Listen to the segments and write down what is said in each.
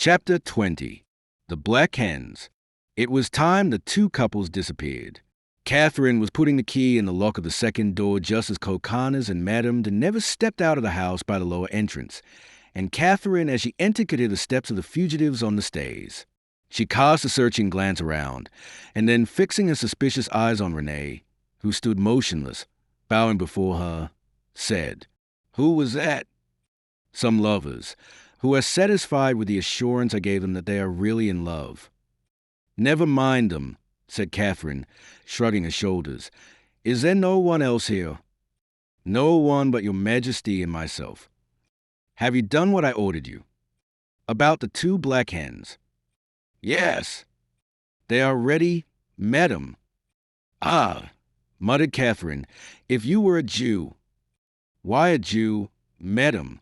Chapter 20. The Black Hens. It was time the two couples disappeared. Catherine was putting the key in the lock of the second door just as Coconnas and Madame de Nevers stepped out of the house by the lower entrance, and Catherine, as she entered, could hear the steps of the fugitives on the stairs. She cast a searching glance around, and then, fixing her suspicious eyes on Renee, who stood motionless, bowing before her, said, "Who was that?" "Some lovers, who are satisfied with the assurance I gave them that they are really in love." "Never mind them," said Catherine, shrugging her shoulders. "Is there no one else here?" "No one but your Majesty and myself." "Have you done what I ordered you?" "About the two black hens?" "Yes." "They are ready, madam." "Ah," muttered Catherine, "if you were a Jew." "Why a Jew, madam?"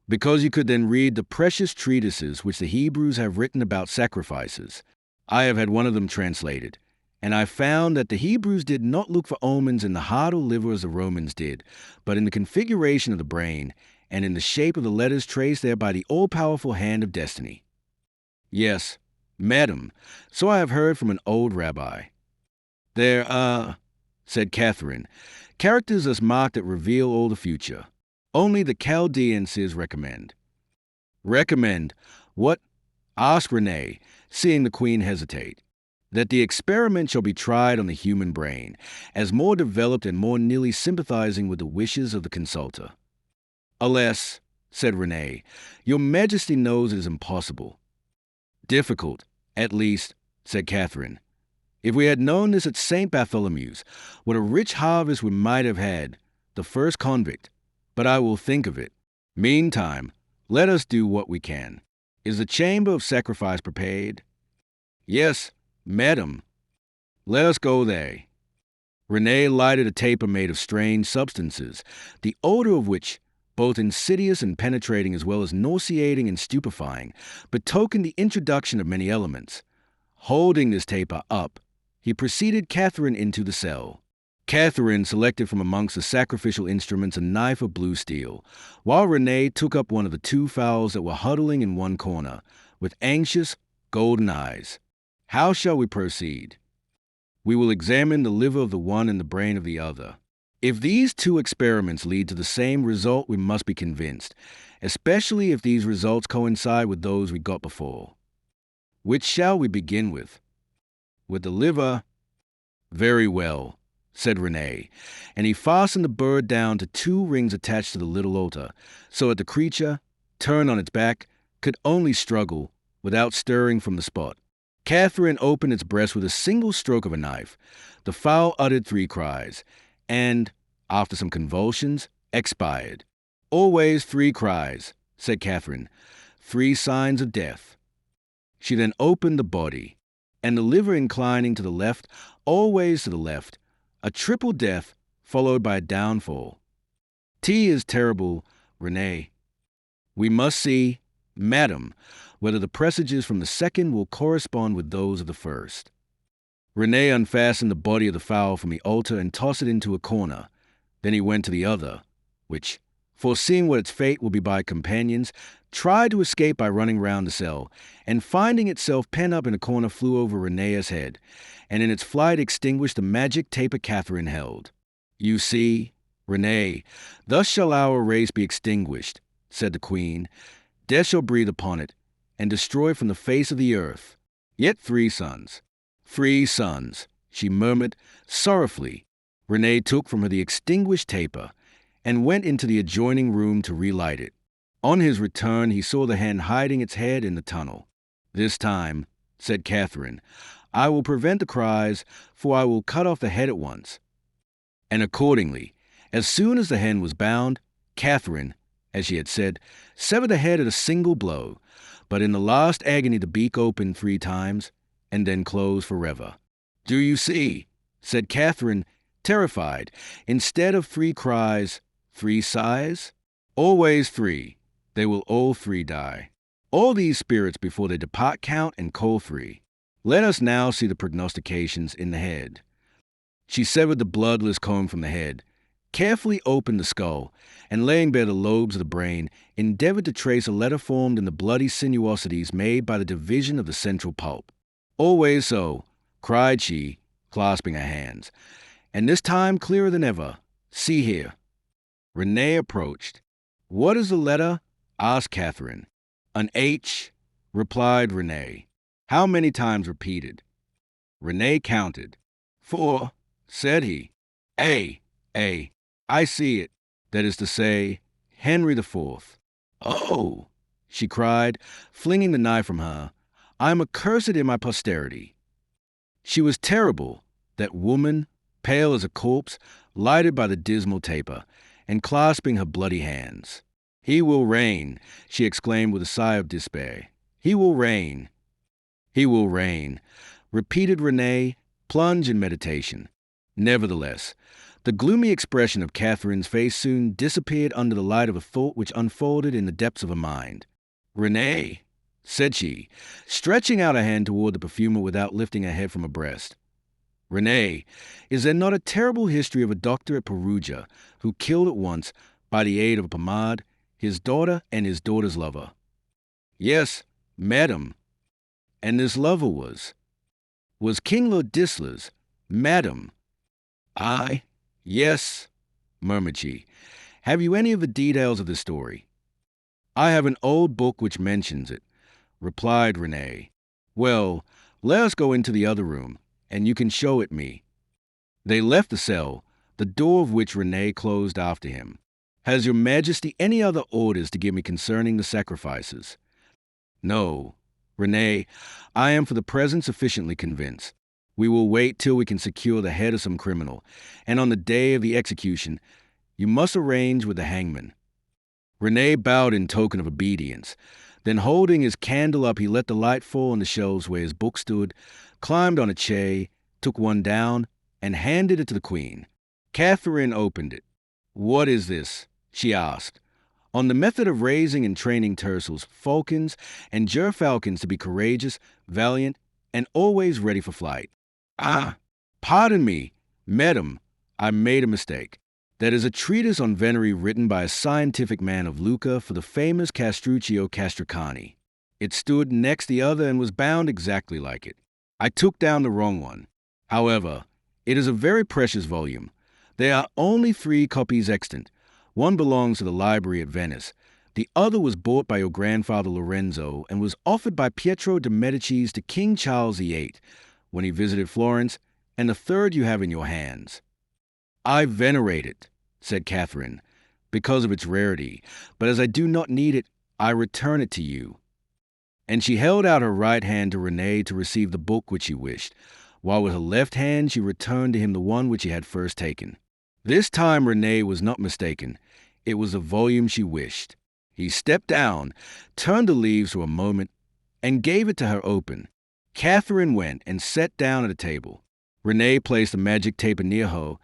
"Because you could then read the precious treatises which the Hebrews have written about sacrifices. I have had one of them translated, and I found that the Hebrews did not look for omens in the heart or liver as the Romans did, but in the configuration of the brain and in the shape of the letters traced there by the all-powerful hand of destiny." "Yes, madam, so I have heard from an old rabbi." "There are," said Catherine, "characters thus marked that reveal all the future. Only the Chaldeans recommend." "Recommend? What?" asked Renee, seeing the Queen hesitate. "That the experiment shall be tried on the human brain, as more developed and more nearly sympathizing with the wishes of the consulter." "Alas," said Renee, "your Majesty knows it is impossible." "Difficult, at least," said Catherine. "If we had known this at St. Bartholomew's, what a rich harvest we might have had, the first convict. But I will think of it. Meantime, let us do what we can. Is the chamber of sacrifice prepared?" "Yes, madam." "Let us go there." Renee lighted a taper made of strange substances, the odor of which, both insidious and penetrating as well as nauseating and stupefying, betokened the introduction of many elements. Holding this taper up, he preceded Catherine into the cell. Catherine selected from amongst the sacrificial instruments a knife of blue steel, while Renee took up one of the two fowls that were huddling in one corner, with anxious, golden eyes. "How shall we proceed?" "We will examine the liver of the one and the brain of the other. If these two experiments lead to the same result, we must be convinced, especially if these results coincide with those we got before." "Which shall we begin with?" "With the liver." "Very well," said Renee, and he fastened the bird down to two rings attached to the little altar, so that the creature, turned on its back, could only struggle, without stirring from the spot. Catherine opened its breast with a single stroke of a knife. The fowl uttered 3 cries, and, after some convulsions, expired. "Always 3 cries," said Catherine, 3 signs of death. She then opened the body, and the liver inclining to the left, always to the left, a triple death followed by a downfall. "Tea is terrible, Renee. We must see, madam, whether the presages from the second will correspond with those of the first." Renee unfastened the body of the fowl from the altar and tossed it into a corner. Then he went to the other, which, foreseeing what its fate would be by companions, tried to escape by running round the cell, and finding itself pent up in a corner flew over Renee's head, and in its flight extinguished the magic taper Catherine held. "You see, Renee, thus shall our race be extinguished," said the Queen. "Death shall breathe upon it, and destroy from the face of the earth. Yet 3 sons. 3 sons," she murmured sorrowfully. Renee took from her the extinguished taper, and went into the adjoining room to relight it. On his return, he saw the hen hiding its head in the tunnel. "This time," said Catherine, "I will prevent the cries, for I will cut off the head at once." And accordingly, as soon as the hen was bound, Catherine, as she had said, severed the head at a single blow, but in the last agony the beak opened 3 times, and then closed forever. "Do you see?" said Catherine, terrified. "Instead of 3 cries, 3 sighs? Always 3. They will all 3 die. All these spirits before they depart count and call 3. Let us now see the prognostications in the head." She severed the bloodless comb from the head, carefully opened the skull, and laying bare the lobes of the brain, endeavored to trace a letter formed in the bloody sinuosities made by the division of the central pulp. "Always so," cried she, clasping her hands, "and this time clearer than ever. See here." Renee approached. "What is the letter?" asked Catherine. "An H," replied Renee. "How many times repeated?" Renee counted. "4," said he. A, I see it. That is to say, Henry the Fourth." "Oh," she cried, flinging the knife from her, "I am accursed in my posterity." She was terrible, that woman, pale as a corpse, lighted by the dismal taper, and clasping her bloody hands. "He will reign," she exclaimed with a sigh of despair. "He will reign." "He will reign," repeated Renee, plunged in meditation. Nevertheless, the gloomy expression of Catherine's face soon disappeared under the light of a thought which unfolded in the depths of her mind. "Renee," said she, stretching out a hand toward the perfumer without lifting her head from her breast. "Renee, is there not a terrible history of a doctor at Perugia who killed at once, by the aid of a pomade, his daughter and his daughter's lover?" "Yes, madam." "And this lover was King Ladislaus, madam." "Aye, yes," murmured she. "Have you any of the details of the story?" "I have an old book which mentions it," replied Renee. "Well, let us go into the other room, and you can show it me." They left the cell, the door of which Renee closed after him. "Has your majesty any other orders to give me concerning the sacrifices?" "No, Renee, I am for the present sufficiently convinced. We will wait till we can secure the head of some criminal, and on the day of the execution, you must arrange with the hangman." Renee bowed in token of obedience. Then, holding his candle up, he let the light fall on the shelves where his book stood, climbed on a chair, took one down, and handed it to the queen. Catherine opened it. "What is this?" she asked. "On the method of raising and training tercels, falcons, and gerfalcons to be courageous, valiant, and always ready for flight." "Ah, pardon me, madam, I made a mistake. That is a treatise on venery written by a scientific man of Lucca for the famous Castruccio Castracani. It stood next the other and was bound exactly like it. I took down the wrong one. However, it is a very precious volume. There are only 3 copies extant. One belongs to the library at Venice. The other was bought by your grandfather Lorenzo and was offered by Pietro de Medici to King Charles VIII when he visited Florence, and the third you have in your hands." "I venerate it," said Catherine, "because of its rarity, but as I do not need it, I return it to you." And she held out her right hand to Renee to receive the book which she wished, while with her left hand she returned to him the one which he had first taken. This time Renee was not mistaken. It was the volume she wished. He stepped down, turned the leaves for a moment, and gave it to her open. Catherine went and sat down at a table. Renee placed a magic taper near her,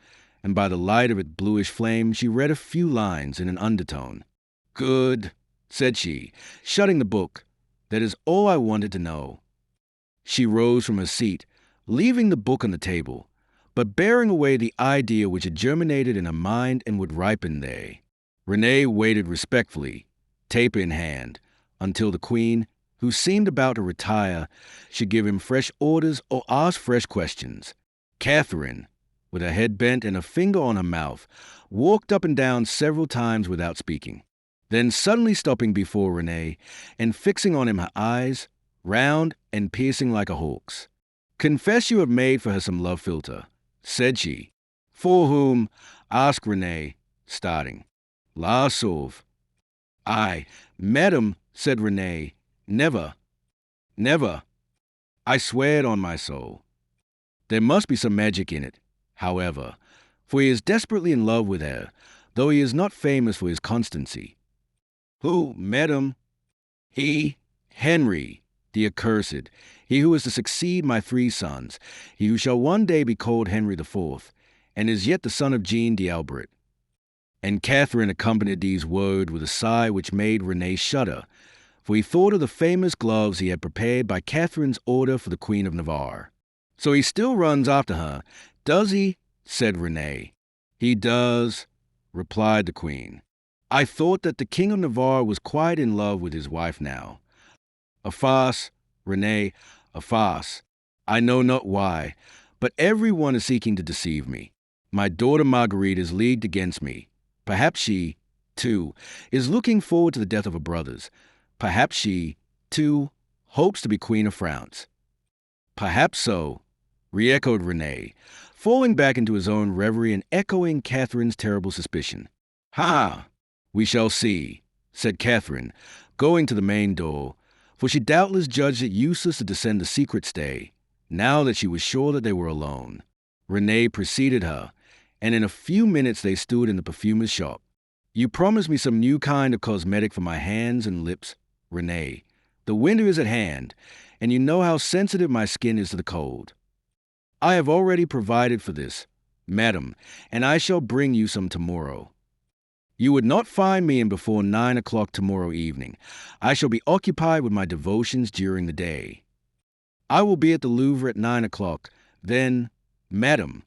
and by the light of its bluish flame she read a few lines in an undertone. "Good," said she, shutting the book. "That is all I wanted to know." She rose from her seat, leaving the book on the table, but bearing away the idea which had germinated in her mind and would ripen there. Renee waited respectfully, taper in hand, until the queen, who seemed about to retire, should give him fresh orders or ask fresh questions. Catherine, with her head bent and a finger on her mouth, walked up and down several times without speaking. Then suddenly stopping before Renee and fixing on him her eyes, round and piercing like a hawk's. "Confess you have made for her some love philtre," said she. "For whom?" asked Renee, starting. "La sauve." "Aye, madam," said Renee, "never, never. I swear it on my soul. There must be some magic in it, however, for he is desperately in love with her, though he is not famous for his constancy." "Who, madam?" "He, Henry, the accursed, he who is to succeed my 3 sons, he who shall one day be called Henry the Fourth, and is yet the son of Jean d'Albret." And Catherine accompanied these words with a sigh which made Renee shudder, for he thought of the famous gloves he had prepared by Catherine's order for the Queen of Navarre. "So he still runs after her, does he?" said Renee. "He does," replied the queen. I thought that the King of Navarre was quite in love with his wife now. A farce, Renee, a farce. I know not why, but everyone is seeking to deceive me. My daughter Marguerite is leagued against me. Perhaps she, too, is looking forward to the death of her brothers. Perhaps she, too, hopes to be Queen of France. Perhaps so, re-echoed Renee, falling back into his own reverie and echoing Catherine's terrible suspicion. Ha! We shall see, said Catherine, going to the main door, for she doubtless judged it useless to descend the secret stay, now that she was sure that they were alone. Renee preceded her, and in a few minutes they stood in the perfumer's shop. You promised me some new kind of cosmetic for my hands and lips, Renee. The winter is at hand, and you know how sensitive my skin is to the cold. I have already provided for this, madam, and I shall bring you some tomorrow. You would not find me in before 9 o'clock tomorrow evening. I shall be occupied with my devotions during the day. I will be at the Louvre at 9 o'clock. Then, Madame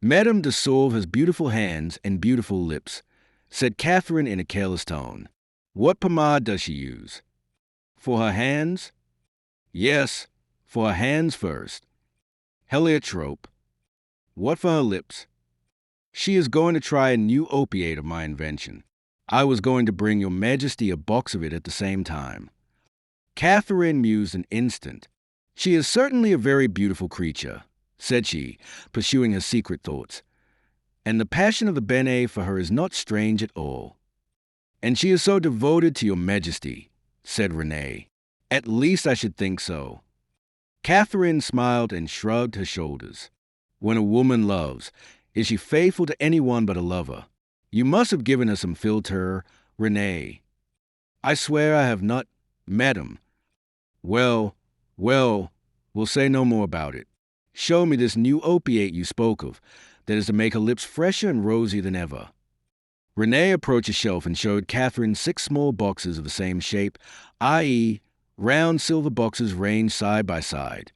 de Sauve has beautiful hands and beautiful lips, said Catherine in a careless tone. What pomade does she use? For her hands? Yes, for her hands first. Heliotrope. What for her lips? She is going to try a new opiate of my invention. I was going to bring your majesty a box of it at the same time. Catherine mused an instant. She is certainly a very beautiful creature, said she, pursuing her secret thoughts, and the passion of the Benet for her is not strange at all. And she is so devoted to your majesty, said Renee. At least I should think so. Catherine smiled and shrugged her shoulders. When a woman loves, is she faithful to anyone but a lover? You must have given her some philtre, Renee. I swear I have not, madam. Well, we'll say no more about it. Show me this new opiate you spoke of, that is to make her lips fresher and rosier than ever. Renee approached a shelf and showed Catherine 6 small boxes of the same shape, i.e., round silver boxes ranged side by side.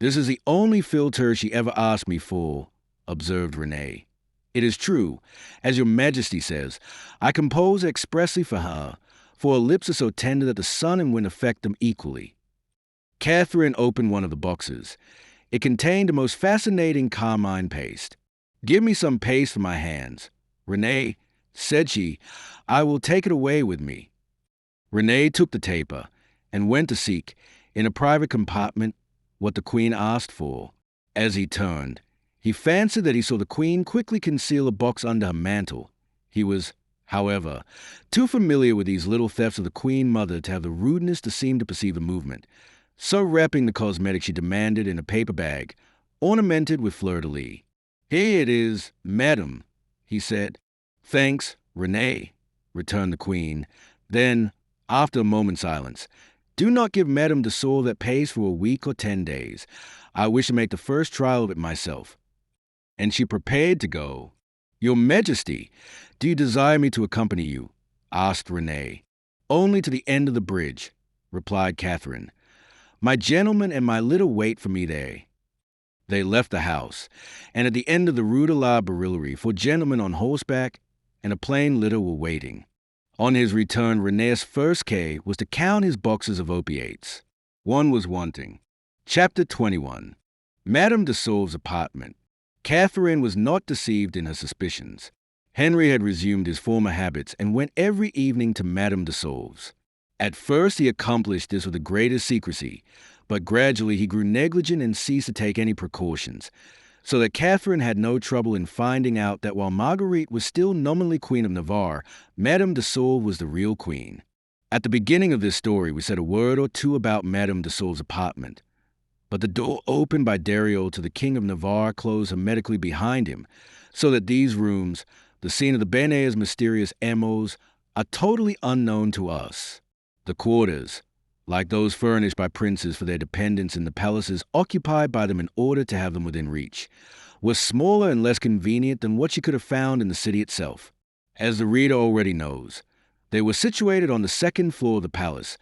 This is the only philtre she ever asked me for, observed Renee. It is true, as your majesty says, I compose expressly for her, for her lips are so tender that the sun and wind affect them equally. Catherine opened one of the boxes. It contained a most fascinating carmine paste. Give me some paste for my hands. Renee, said she, I will take it away with me. Renee took the taper and went to seek, in a private compartment, what the queen asked for. As he turned, he fancied that he saw the queen quickly conceal a box under her mantle. He was, however, too familiar with these little thefts of the queen mother to have the rudeness to seem to perceive the movement. So wrapping the cosmetic she demanded in a paper bag, ornamented with fleur-de-lis. Here it is, madam, he said. Thanks, Renee, returned the queen. Then, after a moment's silence, do not give Madame de Sauve that paste for a week or 10 days. I wish to make the first trial of it myself. And she prepared to go. Your Majesty, do you desire me to accompany you? Asked Renee. Only to the end of the bridge, replied Catherine. My gentleman and my litter wait for me there. They left the house, and at the end of the Rue de la Barillerie, 4 gentlemen on horseback and a plain litter were waiting. On his return, René's first care was to count his boxes of opiates. One was wanting. Chapter 21. Madame de Sauve's apartment. Catherine was not deceived in her suspicions. Henry had resumed his former habits and went every evening to Madame de Sauve's. At first he accomplished this with the greatest secrecy, but gradually he grew negligent and ceased to take any precautions, so that Catherine had no trouble in finding out that while Marguerite was still nominally Queen of Navarre, Madame de Sauve was the real queen. At the beginning of this story, we said a word or two about Madame de Sauve's apartment, but the door opened by Dariol to the King of Navarre closed hermetically behind him, so that these rooms, the scene of the Benet's mysterious emos, are totally unknown to us. The quarters, like those furnished by princes for their dependents in the palaces occupied by them in order to have them within reach, were smaller and less convenient than what she could have found in the city itself. As the reader already knows, they were situated on the 2nd floor of the palace,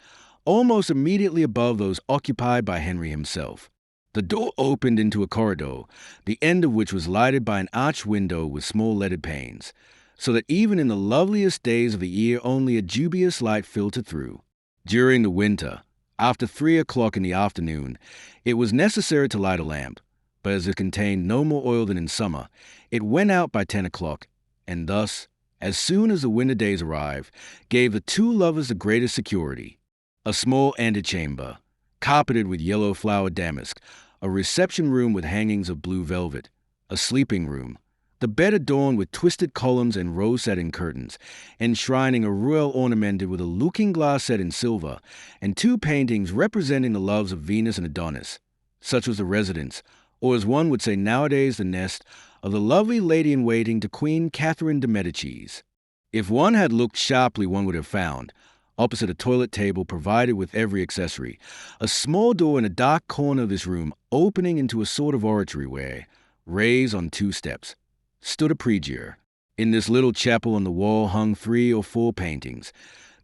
almost immediately above those occupied by Henry himself. The door opened into a corridor, the end of which was lighted by an arched window with small leaded panes. so that even in the loveliest days of the year only a dubious light filtered through. During the winter, after 3 o'clock in the afternoon, it was necessary to light a lamp, but as it contained no more oil than in summer, it went out by 10 o'clock, and thus, as soon as the winter days arrived, gave the two lovers the greatest security. A small antechamber, carpeted with yellow flowered damask, a reception room with hangings of blue velvet, a sleeping room, the bed adorned with twisted columns and rose satin curtains, enshrining a rail ornamented with a looking-glass set in silver, and 2 paintings representing the loves of Venus and Adonis. Such was the residence, or as one would say nowadays the nest, of the lovely lady-in-waiting to Queen Catherine de Medici. If one had looked sharply, one would have found, opposite a toilet table provided with every accessory, a small door in a dark corner of this room opening into a sort of oratory where, raised on 2 steps, stood a prie-dieu. In this little chapel on the wall hung 3 or 4 paintings,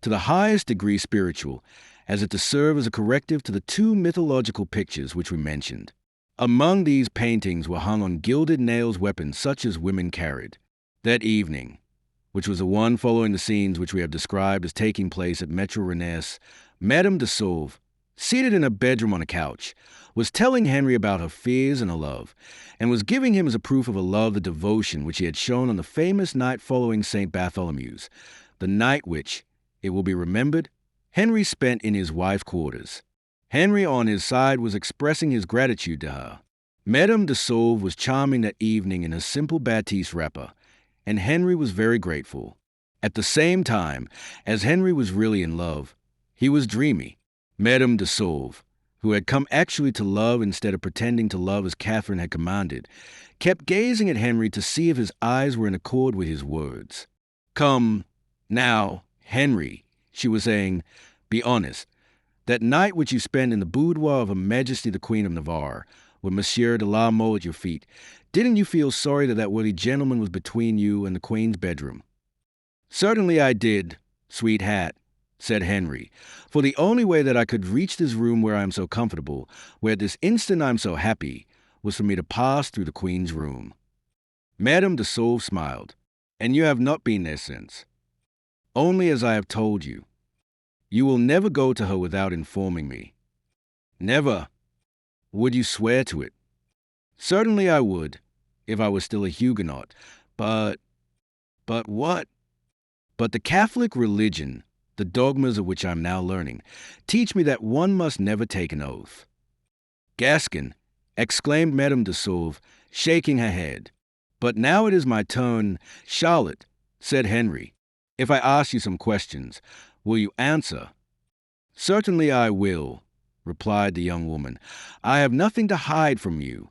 to the highest degree spiritual, as if to serve as a corrective to the 2 mythological pictures which we mentioned. Among these paintings were hung on gilded nails weapons such as women carried. That evening, which was the one following the scenes which we have described as taking place at Maître René's, Madame de Sauve, seated in a bedroom on a couch, was telling Henry about her fears and her love, and was giving him as a proof of her love the devotion which he had shown on the famous night following St. Bartholomew's, the night which, it will be remembered, Henry spent in his wife's quarters. Henry, on his side, was expressing his gratitude to her. Madame de Sauve was charming that evening in her simple batiste wrapper, and Henry was very grateful. At the same time, as Henry was really in love, he was dreamy. Madame de Sauve, who had come actually to love instead of pretending to love as Catherine had commanded, kept gazing at Henry to see if his eyes were in accord with his words. "Come, now, Henry," she was saying, "be honest. That night which you spent in the boudoir of Her Majesty the Queen of Navarre, with Monsieur de la Mole at your feet, didn't you feel sorry that that worthy gentleman was between you and the Queen's bedroom?" "Certainly I did, sweet hat," said Henry, "for the only way that I could reach this room where I am so comfortable, where at this instant I am so happy, was for me to pass through the Queen's room." Madame de Sauve smiled. "And you have not been there since?" "Only as I have told you. You will never go to her without informing me." "Never." "Would you swear to it?" "Certainly I would, if I were still a Huguenot. But what?" "But the Catholic religion, the dogmas of which I am now learning, teach me that one must never take an oath." "Gascon," exclaimed Madame de Sauve, shaking her head. "But now it is my turn." "Charlotte," said Henry, "if I ask you some questions, will you answer?" "Certainly I will," replied the young woman. "I have nothing to hide from you."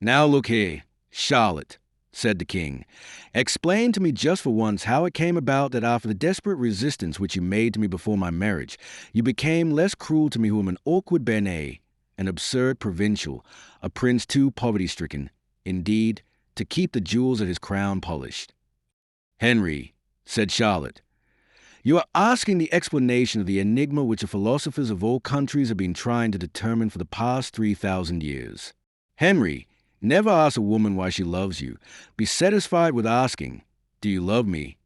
"Now look here, Charlotte," said the king. "Explain to me just for once how it came about that after the desperate resistance which you made to me before my marriage, you became less cruel to me who am an awkward Bearnais, an absurd provincial, a prince too poverty-stricken, indeed, to keep the jewels of his crown polished." "Henry," said Charlotte, "you are asking the explanation of the enigma which the philosophers of all countries have been trying to determine for the past 3,000 years. Henry, never ask a woman why she loves you. Be satisfied with asking, 'Do you love me?'"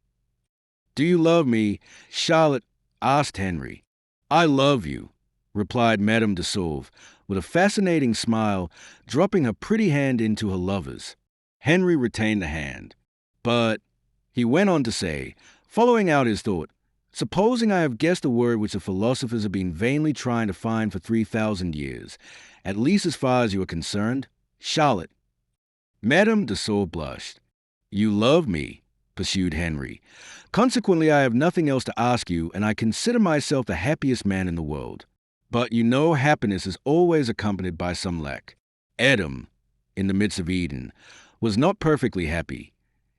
"Do you love me?" Charlotte asked Henry. "I love you," replied Madame de Sauve, with a fascinating smile, dropping her pretty hand into her lover's. Henry retained the hand. "But," he went on to say, following out his thought, "supposing I have guessed a word which the philosophers have been vainly trying to find for 3,000 years, at least as far as you are concerned, Charlotte." Madame de Sauve blushed. "You love me," pursued Henry. "Consequently, I have nothing else to ask you, and I consider myself the happiest man in the world. But you know happiness is always accompanied by some lack. Adam, in the midst of Eden, was not perfectly happy,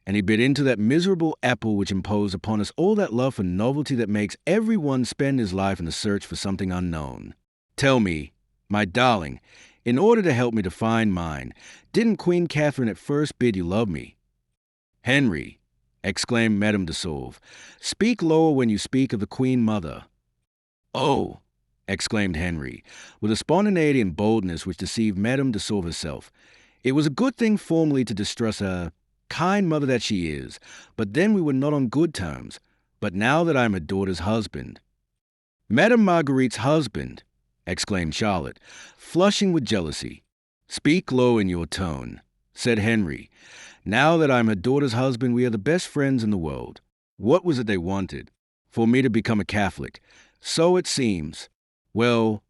and he bit into that miserable apple which imposed upon us all that love for novelty that makes every one spend his life in the search for something unknown. Tell me, my darling, in order to help me to find mine, didn't Queen Catherine at first bid you love me?" "Henry," exclaimed Madame de Sauve, "speak lower when you speak of the Queen Mother." "Oh," exclaimed Henry, with a spontaneity and boldness which deceived Madame de Sauve herself. "It was a good thing formerly to distrust her. kind mother that she is, but then we were not on good terms. But now that I am her daughter's husband—" "Madame Marguerite's husband!" exclaimed Charlotte, flushing with jealousy. "Speak low in your tone," said Henry. "Now that I'm her daughter's husband, we are the best friends in the world. What was it they wanted? For me to become a Catholic. So it seems. Well,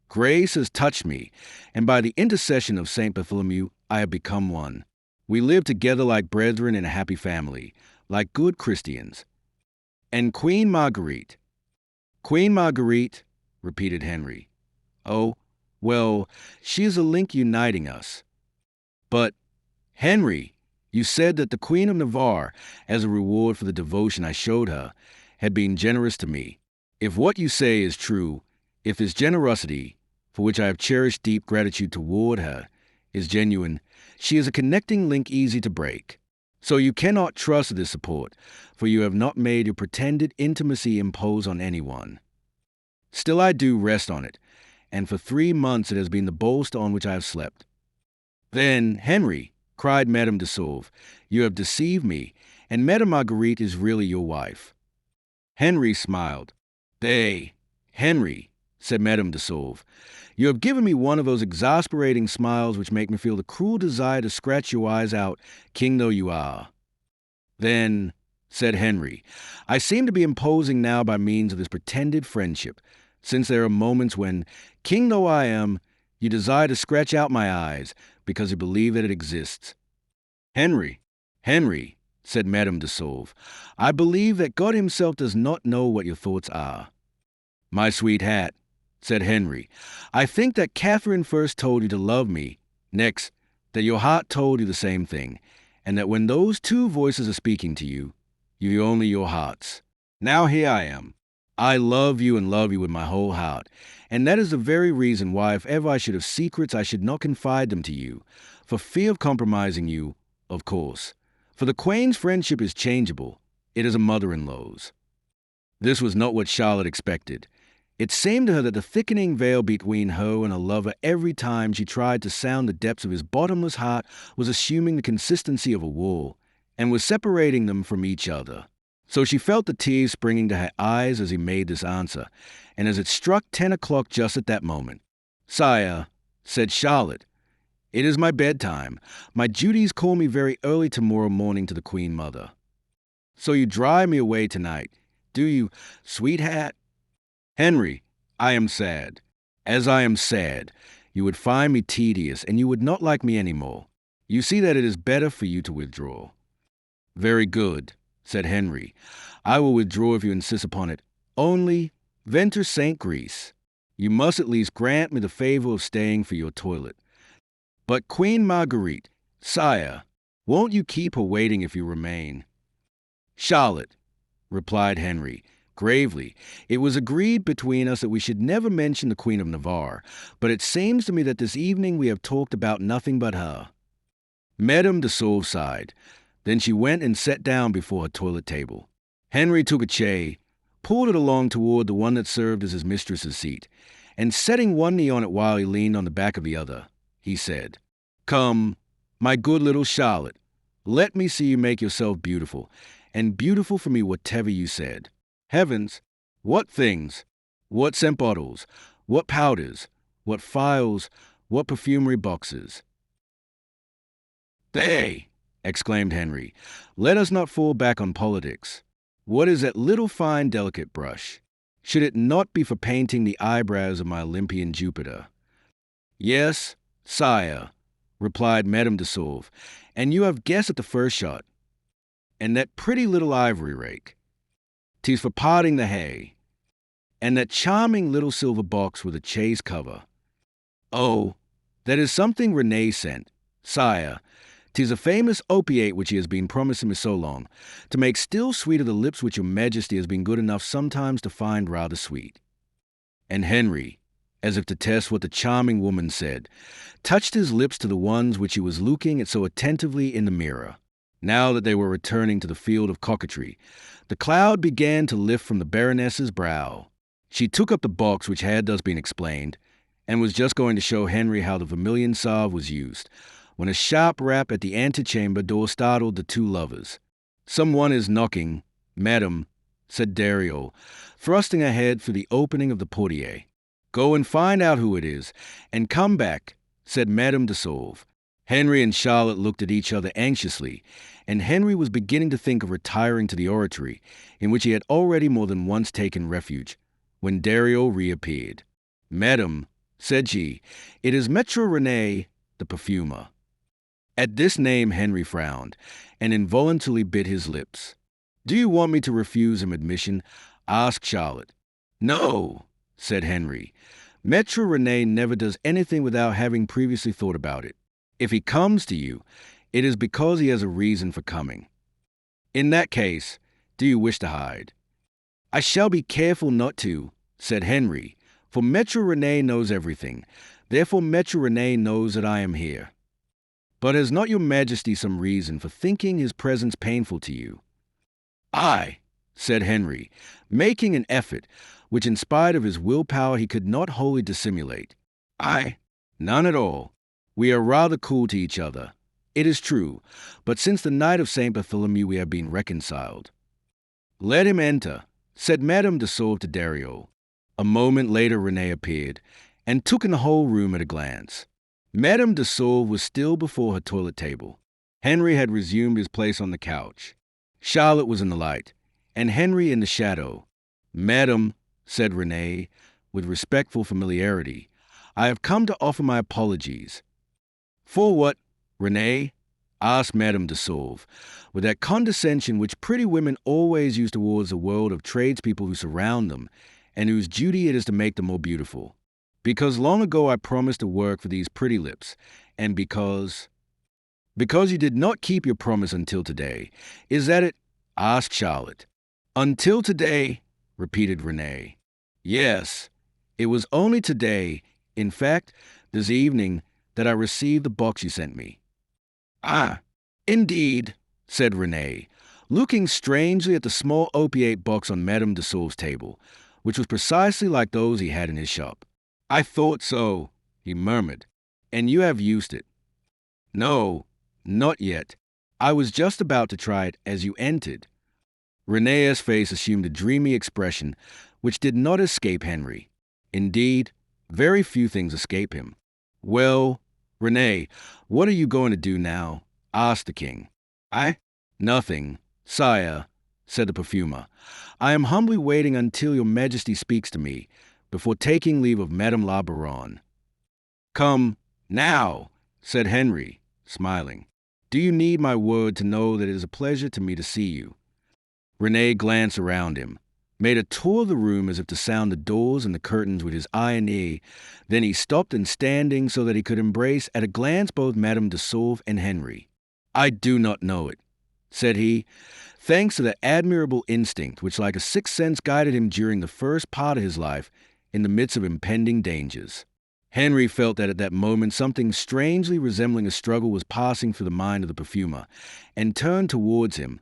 grace has touched me, and by the intercession of Saint Bartholomew, I have become one. We live together like brethren in a happy family, like good Christians." "And Queen Marguerite—" "Queen Marguerite," repeated Henry. "Oh, well, she is a link uniting us." "But, Henry, you said that the Queen of Navarre, as a reward for the devotion I showed her, had been generous to me. If what you say is true, if this generosity, for which I have cherished deep gratitude toward her, is genuine, she is a connecting link easy to break. So you cannot trust this support, for you have not made your pretended intimacy impose on anyone. Still I do rest on it, and for 3 months it has been the bolster on which I have slept." "Then, Henry," cried Madame de Sauve, "you have deceived me, and Madame Marguerite is really your wife." Henry smiled. "Henry," said Madame de Sauve, "you have given me one of those exasperating smiles which make me feel the cruel desire to scratch your eyes out, king though you are." "Then," said Henry, "I seem to be imposing now by means of this pretended friendship, since there are moments when, king though I am, you desire to scratch out my eyes, because you believe that it exists." "Henry, said Madame de Sauve, "I believe that God himself does not know what your thoughts are." "My sweet hat," said Henry, "I think that Catherine first told you to love me, next, that your heart told you the same thing, and that when those 2 voices are speaking to you, you only your hearts. Now here I am. I love you and love you with my whole heart, and that is the very reason why if ever I should have secrets I should not confide them to you, for fear of compromising you, of course. For the Queen's friendship is changeable. It is a mother-in-law's." This was not what Charlotte expected. It seemed to her that the thickening veil between her and her lover every time she tried to sound the depths of his bottomless heart was assuming the consistency of a wall, and was separating them from each other. So she felt the tears springing to her eyes as he made this answer, and as it struck 10 o'clock just at that moment, "Sire," said Charlotte, "it is my bedtime. My duties call me very early tomorrow morning to the Queen Mother." "So you drive me away tonight, do you, sweetheart?" "Henry, I am sad. As I am sad, you would find me tedious, and you would not like me any more. You see that it is better for you to withdraw." "Very good," said Henry. "I will withdraw if you insist upon it. Only, ventre Saint Gris, you must at least grant me the favor of staying for your toilet." "But Queen Marguerite, sire, won't you keep her waiting if you remain?" "Charlotte," replied Henry, gravely, "it was agreed between us that we should never mention the Queen of Navarre, but it seems to me that this evening we have talked about nothing but her." Madame de Sauve sighed. Then she went and sat down before her toilet table. Henry took a chair, pulled it along toward the one that served as his mistress's seat, and setting one knee on it while he leaned on the back of the other, he said, "Come, my good little Charlotte, let me see you make yourself beautiful, and beautiful for me whatever you said. Heavens, what things, what scent bottles, what powders, what phials, what perfumery boxes." "They!" exclaimed Henry, "let us not fall back on politics. What is that little fine delicate brush? Should it not be for painting the eyebrows of my Olympian Jupiter?" "Yes, sire," replied Madame de Sauve, "and you have guessed at the first shot. And that pretty little ivory rake, 'tis for parting the hay. And that charming little silver box with a chase cover. Oh, that is something René sent, sire. 'Tis a famous opiate which he has been promising me so long, to make still sweeter the lips which your majesty has been good enough sometimes to find rather sweet." And Henry, as if to test what the charming woman said, touched his lips to the ones which he was looking at so attentively in the mirror. Now that they were returning to the field of coquetry, the cloud began to lift from the Baroness's brow. She took up the box which had thus been explained, and was just going to show Henry how the vermilion salve was used, when a sharp rap at the antechamber door startled the two lovers. "Someone is knocking, madam," said Dario, thrusting a head through the opening of the portiere. "Go and find out who it is, and come back," said Madame de Sauve. Henry and Charlotte looked at each other anxiously, and Henry was beginning to think of retiring to the oratory, in which he had already more than once taken refuge, when Dario reappeared. "Madam," said she, "it is Maître René, the perfumer." At this name Henry frowned, and involuntarily bit his lips. "Do you want me to refuse him admission?" asked Charlotte. "No," said Henry. "Maître René never does anything without having previously thought about it. If he comes to you, it is because he has a reason for coming. In that case, do you wish to hide?" "I shall be careful not to," said Henry, "for Maître René knows everything. Therefore Maître René knows that I am here." "But has not your Majesty some reason for thinking his presence painful to you?" "I," said Henry, making an effort, which in spite of his willpower he could not wholly dissimulate. "I? None at all. We are rather cool to each other, it is true, but since the night of St. Bartholomew we have been reconciled." "Let him enter," said Madame de Sauve to Dario. A moment later René appeared, and took in the whole room at a glance. Madame de Sauve was still before her toilet table. Henry had resumed his place on the couch. Charlotte was in the light, and Henry in the shadow. "Madam," said René, with respectful familiarity, "I have come to offer my apologies." "For what, René?" asked Madame de Sauve, with that condescension which pretty women always use towards the world of tradespeople who surround them, and whose duty it is to make them more beautiful. "Because long ago I promised to work for these pretty lips, and because you did not keep your promise until today. Is that it?" asked Charlotte. "Until today," repeated René. "Yes, it was only today, in fact, this evening, that I received the box you sent me." "Ah, indeed," said René, looking strangely at the small opiate box on Madame de Sauve's table, which was precisely like those he had in his shop. "I thought so," he murmured. "And you have used it?" "No, not yet. I was just about to try it as you entered." René's face assumed a dreamy expression, which did not escape Henry. Indeed, very few things escape him. "Well, René, what are you going to do now?" asked the king. "I? Nothing, sire," said the perfumer. "I am humbly waiting until your Majesty speaks to me, before taking leave of Madame la Baronne." "Come, now," said Henry, smiling. "Do you need my word to know that it is a pleasure to me to see you?" René glanced around him, made a tour of the room as if to sound the doors and the curtains with his eye and ear. Then he stopped and standing so that he could embrace at a glance both Madame de Sauve and Henry. "I do not know it," said he, thanks to the admirable instinct which like a sixth sense guided him during the first part of his life in the midst of impending dangers. Henry felt that at that moment something strangely resembling a struggle was passing through the mind of the perfumer, and turned towards him,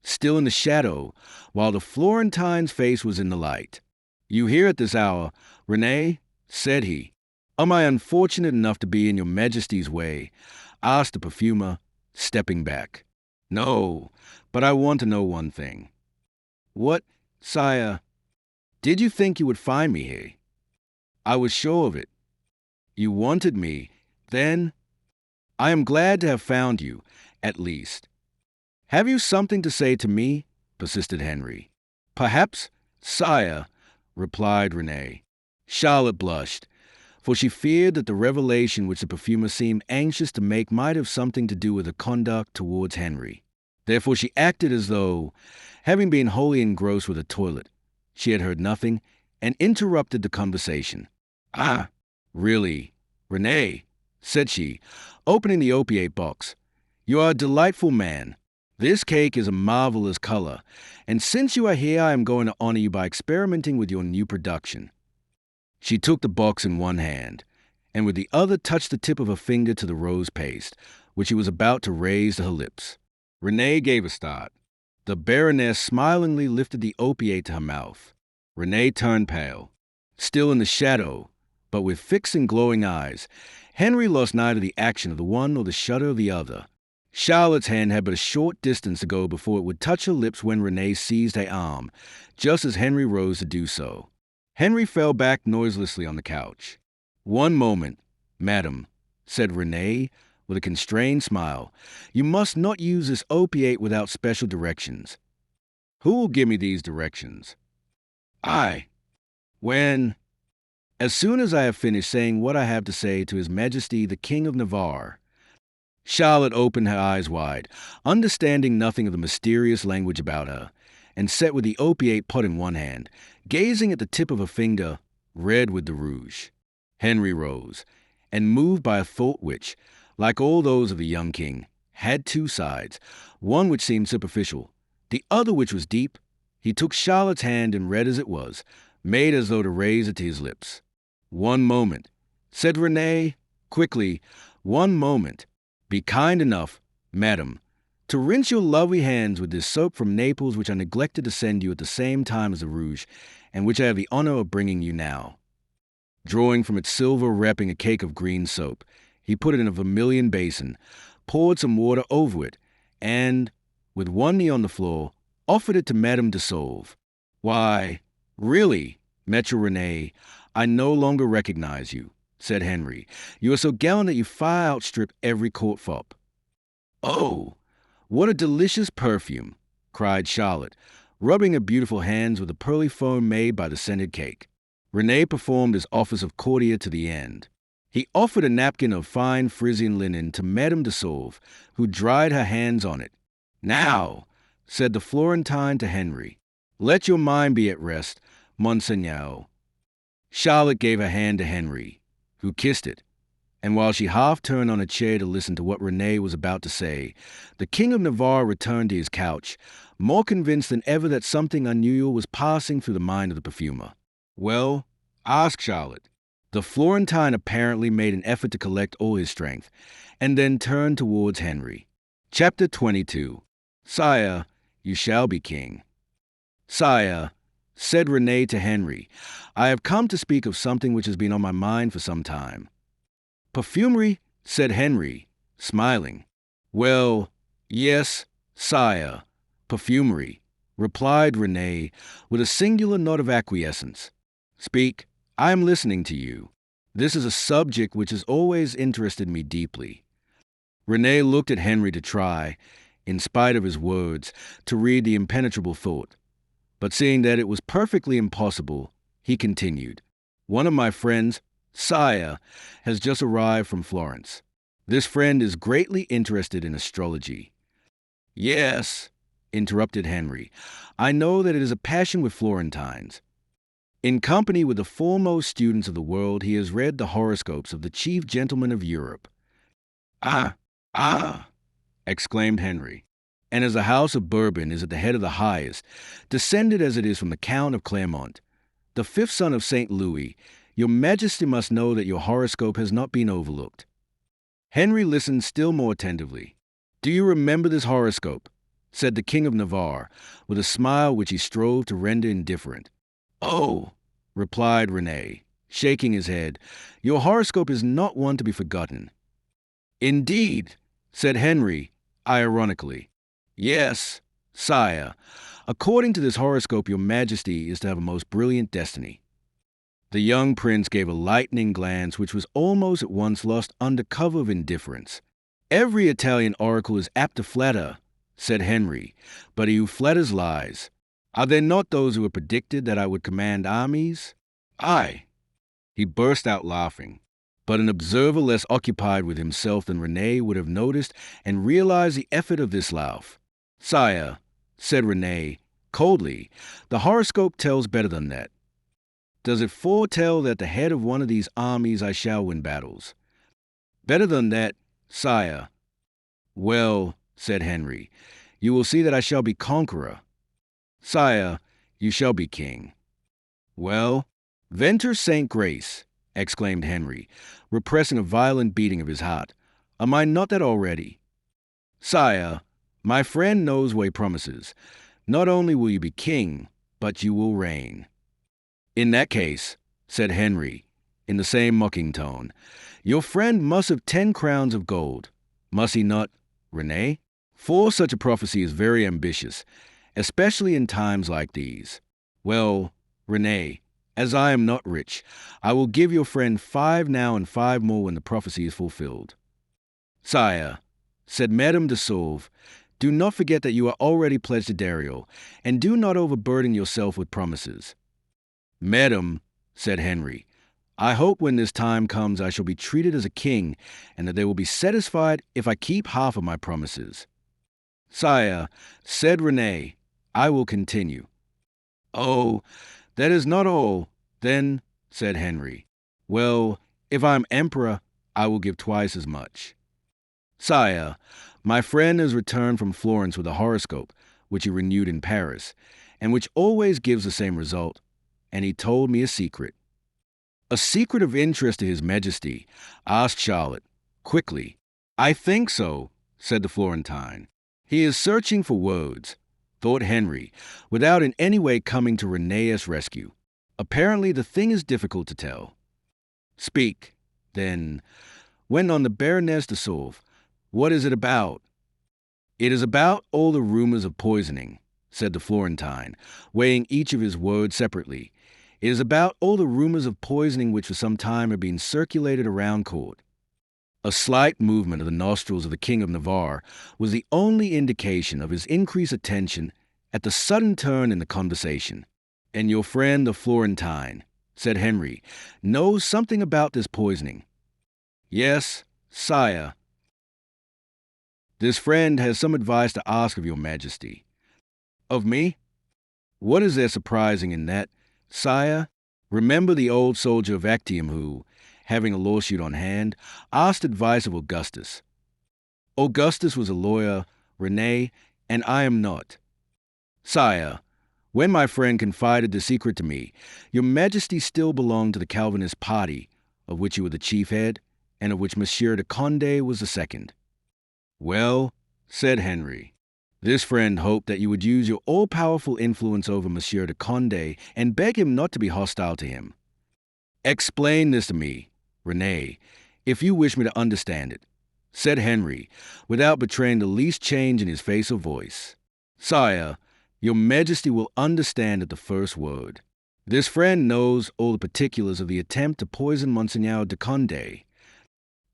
still in the shadow, while the Florentine's face was in the light. "You here at this hour, René?" said he. "Am I unfortunate enough to be in your Majesty's way?" asked the perfumer, stepping back. "No, but I want to know one thing." "What, sire?" "Did you think you would find me here?" "I was sure of it." "You wanted me, then?" "I am glad to have found you, at least." "Have you something to say to me?" persisted Henry. "Perhaps, sire," replied René. Charlotte blushed, for she feared that the revelation which the perfumer seemed anxious to make might have something to do with her conduct towards Henry. Therefore she acted as though, having been wholly engrossed with her toilet, she had heard nothing, and interrupted the conversation. "Ah, really, René," said she, opening the opiate box, "you are a delightful man. This cake is a marvelous color, and since you are here I am going to honor you by experimenting with your new production." She took the box in one hand, and with the other touched the tip of her finger to the rose paste, which she was about to raise to her lips. René gave a start. The Baroness smilingly lifted the opiate to her mouth. René turned pale. Still in the shadow, but with fixed and glowing eyes. Henry lost neither the action of the one nor the shudder of the other. Charlotte's hand had but a short distance to go before it would touch her lips when Renee seized her arm, just as Henry rose to do so. Henry fell back noiselessly on the couch. "One moment, madam," said Renee, with a constrained smile. "You must not use this opiate without special directions." "Who will give me these directions?" "I." "When?" "As soon as I have finished saying what I have to say to His Majesty the King of Navarre." Charlotte opened her eyes wide, understanding nothing of the mysterious language about her, and sat with the opiate pot in one hand, gazing at the tip of her finger, red with the rouge. Henry rose, and moved by a thought which, like all those of the young king, had two sides, one which seemed superficial, the other which was deep. He took Charlotte's hand and, red as it was, made as though to raise it to his lips. "One moment," said Renee, quickly, "one moment. Be kind enough, madam, to rinse your lovely hands with this soap from Naples which I neglected to send you at the same time as the rouge, and which I have the honor of bringing you now." Drawing from its silver wrapping a cake of green soap, he put it in a vermilion basin, poured some water over it, and, with one knee on the floor, offered it to Madame de Sauve. "Why, really, Maître René, I no longer recognize you," said Henry. "You are so gallant that you far outstrip every court fop." "Oh, what a delicious perfume!" cried Charlotte, rubbing her beautiful hands with the pearly foam made by the scented cake. René performed his office of courtier to the end. He offered a napkin of fine Frisian linen to Madame de Sauve, who dried her hands on it. "Now," said the Florentine to Henry, "let your mind be at rest, Monseigneur." Charlotte gave her hand to Henry, who kissed it, and while she half turned on a chair to listen to what René was about to say, the King of Navarre returned to his couch, more convinced than ever that something unusual was passing through the mind of the perfumer. "Well?" asked Charlotte. The Florentine apparently made an effort to collect all his strength, and then turned towards Henry. Chapter 22. "Sire, you shall be king." "Sire," said René to Henry, "I have come to speak of something which has been on my mind for some time." "Perfumery?" said Henry, smiling. "Well, yes, sire, perfumery," replied René, with a singular nod of acquiescence. "Speak, I am listening to you. This is a subject which has always interested me deeply." René looked at Henry to try, in spite of his words, to read the impenetrable thought. But seeing that it was perfectly impossible, he continued, "One of my friends, sire, has just arrived from Florence. This friend is greatly interested in astrology." "Yes," interrupted Henry, "I know that it is a passion with Florentines. In company with the foremost students of the world, he has read the horoscopes of the chief gentlemen of Europe." Ah, exclaimed Henry. "And as the House of Bourbon is at the head of the highest, descended as it is from the Count of Clermont, the fifth son of St. Louis, your Majesty must know that your horoscope has not been overlooked." Henry listened still more attentively. "Do you remember this horoscope?" said the King of Navarre, with a smile which he strove to render indifferent. "Oh," replied René, shaking his head, "your horoscope is not one to be forgotten." "Indeed," said Henry, ironically. "Yes, sire. According to this horoscope, your Majesty is to have a most brilliant destiny." The young prince gave a lightning glance which was almost at once lost under cover of indifference. "Every Italian oracle is apt to flatter," said Henry, "but he who flatters lies. Are there not those who have predicted that I would command armies? I." He burst out laughing, but an observer less occupied with himself than René would have noticed and realized the effort of this laugh. "Sire," said René, coldly, "the horoscope tells better than that. Does it foretell that at the head of one of these armies I shall win battles?" "Better than that, sire." "Well," said Henry, "you will see that I shall be conqueror." "Sire, you shall be king." "Well, Venter Saint Grace," exclaimed Henry, repressing a violent beating of his heart. "Am I not that already?" "Sire, my friend knows what he promises. Not only will you be king, but you will reign." "In that case," said Henry, in the same mocking tone. "Your friend must have 10 crowns of gold. Must he not, Renee? For such a prophecy is very ambitious, especially in times like these. Well, Renee, as I am not rich, I will give your friend 5 now and 5 more when the prophecy is fulfilled." "Sire," said Madame de Sauve, "do not forget that you are already pledged to Dario, and do not overburden yourself with promises." "Madame," said Henry, "I hope when this time comes I shall be treated as a king, and that they will be satisfied if I keep half of my promises." "Sire," said Renee, "I will continue." "Oh, that is not all, then," said Henry. "Well, if I am emperor, I will give twice as much." "Sire, my friend has returned from Florence with a horoscope, which he renewed in Paris, and which always gives the same result, and he told me a secret." "A secret of interest to His Majesty?" asked Charlotte, quickly. "I think so," said the Florentine. "He is searching for words," thought Henry, without in any way coming to Renee's rescue. "Apparently the thing is difficult to tell." "Speak, then," went on the Baroness de Sauve. "What is it about?" "It is about all the rumors of poisoning," said the Florentine, weighing each of his words separately. "It is about all the rumors of poisoning which for some time have been circulated around court." A slight movement of the nostrils of the King of Navarre was the only indication of his increased attention at the sudden turn in the conversation. "And your friend the Florentine," said Henry, "knows something about this poisoning." "Yes, sire. This friend has some advice to ask of your Majesty." "Of me? What is there surprising in that, sire? Remember the old soldier of Actium who, having a lawsuit on hand, asked advice of Augustus. Augustus was a lawyer, Renee, and I am not. Sire, when my friend confided the secret to me, your Majesty still belonged to the Calvinist party, of which you were the chief head, and of which Monsieur de Condé was the second." "Well," said Henry, "this friend hoped that you would use your all-powerful influence over Monsieur de Condé and beg him not to be hostile to him." "Explain this to me, Renee, if you wish me to understand it," said Henry, without betraying the least change in his face or voice. "Sire, your Majesty will understand at the first word. This friend knows all the particulars of the attempt to poison Monseigneur de Condé."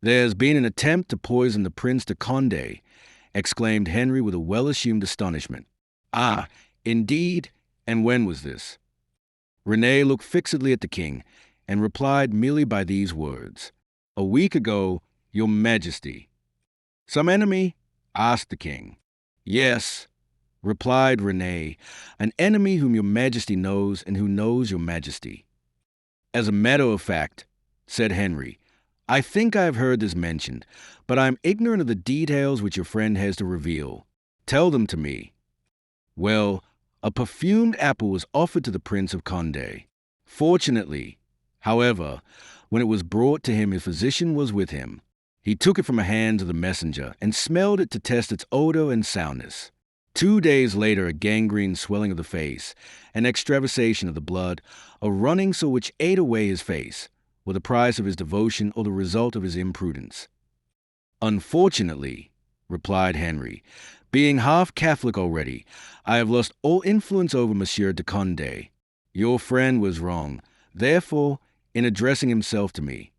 "There has been an attempt to poison the Prince de Condé," exclaimed Henry with a well-assumed astonishment. "Ah, indeed? And when was this?" Renee looked fixedly at the king, and replied merely by these words: "A week ago, your Majesty." "Some enemy?" asked the king. "Yes," replied Renee, "an enemy whom your Majesty knows and who knows your Majesty." "As a matter of fact," said Henry, "I think I have heard this mentioned, but I am ignorant of the details which your friend has to reveal. Tell them to me." "Well, a perfumed apple was offered to the Prince of Condé. Fortunately, however, when it was brought to him, his physician was with him. He took it from the hands of the messenger and smelled it to test its odor and soundness. 2 days later, a gangrene swelling of the face, an extravasation of the blood, a running so which ate away his face, were the price of his devotion or the result of his imprudence." "Unfortunately," replied Henry, "being half Catholic already, I have lost all influence over Monsieur de Condé. Your friend was wrong, therefore, in addressing himself to me.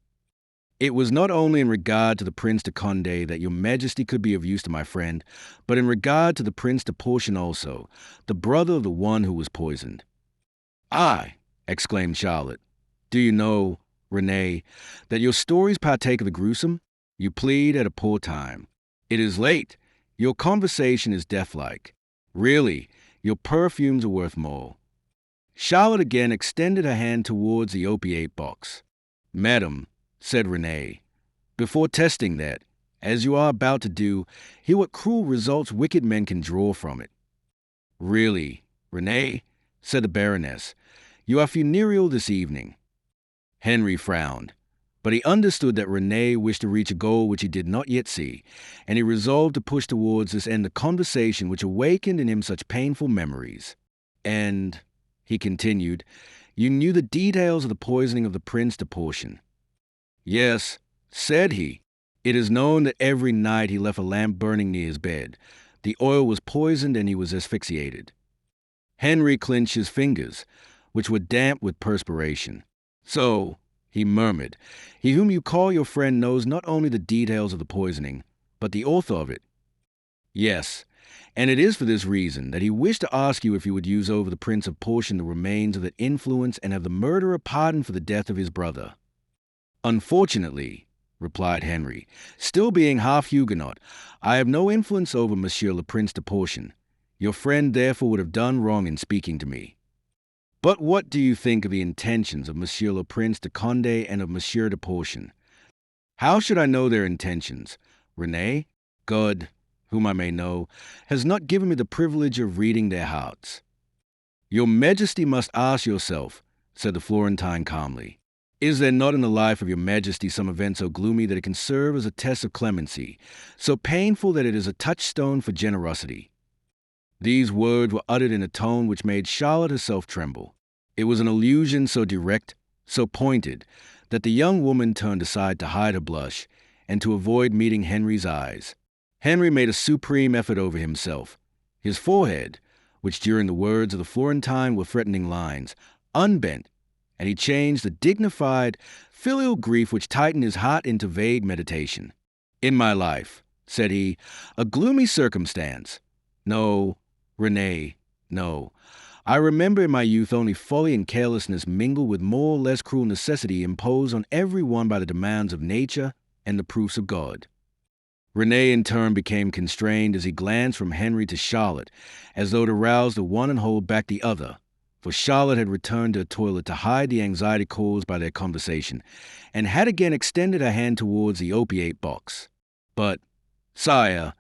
It was not only in regard to the Prince de Condé that your Majesty could be of use to my friend, but in regard to the Prince de Porcian also, the brother of the one who was poisoned." "Ah!" exclaimed Charlotte. "Do you know, Renee, that your stories partake of the gruesome? You plead at a poor time. It is late. Your conversation is deathlike. Really, your perfumes are worth more." Charlotte again extended her hand towards the opiate box. "Madam," said Renee, "before testing that, as you are about to do, hear what cruel results wicked men can draw from it." "Really, Renee," said the Baroness, "you are funereal this evening." Henry frowned, but he understood that Renee wished to reach a goal which he did not yet see, and he resolved to push towards this end the conversation which awakened in him such painful memories. "And," he continued, You knew the details of the poisoning of the Prince de Portion. Yes, said he. It is known that every night he left a lamp burning near his bed. The oil was poisoned and he was asphyxiated. Henry clenched his fingers, which were damp with perspiration. So, he murmured, he whom you call your friend knows not only the details of the poisoning, but the author of it. Yes, and it is for this reason that he wished to ask you if you would use over the Prince of Portion the remains of that influence and have the murderer pardoned for the death of his brother. Unfortunately, replied Henry, still being half Huguenot, I have no influence over Monsieur le Prince de Portion. Your friend therefore would have done wrong in speaking to me. But what do you think of the intentions of Monsieur le Prince de Condé and of Monsieur de Portion? How should I know their intentions? René, God, whom I may know, has not given me the privilege of reading their hearts. Your Majesty must ask yourself, said the Florentine calmly, is there not in the life of your Majesty some event so gloomy that it can serve as a test of clemency, so painful that it is a touchstone for generosity? These words were uttered in a tone which made Charlotte herself tremble. It was an allusion so direct, so pointed, that the young woman turned aside to hide her blush and to avoid meeting Henry's eyes. Henry made a supreme effort over himself. His forehead, which during the words of the Florentine were threatening lines, unbent, and he changed the dignified, filial grief which tightened his heart into vague meditation. In my life, said he, a gloomy circumstance. No, René, no. I remember in my youth only folly and carelessness mingled with more or less cruel necessity imposed on every one by the demands of nature and the proofs of God. René in turn became constrained as he glanced from Henry to Charlotte, as though to rouse the one and hold back the other, for Charlotte had returned to her toilet to hide the anxiety caused by their conversation, and had again extended her hand towards the opiate box. But, sire,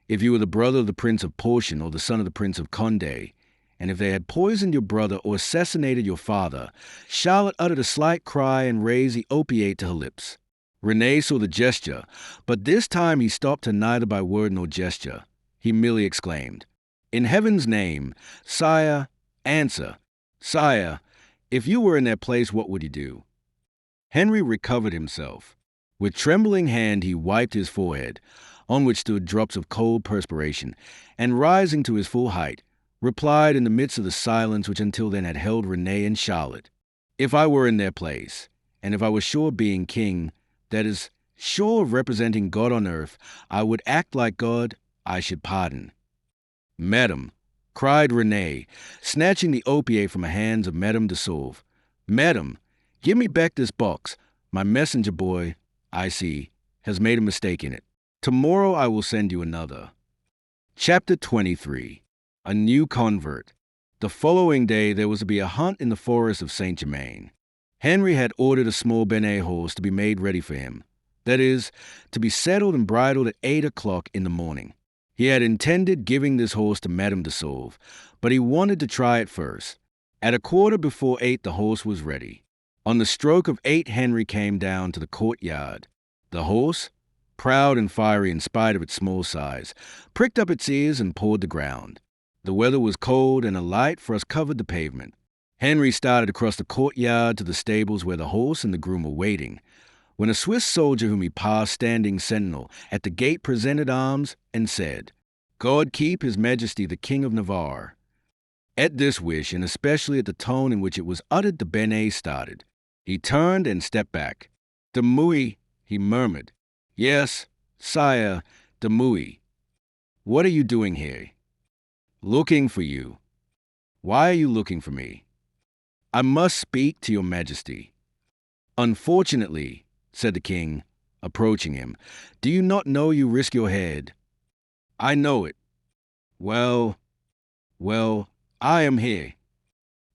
if you were the brother of the Prince of Portion or the son of the Prince of Condé, and if they had poisoned your brother or assassinated your father, Charlotte uttered a slight cry and raised the opiate to her lips. René saw the gesture, but this time he stopped her neither by word nor gesture. He merely exclaimed, in heaven's name, sire, answer. Sire, if you were in their place, what would you do? Henry recovered himself. With trembling hand he wiped his forehead, on which stood drops of cold perspiration, and rising to his full height, replied in the midst of the silence which until then had held René and Charlotte, if I were in their place, and if I was sure of being king, that is, sure of representing God on earth, I would act like God, I should pardon. Madam, cried René, snatching the opiate from the hands of Madame de Sauve. Madam, give me back this box. My messenger boy, I see, has made a mistake in it. Tomorrow I will send you another. Chapter 23. A New Convert. The following day there was to be a hunt in the forest of Saint-Germain. Henry had ordered a small Benet horse to be made ready for him, that is, to be saddled and bridled at 8 o'clock in the morning. He had intended giving this horse to Madame de Sauve, but he wanted to try it first. At 8:15 the horse was ready. On the stroke of 8 Henry came down to the courtyard. The horse, proud and fiery in spite of its small size, pricked up its ears and pawed the ground. The weather was cold and a light frost covered the pavement. Henry started across the courtyard to the stables where the horse and the groom were waiting, when a Swiss soldier whom he passed standing sentinel at the gate presented arms and said, God keep His Majesty the King of Navarre. At this wish, and especially at the tone in which it was uttered, the Benet started. He turned and stepped back. De Mouy, he murmured. Yes, sire, de Mouy. What are you doing here? Looking for you. Why are you looking for me? I must speak to your Majesty. Unfortunately, said the king, approaching him, do you not know you risk your head? I know it. Well, I am here.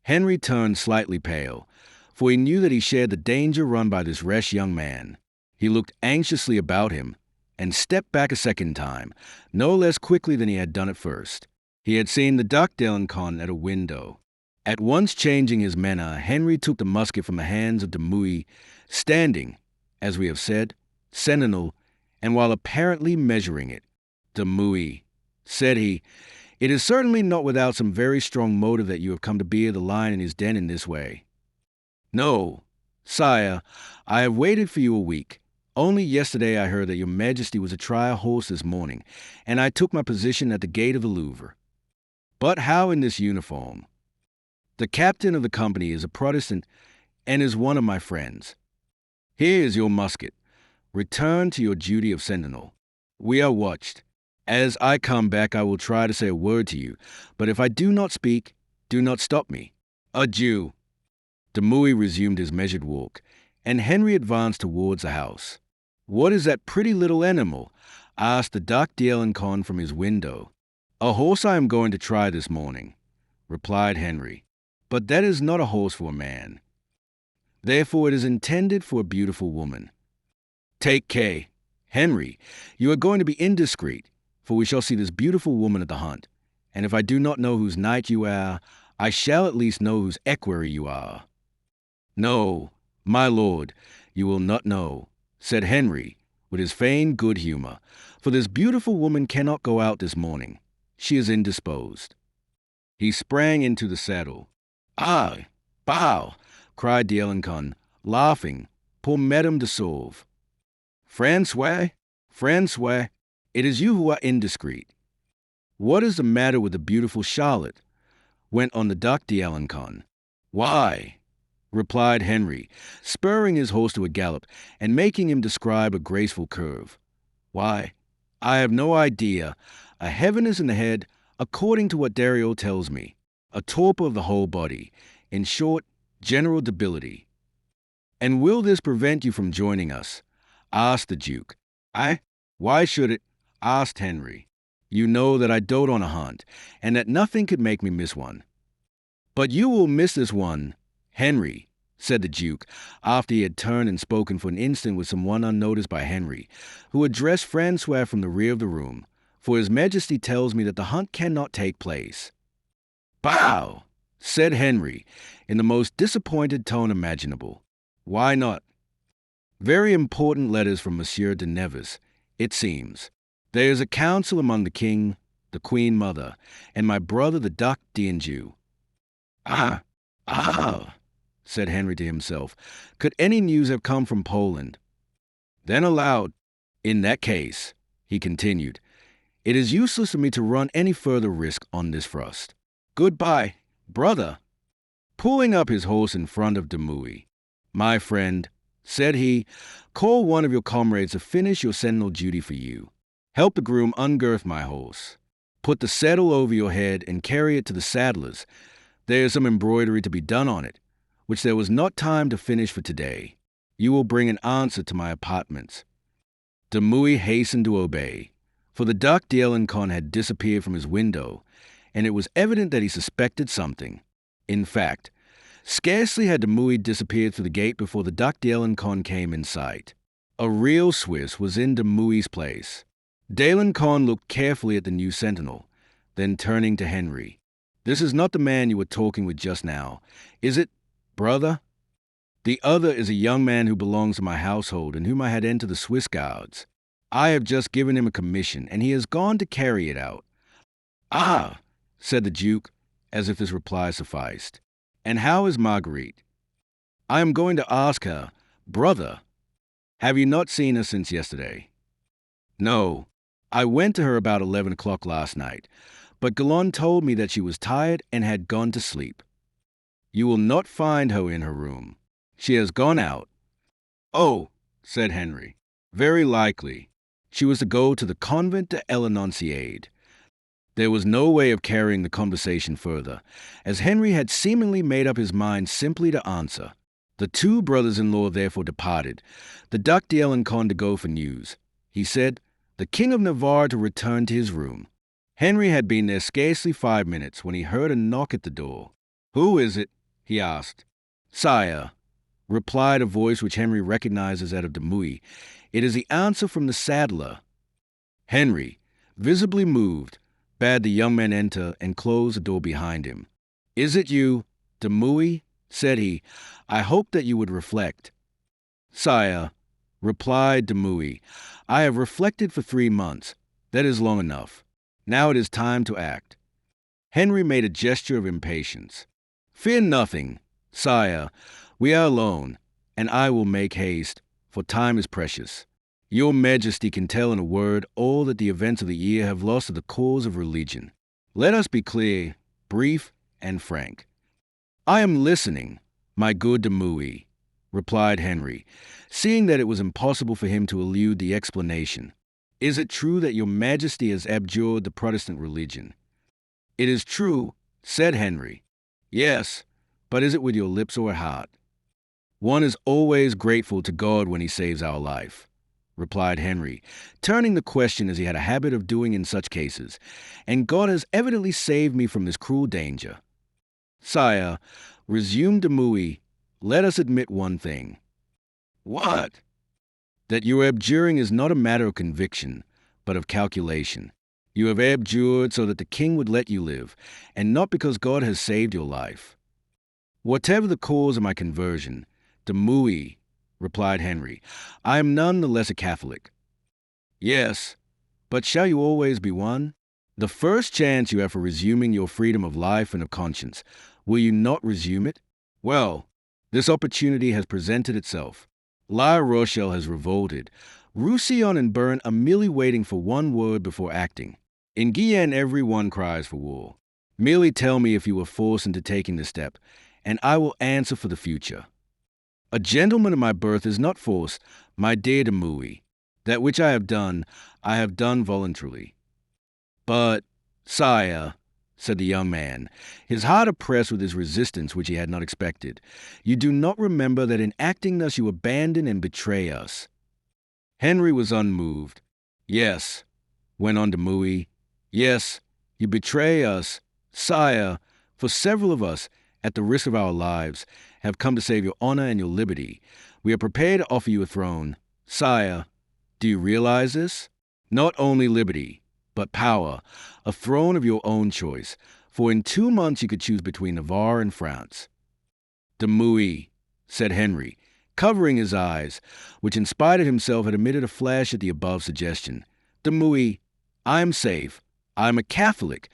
Henry turned slightly pale, for he knew that he shared the danger run by this rash young man. He looked anxiously about him, and stepped back a second time, no less quickly than he had done at first. He had seen the Duc d'Alencon at a window. At once changing his manner, Henry took the musket from the hands of de Mouy, standing, as we have said, sentinel, and while apparently measuring it. De Mouy, said he, it is certainly not without some very strong motive that you have come to bear the lion in his den in this way. No, sire, I have waited for you a week. Only yesterday I heard that your majesty was to try a horse this morning, and I took my position at the gate of the Louvre. But how in this uniform? The captain of the company is a Protestant and is one of my friends. Here is your musket. Return to your duty of sentinel. We are watched. As I come back, I will try to say a word to you, but if I do not speak, do not stop me. Adieu. De Mouy resumed his measured walk, and Henry advanced towards the house. What is that pretty little animal? Asked the Duc d'Alencon from his window. A horse I am going to try this morning, replied Henry. But that is not a horse for a man. Therefore it is intended for a beautiful woman. Take care. Henry, you are going to be indiscreet, for we shall see this beautiful woman at the hunt, and if I do not know whose knight you are, I shall at least know whose equerry you are. No, my lord, you will not know, said Henry, with his feigned good humor, for this beautiful woman cannot go out this morning. She is indisposed. He sprang into the saddle. Ah, bow, cried d'Alencon, laughing, pour Madame de Sauve. Francois, it is you who are indiscreet. What is the matter with the beautiful Charlotte? Went on the Duc d'Alencon. Why, replied Henry, spurring his horse to a gallop and making him describe a graceful curve. Why, I have no idea. A heaviness in the head, according to what Dario tells me. A torpor of the whole body. In short, general debility. And will this prevent you from joining us? Asked the Duke. Why should it? Asked Henry. You know that I dote on a hunt, and that nothing could make me miss one. But you will miss this one, Henry, said the Duke, after he had turned and spoken for an instant with someone unnoticed by Henry, who addressed Francois from the rear of the room, for his majesty tells me that the hunt cannot take place. Bow, said Henry, in the most disappointed tone imaginable. Why not? Very important letters from Monsieur de Nevis, it seems. There is a council among the king, the queen mother, and my brother the Duc d'Anjou. Ah, said Henry to himself. Could any news have come from Poland? Then aloud, in that case, he continued, it is useless for me to run any further risk on this thrust. Goodbye, brother. Pulling up his horse in front of de Mouy. My friend, said he, call one of your comrades to finish your sentinel duty for you. Help the groom ungirth my horse. Put the saddle over your head and carry it to the saddler's. There is some embroidery to be done on it, which there was not time to finish for today. You will bring an answer to my apartments. De Mouy hastened to obey, for the Duc d'Alencon had disappeared from his window, and it was evident that he suspected something. In fact, scarcely had de Mouy disappeared through the gate before the Duc d'Alencon came in sight. A real Swiss was in de Mouy's place. d'Alencon looked carefully at the new sentinel, then turning to Henry. This is not the man you were talking with just now, is it, brother? The other is a young man who belongs to my household and whom I had entered the Swiss Guards. I have just given him a commission, and he has gone to carry it out. Ah, said the Duke, as if his reply sufficed. And how is Marguerite? I am going to ask her, brother. Have you not seen her since yesterday? No, I went to her about 11 o'clock last night, but Galon told me that she was tired and had gone to sleep. You will not find her in her room. She has gone out. Oh, said Henry, very likely. She was to go to the convent de l'Annonciade. There was no way of carrying the conversation further, as Henry had seemingly made up his mind simply to answer. The two brothers-in-law therefore departed, the Duc d'Alencon to go for news. He said, the King of Navarre to return to his room. Henry had been there scarcely 5 minutes when he heard a knock at the door. Who is it? He asked. Sire, replied a voice which Henry recognized as that of de Mouy. It is the answer from the saddler. Henry, visibly moved, bade the young man enter and close the door behind him. Is it you, de Mouy? Said he. I hope that you would reflect. Sire, replied de Mouy, I have reflected for 3 months. That is long enough. Now it is time to act. Henry made a gesture of impatience. Fear nothing, sire. We are alone, and I will make haste, for time is precious. Your Majesty can tell in a word all that the events of the year have lost to the cause of religion. Let us be clear, brief, and frank. I am listening, my good de Mouy, replied Henry, seeing that it was impossible for him to elude the explanation. Is it true that your Majesty has abjured the Protestant religion? It is true, said Henry. Yes, but is it with your lips or heart? One is always grateful to God when he saves our life, replied Henry, turning the question as he had a habit of doing in such cases, and God has evidently saved me from this cruel danger. Sire, resumed de Mouy, let us admit one thing. What? That your abjuring is not a matter of conviction, but of calculation. You have abjured so that the king would let you live, and not because God has saved your life. Whatever the cause of my conversion, de Mouy, replied Henry, I am none the less a Catholic. Yes, but shall you always be one? The first chance you have for resuming your freedom of life and of conscience, will you not resume it? Well, this opportunity has presented itself. La Rochelle has revolted. Roussillon and Bern are merely waiting for one word before acting. In Guyenne every one cries for war. Merely tell me if you were forced into taking the step, and I will answer for the future. A gentleman of my birth is not forced, my dear de Mouy. That which I have done voluntarily. But, sire, said the young man, his heart oppressed with his resistance which he had not expected, you do not remember that in acting thus you abandon and betray us. Henry was unmoved. Yes, went on de Mouy, yes, you betray us, sire, for several of us, at the risk of our lives, have come to save your honor and your liberty. We are prepared to offer you a throne. Sire, do you realize this? Not only liberty, but power, a throne of your own choice, for in 2 months you could choose between Navarre and France. De Mouy, said Henry, covering his eyes, which in spite of himself had emitted a flash at the above suggestion. De Mouy, I am safe. I am a Catholic.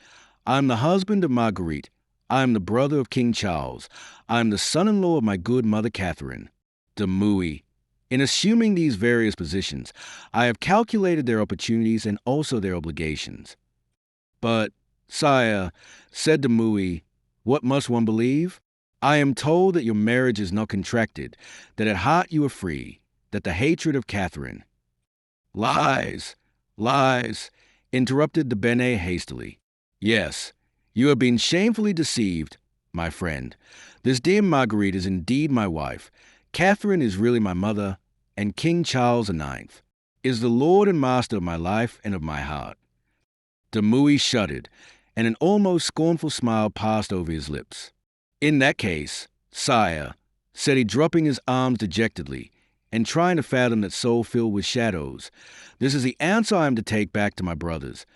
I am the husband of Marguerite. I am the brother of King Charles. I am the son-in-law of my good mother Catherine. De Mouy, in assuming these various positions, I have calculated their opportunities and also their obligations. But, sire, said de Mouy, what must one believe? I am told that your marriage is not contracted, that at heart you are free, that the hatred of Catherine— Lies, lies, interrupted de Benet hastily. Yes, you have been shamefully deceived, my friend. This dear Marguerite is indeed my wife. Catherine is really my mother, and King Charles IX is the lord and master of my life and of my heart. De Mouy shuddered, and an almost scornful smile passed over his lips. In that case, sire, said he, dropping his arms dejectedly, and trying to fathom that soul filled with shadows, this is the answer I am to take back to my brothers.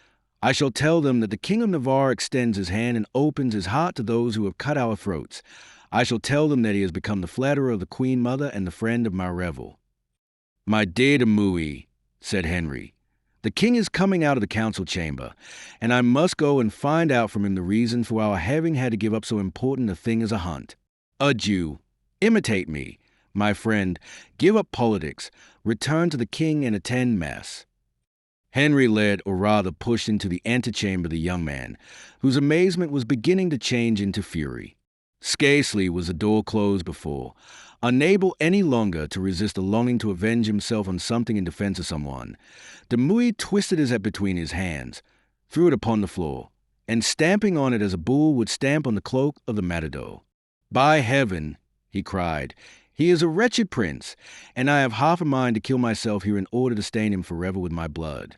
I shall tell them that the King of Navarre extends his hand and opens his heart to those who have cut our throats. I shall tell them that he has become the flatterer of the Queen Mother and the friend of my revel. My dear de Mouy, said Henry, the king is coming out of the council chamber, and I must go and find out from him the reason for our having had to give up so important a thing as a hunt. Adieu. Imitate me, my friend. Give up politics. Return to the king and attend mass. Henry led, or rather pushed into the antechamber the young man, whose amazement was beginning to change into fury. Scarcely was the door closed before, unable any longer to resist a longing to avenge himself on something in defense of someone, de Mouy twisted his head between his hands, threw it upon the floor, and stamping on it as a bull would stamp on the cloak of the matador. By heaven, he cried, he is a wretched prince, and I have half a mind to kill myself here in order to stain him forever with my blood.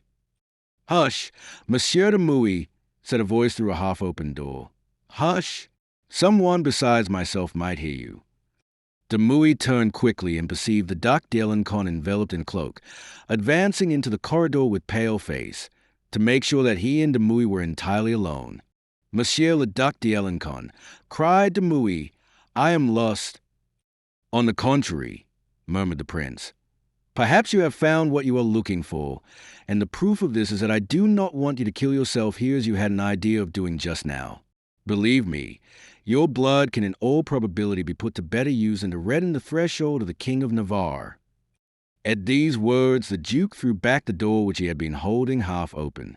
Hush, Monsieur de Mouy, said a voice through a half-opened door. Hush, someone besides myself might hear you. De Mouy turned quickly and perceived the Duc d'Alencon enveloped in cloak, advancing into the corridor with pale face, to make sure that he and de Mouy were entirely alone. Monsieur le Duc d'Alencon, cried de Mouy, I am lost. On the contrary, murmured the prince, perhaps you have found what you are looking for, and the proof of this is that I do not want you to kill yourself here as you had an idea of doing just now. Believe me, your blood can in all probability be put to better use than to redden the threshold of the King of Navarre. At these words, the Duke threw back the door which he had been holding half open.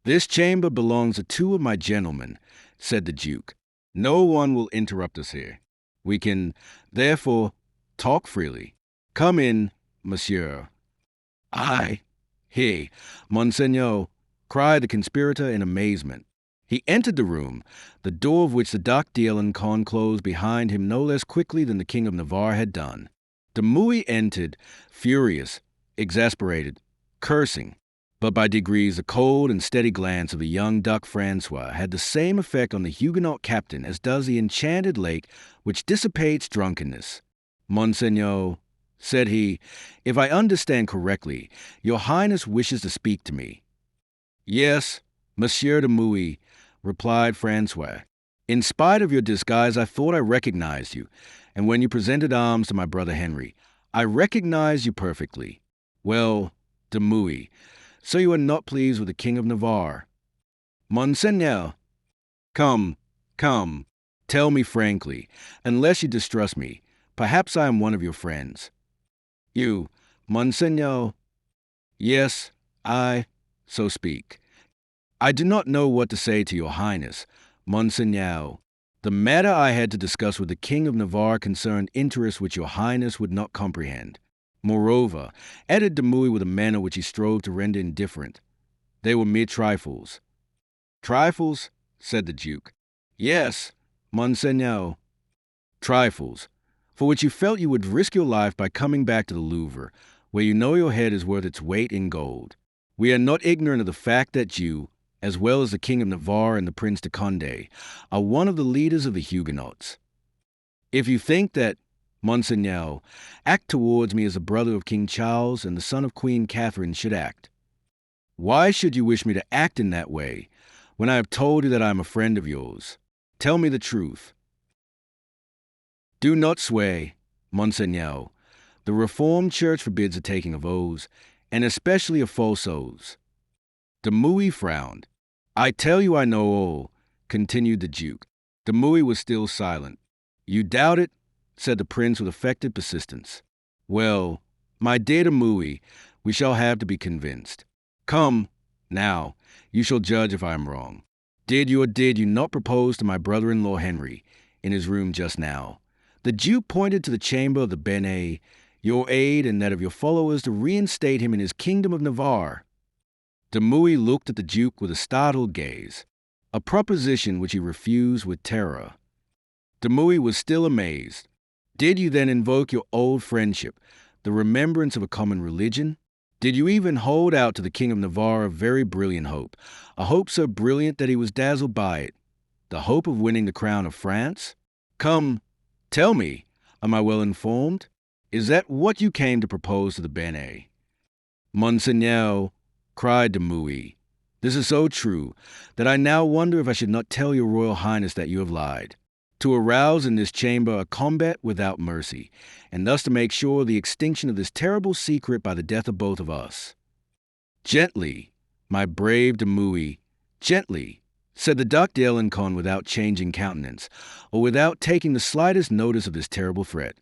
This chamber belongs to two of my gentlemen, said the Duke. No one will interrupt us here. We can, therefore, talk freely. Come in, monsieur. I, he, Monseigneur, cried the conspirator in amazement. He entered the room, the door of which the Duc d'Alencon closed behind him no less quickly than the King of Navarre had done. De Mouy entered, furious, exasperated, cursing. But by degrees the cold and steady glance of the young Duc Francois had the same effect on the Huguenot captain as does the enchanted lake which dissipates drunkenness. Monseigneur, said he, if I understand correctly, your Highness wishes to speak to me. Yes, Monsieur de Mouy, replied Francois. In spite of your disguise, I thought I recognized you, and when you presented arms to my brother Henry, I recognized you perfectly. Well, de Mouy, so you are not pleased with the King of Navarre? Monseigneur, come, tell me frankly, unless you distrust me, perhaps I am one of your friends. You, Monseigneur? Yes, I, so speak. I do not know what to say to your Highness, Monseigneur. The matter I had to discuss with the King of Navarre concerned interests which your Highness would not comprehend. Moreover, added de Mouy with a manner which he strove to render indifferent, they were mere trifles. Trifles? Said the Duke. Yes, Monseigneur. Trifles, for which you felt you would risk your life by coming back to the Louvre, where you know your head is worth its weight in gold. We are not ignorant of the fact that you, as well as the King of Navarre and the Prince de Condé, are one of the leaders of the Huguenots. If you think that, Monseigneur, act towards me as a brother of King Charles and the son of Queen Catherine should act. Why should you wish me to act in that way, when I have told you that I am a friend of yours? Tell me the truth. Do not sway, Monseigneur. The Reformed Church forbids the taking of oaths, and especially of false oaths. De Mouy frowned. I tell you I know all, continued the Duke. De Mouy was still silent. You doubt it? Said the prince with affected persistence. Well, my dear de Mouy, we shall have to be convinced. Come, now, you shall judge if I am wrong. Did you or did you not propose to my brother-in-law Henry, in his room just now? The Duke pointed to the chamber of the Benet, your aid and that of your followers to reinstate him in his kingdom of Navarre. De Mouy looked at the Duke with a startled gaze, a proposition which he refused with terror. De Mouy was still amazed. Did you then invoke your old friendship, the remembrance of a common religion? Did you even hold out to the King of Navarre a very brilliant hope, a hope so brilliant that he was dazzled by it, the hope of winning the crown of France? Come, tell me, am I well informed? Is that what you came to propose to the Benet? Monseigneur, cried de Mouy, this is so true that I now wonder if I should not tell your Royal Highness that you have lied, to arouse in this chamber a combat without mercy, and thus to make sure of the extinction of this terrible secret by the death of both of us. Gently, my brave de Mouy, gently, said the Duc d'Alencon without changing countenance, or without taking the slightest notice of this terrible threat.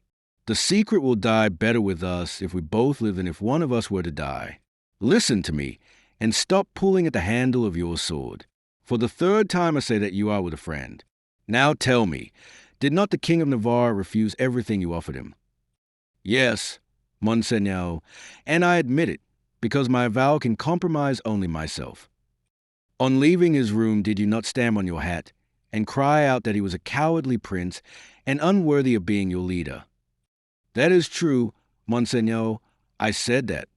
The secret will die better with us if we both live than if one of us were to die. Listen to me, and stop pulling at the handle of your sword. For the third time I say that you are with a friend. Now tell me, did not the King of Navarre refuse everything you offered him? Yes, Monseigneur, and I admit it, because my vow can compromise only myself. On leaving his room, did you not stamp on your hat and cry out that he was a cowardly prince and unworthy of being your leader? That is true, Monseigneur, I said that.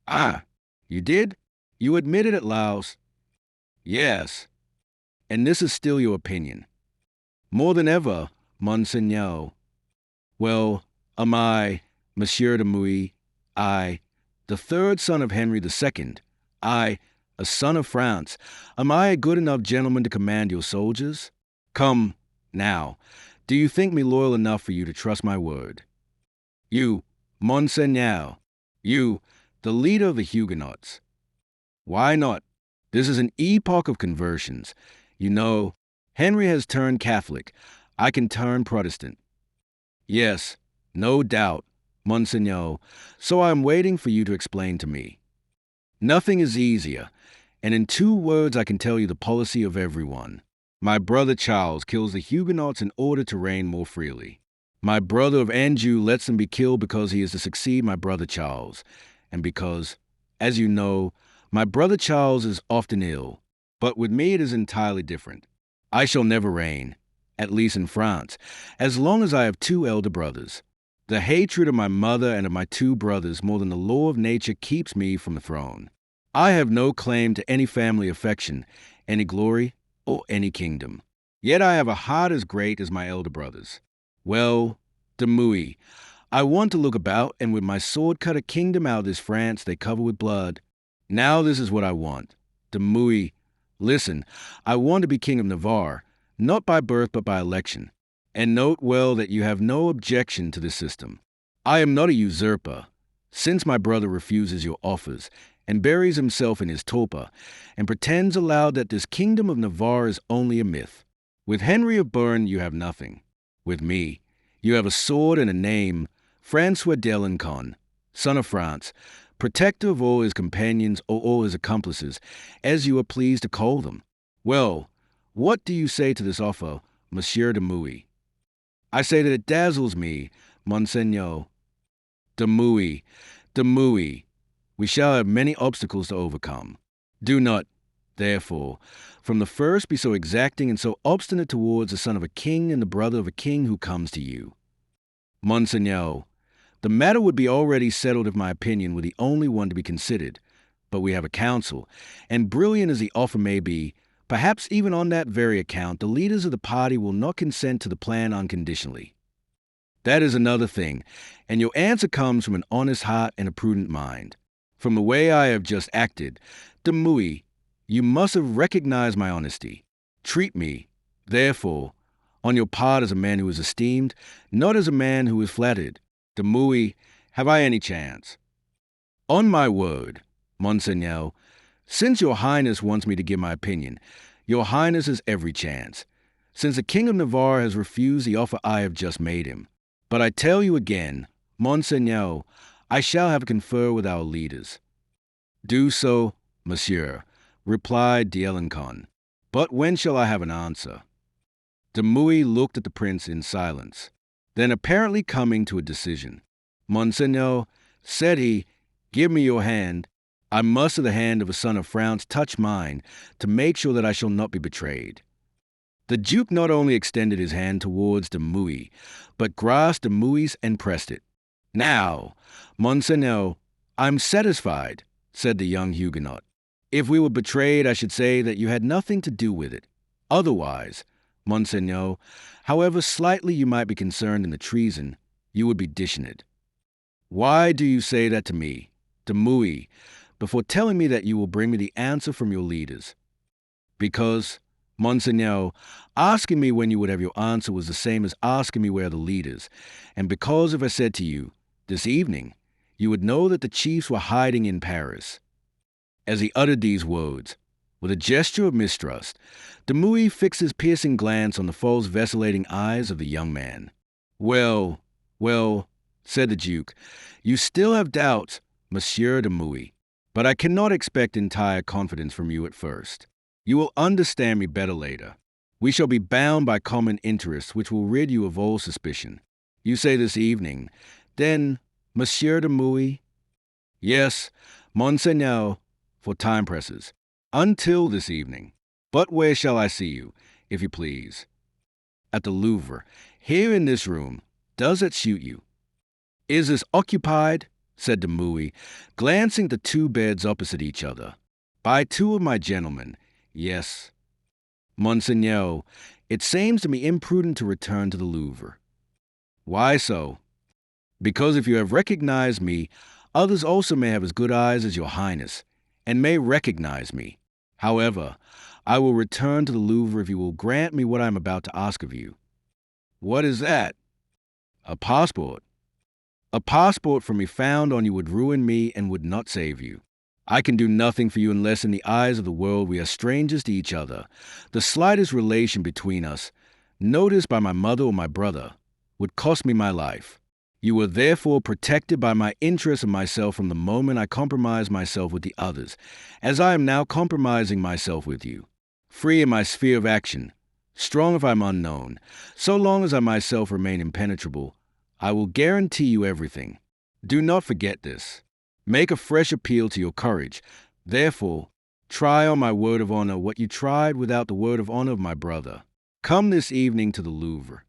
Ah, you did? You admitted it, Laos? Yes. And this is still your opinion? More than ever, Monseigneur. Well, am I, Monsieur de Mouy, I, the third son of Henry II, I, a son of France, am I a good enough gentleman to command your soldiers? Come, now, do you think me loyal enough for you to trust my word? You, Monseigneur, you, the leader of the Huguenots. Why not? This is an epoch of conversions. You know, Henry has turned Catholic. I can turn Protestant. Yes, no doubt, Monseigneur. So I am waiting for you to explain to me. Nothing is easier, and in 2 words I can tell you the policy of everyone. My brother Charles kills the Huguenots in order to reign more freely. My brother of Anjou lets them be killed because he is to succeed my brother Charles, and because, as you know, my brother Charles is often ill. But with me it is entirely different. I shall never reign, at least in France, as long as I have 2 elder brothers. The hatred of my mother and of my 2 brothers more than the law of nature keeps me from the throne. I have no claim to any family affection, any glory, or any kingdom. Yet I have a heart as great as my elder brothers. Well, Demouy, I want to look about and with my sword cut a kingdom out of this France they cover with blood. Now this is what I want. Demouy, listen, I want to be king of Navarre, not by birth but by election. And note well that you have no objection to this system. I am not a usurper. Since my brother refuses your offers, and buries himself in his tulpa, and pretends aloud that this kingdom of Navarre is only a myth. With Henry of Berne you have nothing. With me, you have a sword and a name, François d'Alencon, son of France, protector of all his companions or all his accomplices, as you are pleased to call them. Well, what do you say to this offer, Monsieur de Mouy? I say that it dazzles me, Monseigneur. De Mouy, we shall have many obstacles to overcome. Do not, therefore, from the first be so exacting and so obstinate towards the son of a king and the brother of a king who comes to you. Monseigneur, the matter would be already settled if my opinion were the only one to be considered, but we have a council, and brilliant as the offer may be, perhaps even on that very account the leaders of the party will not consent to the plan unconditionally. That is another thing, and your answer comes from an honest heart and a prudent mind. From the way I have just acted, de Mouy, you must have recognized my honesty. Treat me, therefore, on your part as a man who is esteemed, not as a man who is flattered. De Mouy, have I any chance? On my word, Monseigneur, since your Highness wants me to give my opinion, your Highness has every chance, since the King of Navarre has refused the offer I have just made him. But I tell you again, Monseigneur, I shall have a confer with our leaders. Do so, monsieur, replied d'Alencon. But when shall I have an answer? De Mouy looked at the prince in silence. Then, apparently coming to a decision, Monseigneur, said he, give me your hand. I must of the hand of a son of France touch mine to make sure that I shall not be betrayed. The Duke not only extended his hand towards de Mouy, but grasped de Mouy's and pressed it. Now, Monseigneur, I'm satisfied, said the young Huguenot. If we were betrayed, I should say that you had nothing to do with it. Otherwise, Monseigneur, however slightly you might be concerned in the treason, you would be dishing it. Why do you say that to me, de Mouy, before telling me that you will bring me the answer from your leaders? Because, Monseigneur, asking me when you would have your answer was the same as asking me where are the leaders, and because if I said to you, this evening, you would know that the chiefs were hiding in Paris. As he uttered these words, with a gesture of mistrust, de Mouy fixed his piercing glance on the false vacillating eyes of the young man. Well, said the Duke, you still have doubts, Monsieur de Mouy, but I cannot expect entire confidence from you at first. You will understand me better later. We shall be bound by common interests which will rid you of all suspicion. You say this evening. Then, Monsieur de Mouy? Yes, Monseigneur, for time presses. Until this evening. But where shall I see you, if you please? At the Louvre, here in this room. Does it suit you? Is this occupied? Said de Mouy, glancing at the 2 beds opposite each other. By 2 of my gentlemen, yes. Monseigneur, it seems to me imprudent to return to the Louvre. Why so? Because if you have recognized me, others also may have as good eyes as your Highness, and may recognize me. However, I will return to the Louvre if you will grant me what I am about to ask of you. What is that? A passport. A passport from me found on you would ruin me and would not save you. I can do nothing for you unless in the eyes of the world we are strangers to each other. The slightest relation between us, noticed by my mother or my brother, would cost me my life. You are therefore protected by my interest in myself from the moment I compromise myself with the others, as I am now compromising myself with you. Free in my sphere of action, strong if I'm unknown, so long as I myself remain impenetrable, I will guarantee you everything. Do not forget this. Make a fresh appeal to your courage. Therefore, try on my word of honor what you tried without the word of honor of my brother. Come this evening to the Louvre.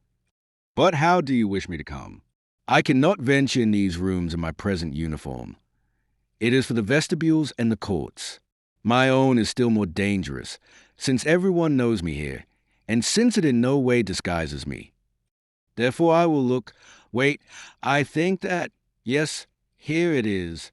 But how do you wish me to come? I cannot venture in these rooms in my present uniform. It is for the vestibules and the courts. My own is still more dangerous, since everyone knows me here, and since it in no way disguises me. Therefore I will look. Wait, I think that, yes, here it is.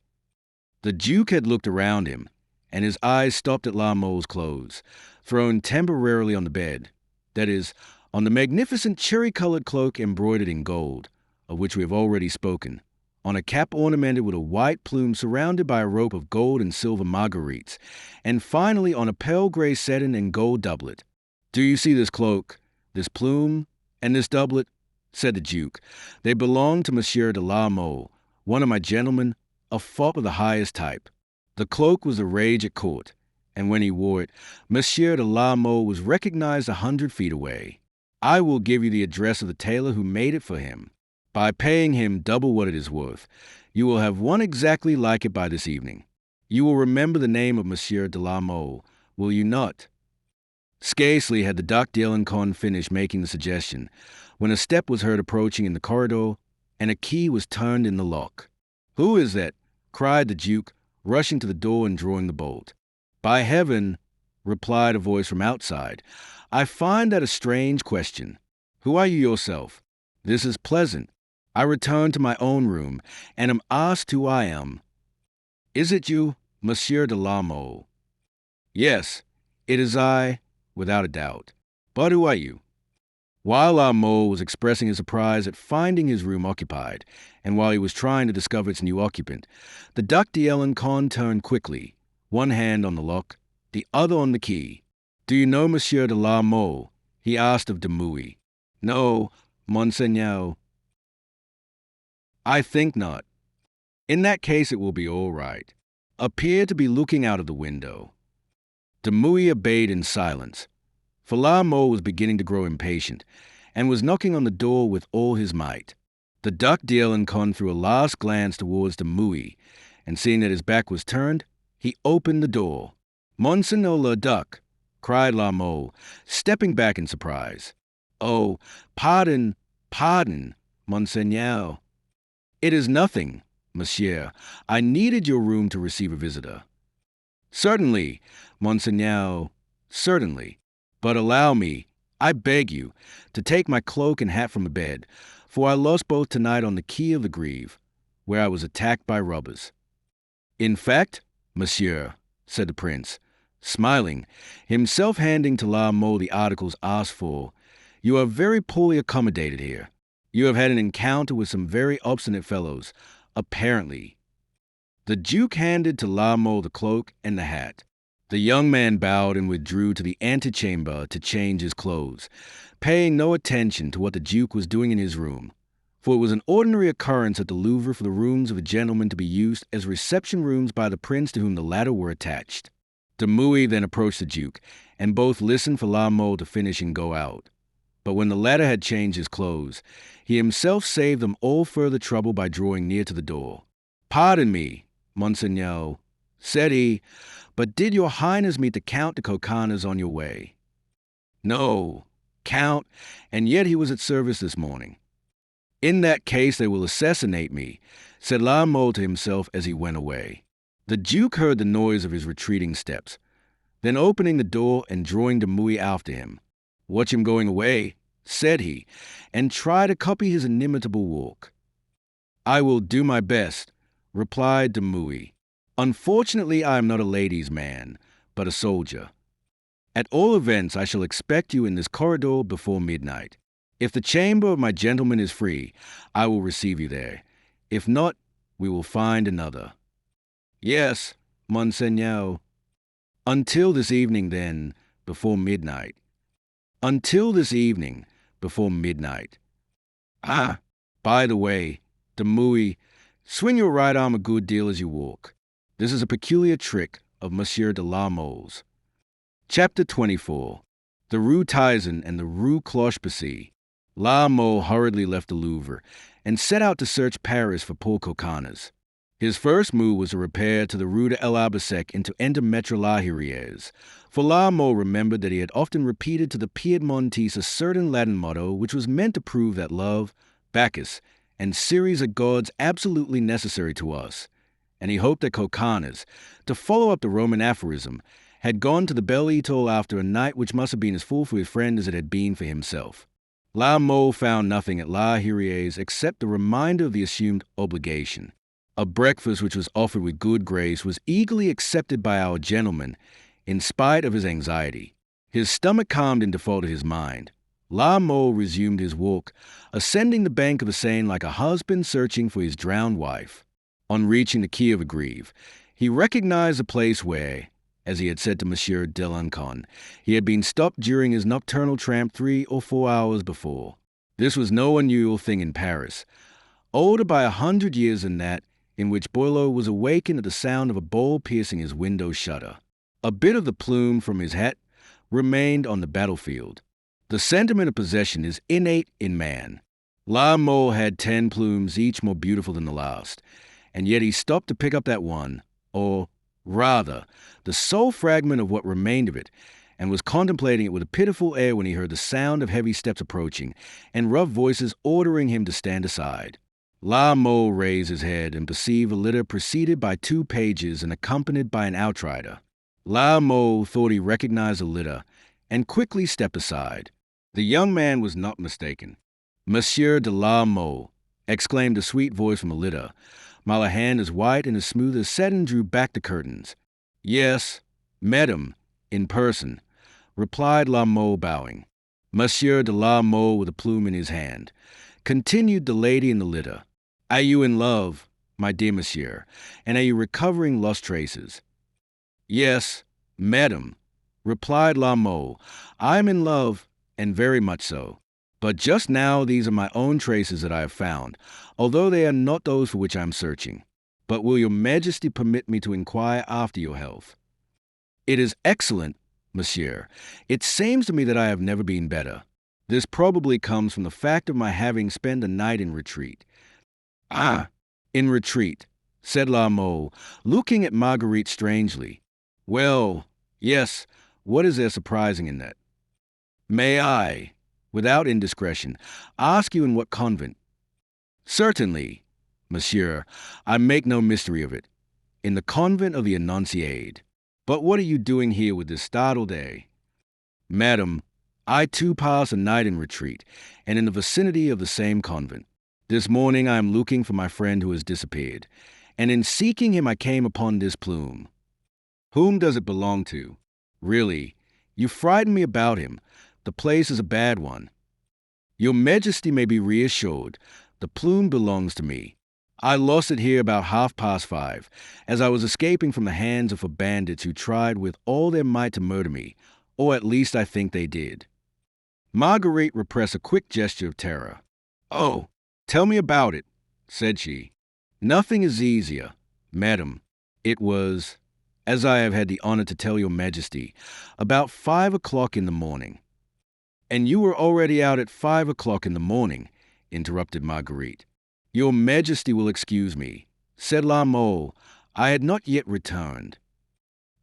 The Duke had looked around him, and his eyes stopped at La Mole's clothes, thrown temporarily on the bed, that is, on the magnificent cherry-colored cloak embroidered in gold, of which we have already spoken, on a cap ornamented with a white plume surrounded by a rope of gold and silver marguerites, and finally on a pale gray satin and gold doublet. Do you see this cloak, this plume, and this doublet? Said the Duke. They belong to Monsieur de la Mole, one of my gentlemen, a fop of the highest type. The cloak was the rage at court, and when he wore it, Monsieur de la Mole was recognized 100 feet away. I will give you the address of the tailor who made it for him. By paying him double what it is worth, you will have one exactly like it by this evening. You will remember the name of Monsieur de la Mole, will you not? Scarcely had the Duc d'Alencon finished making the suggestion, when a step was heard approaching in the corridor, and a key was turned in the lock. "Who is that?" cried the Duke, rushing to the door and drawing the bolt. "By heaven," replied a voice from outside, "I find that a strange question. Who are you yourself? This is pleasant. I return to my own room, and am asked who I am. Is it you, Monsieur de la Mole?" "Yes, it is I, without a doubt. But who are you?" While La Mole was expressing his surprise at finding his room occupied, and while he was trying to discover its new occupant, the Duc d'Alencon turned quickly, one hand on the lock, the other on the key. "Do you know Monsieur de la Mole?" he asked of Demouy. "No, Monseigneur." "I think not. In that case it will be all right." Appear to be looking out of the window. Demouy obeyed in silence, for La Mole was beginning to grow impatient, and was knocking on the door with all his might. The Duc d'Alencon threw a last glance towards Demouy, and seeing that his back was turned, he opened the door. "Monseigneur le Duc," cried La Mole, stepping back in surprise. "Oh, pardon, Monseigneur." "It is nothing, monsieur. I needed your room to receive a visitor." "Certainly, Monseigneur, certainly. But allow me, I beg you, to take my cloak and hat from the bed, for I lost both tonight on the quay of the Grève, where I was attacked by robbers." "In fact, monsieur," said the prince, smiling, himself handing to La Mole the articles asked for, "you are very poorly accommodated here. You have had an encounter with some very obstinate fellows, apparently." The Duke handed to La Mole the cloak and the hat. The young man bowed and withdrew to the antechamber to change his clothes, paying no attention to what the Duke was doing in his room, for it was an ordinary occurrence at the Louvre for the rooms of a gentleman to be used as reception rooms by the prince to whom the latter were attached. Demouy then approached the Duke, and both listened for La Mole to finish and go out. But when the latter had changed his clothes, he himself saved them all further trouble by drawing near to the door. "Pardon me, Monseigneur," said he, "but did your highness meet the Count de Coconnas on your way?" "No, Count, and yet he was at service this morning." "In that case they will assassinate me," said La Mole to himself as he went away. The Duke heard the noise of his retreating steps, then opening the door and drawing Demouy after him. "Watch him going away," said he, "and try to copy his inimitable walk." "I will do my best," replied Demouy. "Unfortunately, I am not a lady's man, but a soldier. At all events, I shall expect you in this corridor before midnight. If the chamber of my gentleman is free, I will receive you there. If not, we will find another." "Yes, Monseigneur. Until this evening, then, before midnight. Until this evening, before midnight. Ah, by the way, Demouy, swing your right arm a good deal as you walk. This is a peculiar trick of Monsieur de la Mole's. Chapter 24. The Rue Tizon and the Rue Cloche-Percée. La Mole hurriedly left the Louvre and set out to search Paris for poor Coconnas. His first move was to repair to the Rue de l'Arbre-Sec and to enter Maître Lahirière's, for La Mole remembered that he had often repeated to the Piedmontese a certain Latin motto which was meant to prove that love, Bacchus, and Ceres are gods absolutely necessary to us, and he hoped that Coconnas, to follow up the Roman aphorism, had gone to the Belle Étoile after a night which must have been as full for his friend as it had been for himself. La Mole found nothing at Lahirière's except the reminder of the assumed obligation. A breakfast which was offered with good grace was eagerly accepted by our gentleman, in spite of his anxiety. His stomach calmed in default of his mind. La Mole resumed his walk, ascending the bank of the Seine like a husband searching for his drowned wife. On reaching the quay of Aggrieve, he recognized the place where, as he had said to Monsieur Delancon, he had been stopped during his nocturnal tramp 3 or 4 hours before. This was no unusual thing in Paris, older by 100 years than that in which Boileau was awakened at the sound of a ball piercing his window shutter. A bit of the plume from his hat remained on the battlefield. The sentiment of possession is innate in man. La Mole had 10 plumes, each more beautiful than the last, and yet he stopped to pick up that one, or, rather, the sole fragment of what remained of it, and was contemplating it with a pitiful air when he heard the sound of heavy steps approaching and rough voices ordering him to stand aside. La Mole raised his head and perceived a litter preceded by 2 pages and accompanied by an outrider. La Mole thought he recognized the litter and quickly stepped aside. The young man was not mistaken. Monsieur de la Mole, exclaimed a sweet voice from the litter, while a hand as white and as smooth as satin drew back the curtains. Yes, met him, in person, replied La Mole, bowing. Monsieur de la Mole, with a plume in his hand, continued the lady in the litter. Are you in love, my dear monsieur, and are you recovering lost traces? Yes, madam, replied La Mole. I am in love, and very much so. But just now these are my own traces that I have found, although they are not those for which I am searching. But will your majesty permit me to inquire after your health? It is excellent, monsieur. It seems to me that I have never been better. This probably comes from the fact of my having spent a night in retreat. Ah, in retreat, said La Mole, looking at Marguerite strangely. Well, yes, what is there surprising in that? May I, without indiscretion, ask you in what convent? Certainly, monsieur, I make no mystery of it. In the convent of the Annonciade. But what are you doing here with this startled air? Madam, I too pass a night in retreat, and in the vicinity of the same convent. This morning I am looking for my friend who has disappeared, and in seeking him I came upon this plume. Whom does it belong to? Really, you frighten me about him. The place is a bad one. Your majesty may be reassured. The plume belongs to me. I lost it here about 5:30, as I was escaping from the hands of a bandits who tried with all their might to murder me, or at least I think they did. Marguerite repressed a quick gesture of terror. Oh, tell me about it, said she. Nothing is easier, madam. It was, as I have had the honor to tell your majesty, about 5 o'clock in the morning. And you were already out at 5 o'clock in the morning, interrupted Marguerite. Your majesty will excuse me, said La Mole. I had not yet returned.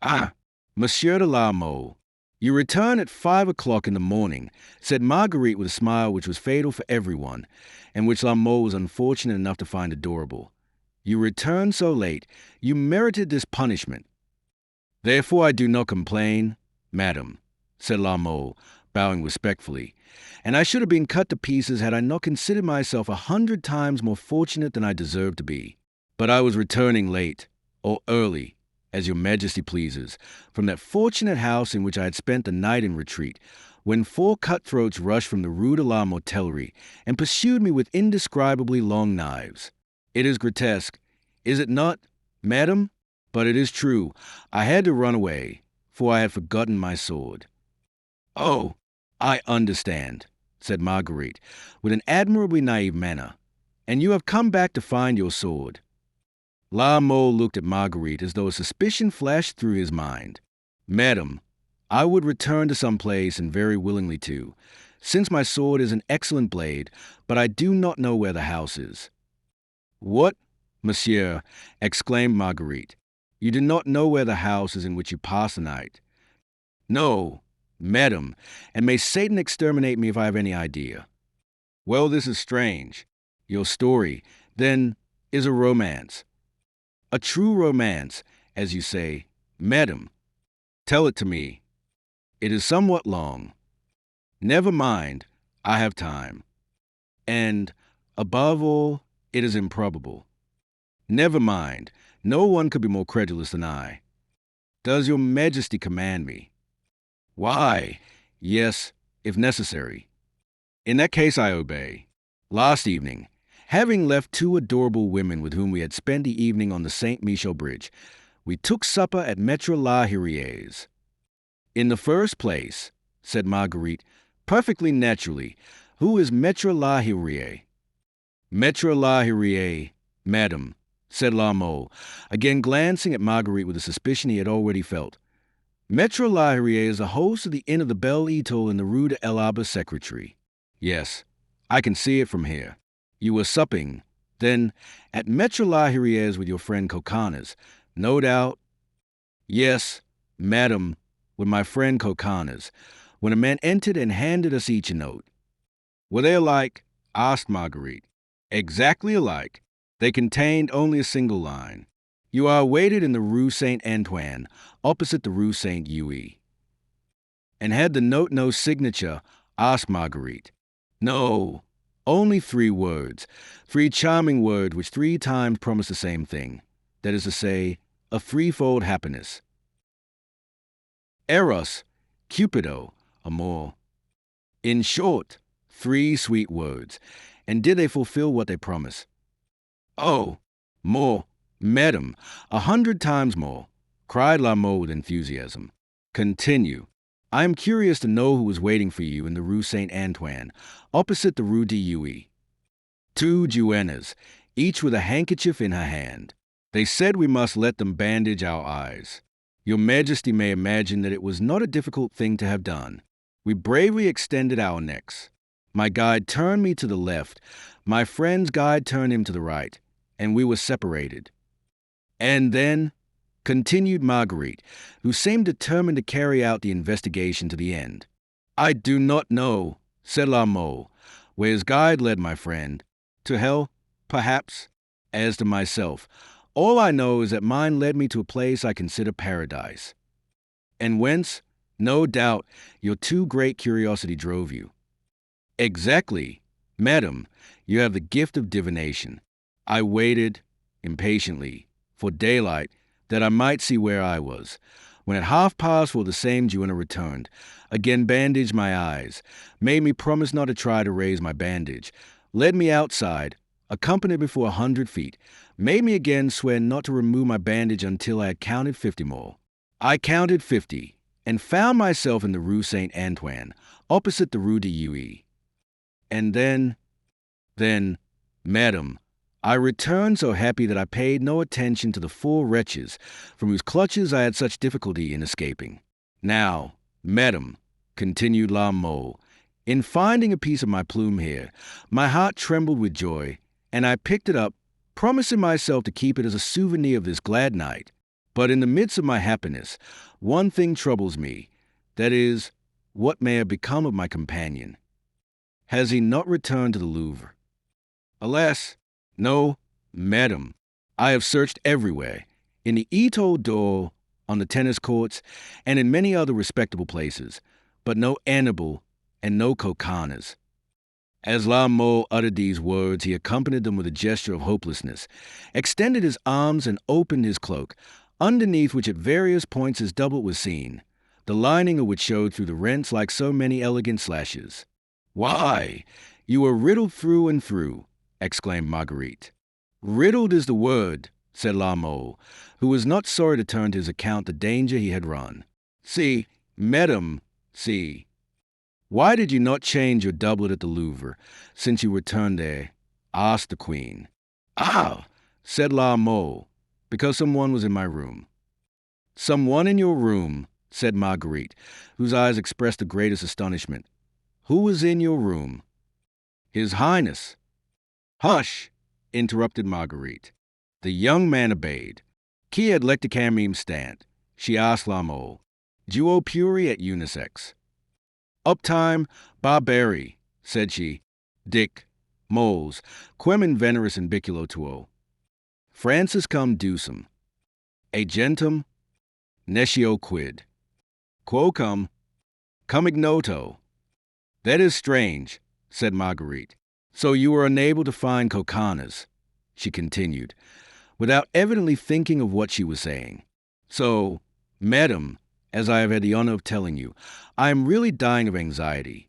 Ah, Monsieur de la Mole, you return at 5 o'clock in the morning, said Marguerite with a smile which was fatal for everyone, and which La Mole was unfortunate enough to find adorable. You return so late, you merited this punishment. Therefore I do not complain, madam, said La Mole, bowing respectfully, and I should have been cut to pieces had I not considered myself 100 times more fortunate than I deserved to be. But I was returning late, or early, as your majesty pleases, from that fortunate house in which I had spent the night in retreat, when 4 cutthroats rushed from the Rue de la Mortellerie and pursued me with indescribably long knives. It is grotesque, is it not, madam? But it is true, I had to run away, for I had forgotten my sword." "Oh, I understand," said Marguerite, with an admirably naive manner. "And you have come back to find your sword." La Mole looked at Marguerite as though a suspicion flashed through his mind. "Madam, I would return to some place, and very willingly too, since my sword is an excellent blade, but I do not know where the house is." "What, monsieur?" exclaimed Marguerite. "You do not know where the house is in which you pass the night?" "No, madam, and may Satan exterminate me if I have any idea." "Well, this is strange. Your story, then, is a romance. A true romance, as you say. Madam, tell it to me. It is somewhat long." "Never mind, I have time. And, above all, it is improbable." "Never mind, no one could be more credulous than I." "Does your majesty command me?" "Why, yes, if necessary." "In that case I obey. Last evening, having left two adorable women with whom we had spent the evening on the Saint Michel Bridge, we took supper at Maître Lahirier's." "In the first place," said Marguerite, perfectly naturally, "who is Maître Lahirier?" "Maître Lahirier, madam," said La Mole, again glancing at Marguerite with a suspicion he had already felt. "Maître Lahirier is the host of the Inn of the Belle Étoile in the Rue de l'Arbre Secrétaire. Yes, I can see it from here. You were supping, then, at Maître Lahirier's with your friend Coconnas, no doubt?" "Yes, madam, with my friend Coconnas, when a man entered and handed us each a note." "Were they alike?" asked Marguerite. "Exactly alike. They contained only a single line. 'You are awaited in the Rue Saint-Antoine, opposite the Rue Saint-Louis.'" "And had the note no signature?" asked Marguerite. "No, only 3 words, 3 charming words which 3 times promise the same thing, that is to say, a threefold happiness. Eros, Cupido, Amor. In short, 3 sweet words. And did they fulfill what they promise?" "Oh, more, madam, 100 times more," cried La Mole with enthusiasm. "Continue. I am curious to know who was waiting for you in the Rue Saint-Antoine, opposite the Rue de Jouy." "2 duennas, each with a handkerchief in her hand. They said we must let them bandage our eyes. Your majesty may imagine that it was not a difficult thing to have done. We bravely extended our necks. My guide turned me to the left, my friend's guide turned him to the right, and we were separated." "And then," continued Marguerite, who seemed determined to carry out the investigation to the end. "I do not know," said La Mole, "where his guide led my friend. To hell, perhaps. As to myself, all I know is that mine led me to a place I consider paradise." "And whence, no doubt, your too great curiosity drove you." "Exactly. Madam, you have the gift of divination. I waited, impatiently, for daylight, that I might see where I was. When at 4:30 the same duenna returned, again bandaged my eyes, made me promise not to try to raise my bandage, led me outside, accompanied me for 100 feet, made me again swear not to remove my bandage until I had counted 50 more. I counted 50, and found myself in the Rue Saint-Antoine, opposite the Rue de Jouy. And then, madam, I returned so happy that I paid no attention to the 4 wretches from whose clutches I had such difficulty in escaping. Now, madam," continued La Mole, "in finding a piece of my plume here, my heart trembled with joy, and I picked it up, promising myself to keep it as a souvenir of this glad night. But in the midst of my happiness, one thing troubles me, that is, what may have become of my companion. Has he not returned to the Louvre?" "Alas, no, madam. I have searched everywhere, in the Etoile d'Or, on the tennis courts, and in many other respectable places, but no Annibal and no Coconnas." As La Mole uttered these words, he accompanied them with a gesture of hopelessness, extended his arms and opened his cloak, underneath which at various points his doublet was seen, the lining of which showed through the rents like so many elegant slashes. "Why, you are riddled through and through," exclaimed Marguerite. "Riddled is the word," said La Mole, who was not sorry to turn to his account the danger he had run. See, Madame, see. Why did you not change your doublet at the Louvre, since you returned there? Asked the queen. Ah, said La Mole, because someone was in my room. Someone in your room, said Marguerite, whose eyes expressed the greatest astonishment. Who was in your room? His Highness. Hush, interrupted Marguerite. The young man obeyed. Qui ad lecticamem stant? She asked La Mole. Duo puri et unisex. Uptime, barbari, said she. Dic, moles, quem in veneris in biculo tuo. Francis cum ducem. Agentum, nescio quid. Quocum, cum ignoto. That is strange, said Marguerite. So you were unable to find Coconnas, she continued, without evidently thinking of what she was saying. So, madam, as I have had the honor of telling you, I am really dying of anxiety.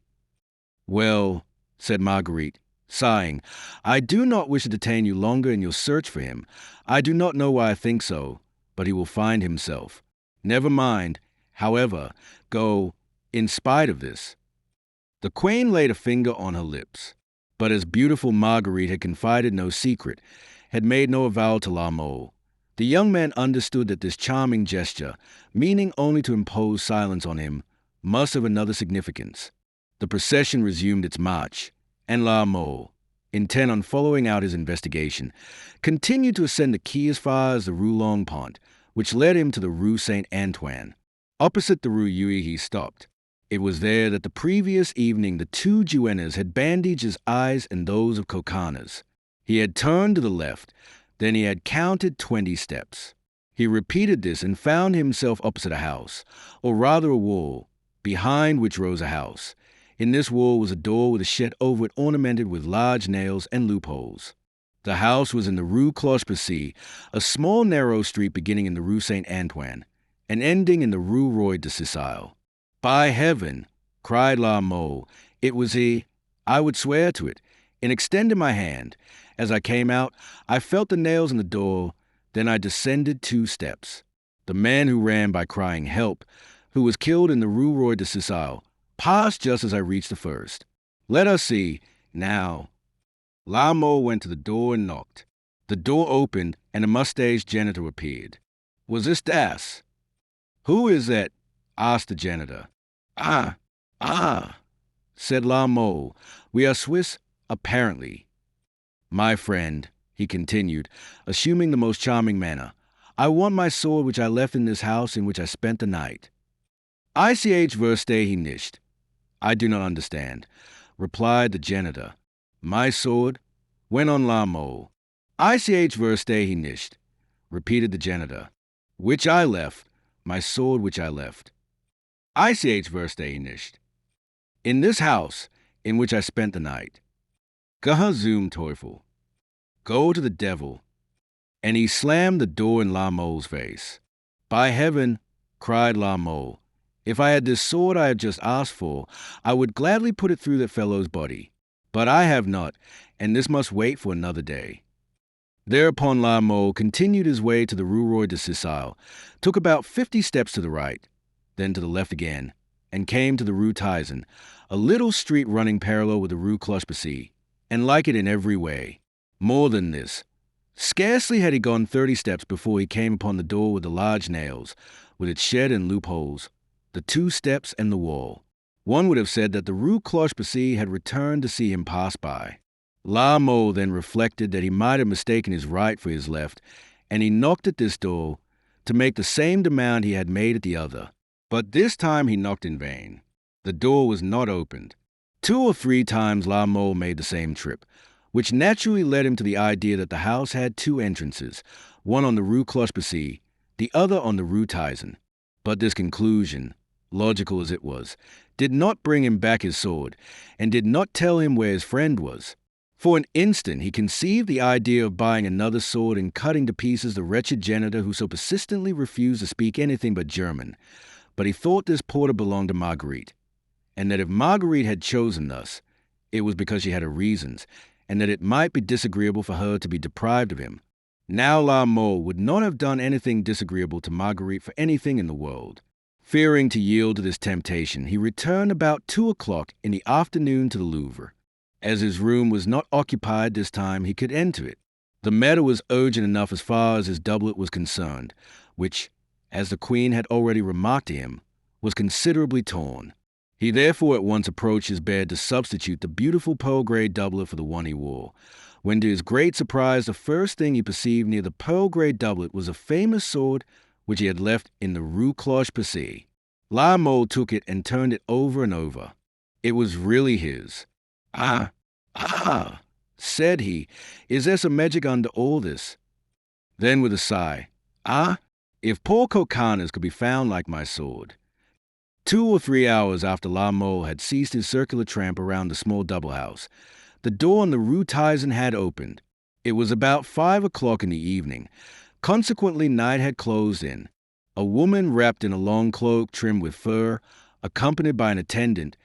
Well, said Marguerite, sighing, I do not wish to detain you longer in your search for him. I do not know why I think so, but he will find himself. Never mind, however, go, in spite of this. The queen laid a finger on her lips, but as beautiful Marguerite had confided no secret, had made no avowal to La Mole, the young man understood that this charming gesture, meaning only to impose silence on him, must have another significance. The procession resumed its march, and La Mole, intent on following out his investigation, continued to ascend the quay as far as the Rue Longpont, which led him to the Rue Saint-Antoine. Opposite the Rue Huey he stopped. It was there that the previous evening the two duennas had bandaged his eyes and those of Coconnas. He had turned to the left, then he had counted 20 steps. He repeated this and found himself opposite a house, or rather a wall, behind which rose a house. In this wall was a door with a shed over it ornamented with large nails and loopholes. The house was in the Rue Cloche-Percé, a small narrow street beginning in the Rue Saint-Antoine and ending in the Rue Roy de Sicile. By heaven, cried La Mole, it was he. I would swear to it. In extending my hand, as I came out, I felt the nails in the door, then I descended 2 steps. The man who ran by crying help, who was killed in the Rue Roy de Sicile, passed just as I reached the first. Let us see, now. La Mole went to the door and knocked. The door opened, and a mustached janitor appeared. Was this Das? Who is that? Asked the janitor. Ah, said La Mole. We are Swiss, apparently. My friend, he continued, assuming the most charming manner, I want my sword which I left in this house in which I spent the night. Ich verstehe he nicht. I do not understand, replied the janitor. My sword? Went on La Mole. Ich verstehe he nicht, repeated the janitor. Which I left, my sword which I left. Ich verstehe he nicht. In this house in which I spent the night. Geh zum Teufel. Go to the devil. And he slammed the door in La Mole's face. By heaven, cried La Mole, if I had this sword I have just asked for, I would gladly put it through that fellow's body. But I have not, and this must wait for another day. Thereupon La Mole continued his way to the Rue Roy de Sicile, took about 50 steps to the right, then to the left again, and came to the Rue Tizon, a little street running parallel with the Rue Cloche-Percé, and like it in every way. More than this, scarcely had he gone 30 steps before he came upon the door with the large nails, with its shed and loopholes, the 2 steps and the wall. One would have said that the Rue Cloche-Percé had returned to see him pass by. La Mole then reflected that he might have mistaken his right for his left, and he knocked at this door to make the same demand he had made at the other. But this time he knocked in vain. The door was not opened. 2 or 3 times La Mole made the same trip, which naturally led him to the idea that the house had 2 entrances, one on the Rue Cloche-Percé, the other on the Rue Tizon. But this conclusion, logical as it was, did not bring him back his sword, and did not tell him where his friend was. For an instant he conceived the idea of buying another sword and cutting to pieces the wretched janitor who so persistently refused to speak anything but German. But he thought this porter belonged to Marguerite, and that if Marguerite had chosen thus, it was because she had her reasons, and that it might be disagreeable for her to be deprived of him. Now La Mole would not have done anything disagreeable to Marguerite for anything in the world. Fearing to yield to this temptation, he returned about 2 o'clock in the afternoon to the Louvre. As his room was not occupied this time, he could enter it. The matter was urgent enough as far as his doublet was concerned, which, as the Queen had already remarked to him, was considerably torn. He therefore at once approached his bed to substitute the beautiful pearl-grey doublet for the one he wore, when to his great surprise the first thing he perceived near the pearl-grey doublet was a famous sword which he had left in the Rue Cloche-Percée. La Mole took it and turned it over and over. It was really his. Ah, said he, is there some magic under all this? Then with a sigh, if poor Coconnas could be found like my sword. 2 or 3 hours after La Mole had ceased his circular tramp around the small double house, the door on the Rue Tizen had opened. It was about 5 o'clock in the evening. Consequently, night had closed in. A woman wrapped in a long cloak trimmed with fur, accompanied by an attendant,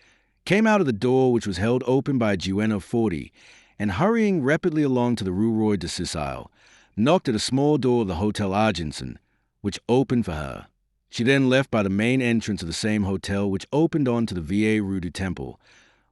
came out of the door which was held open by a duenna of 40, and hurrying rapidly along to the Rue Roy de Sicile, knocked at a small door of the Hotel Argenson, which opened for her. She then left by the main entrance of the same hotel which opened onto the Vieille Rue du Temple,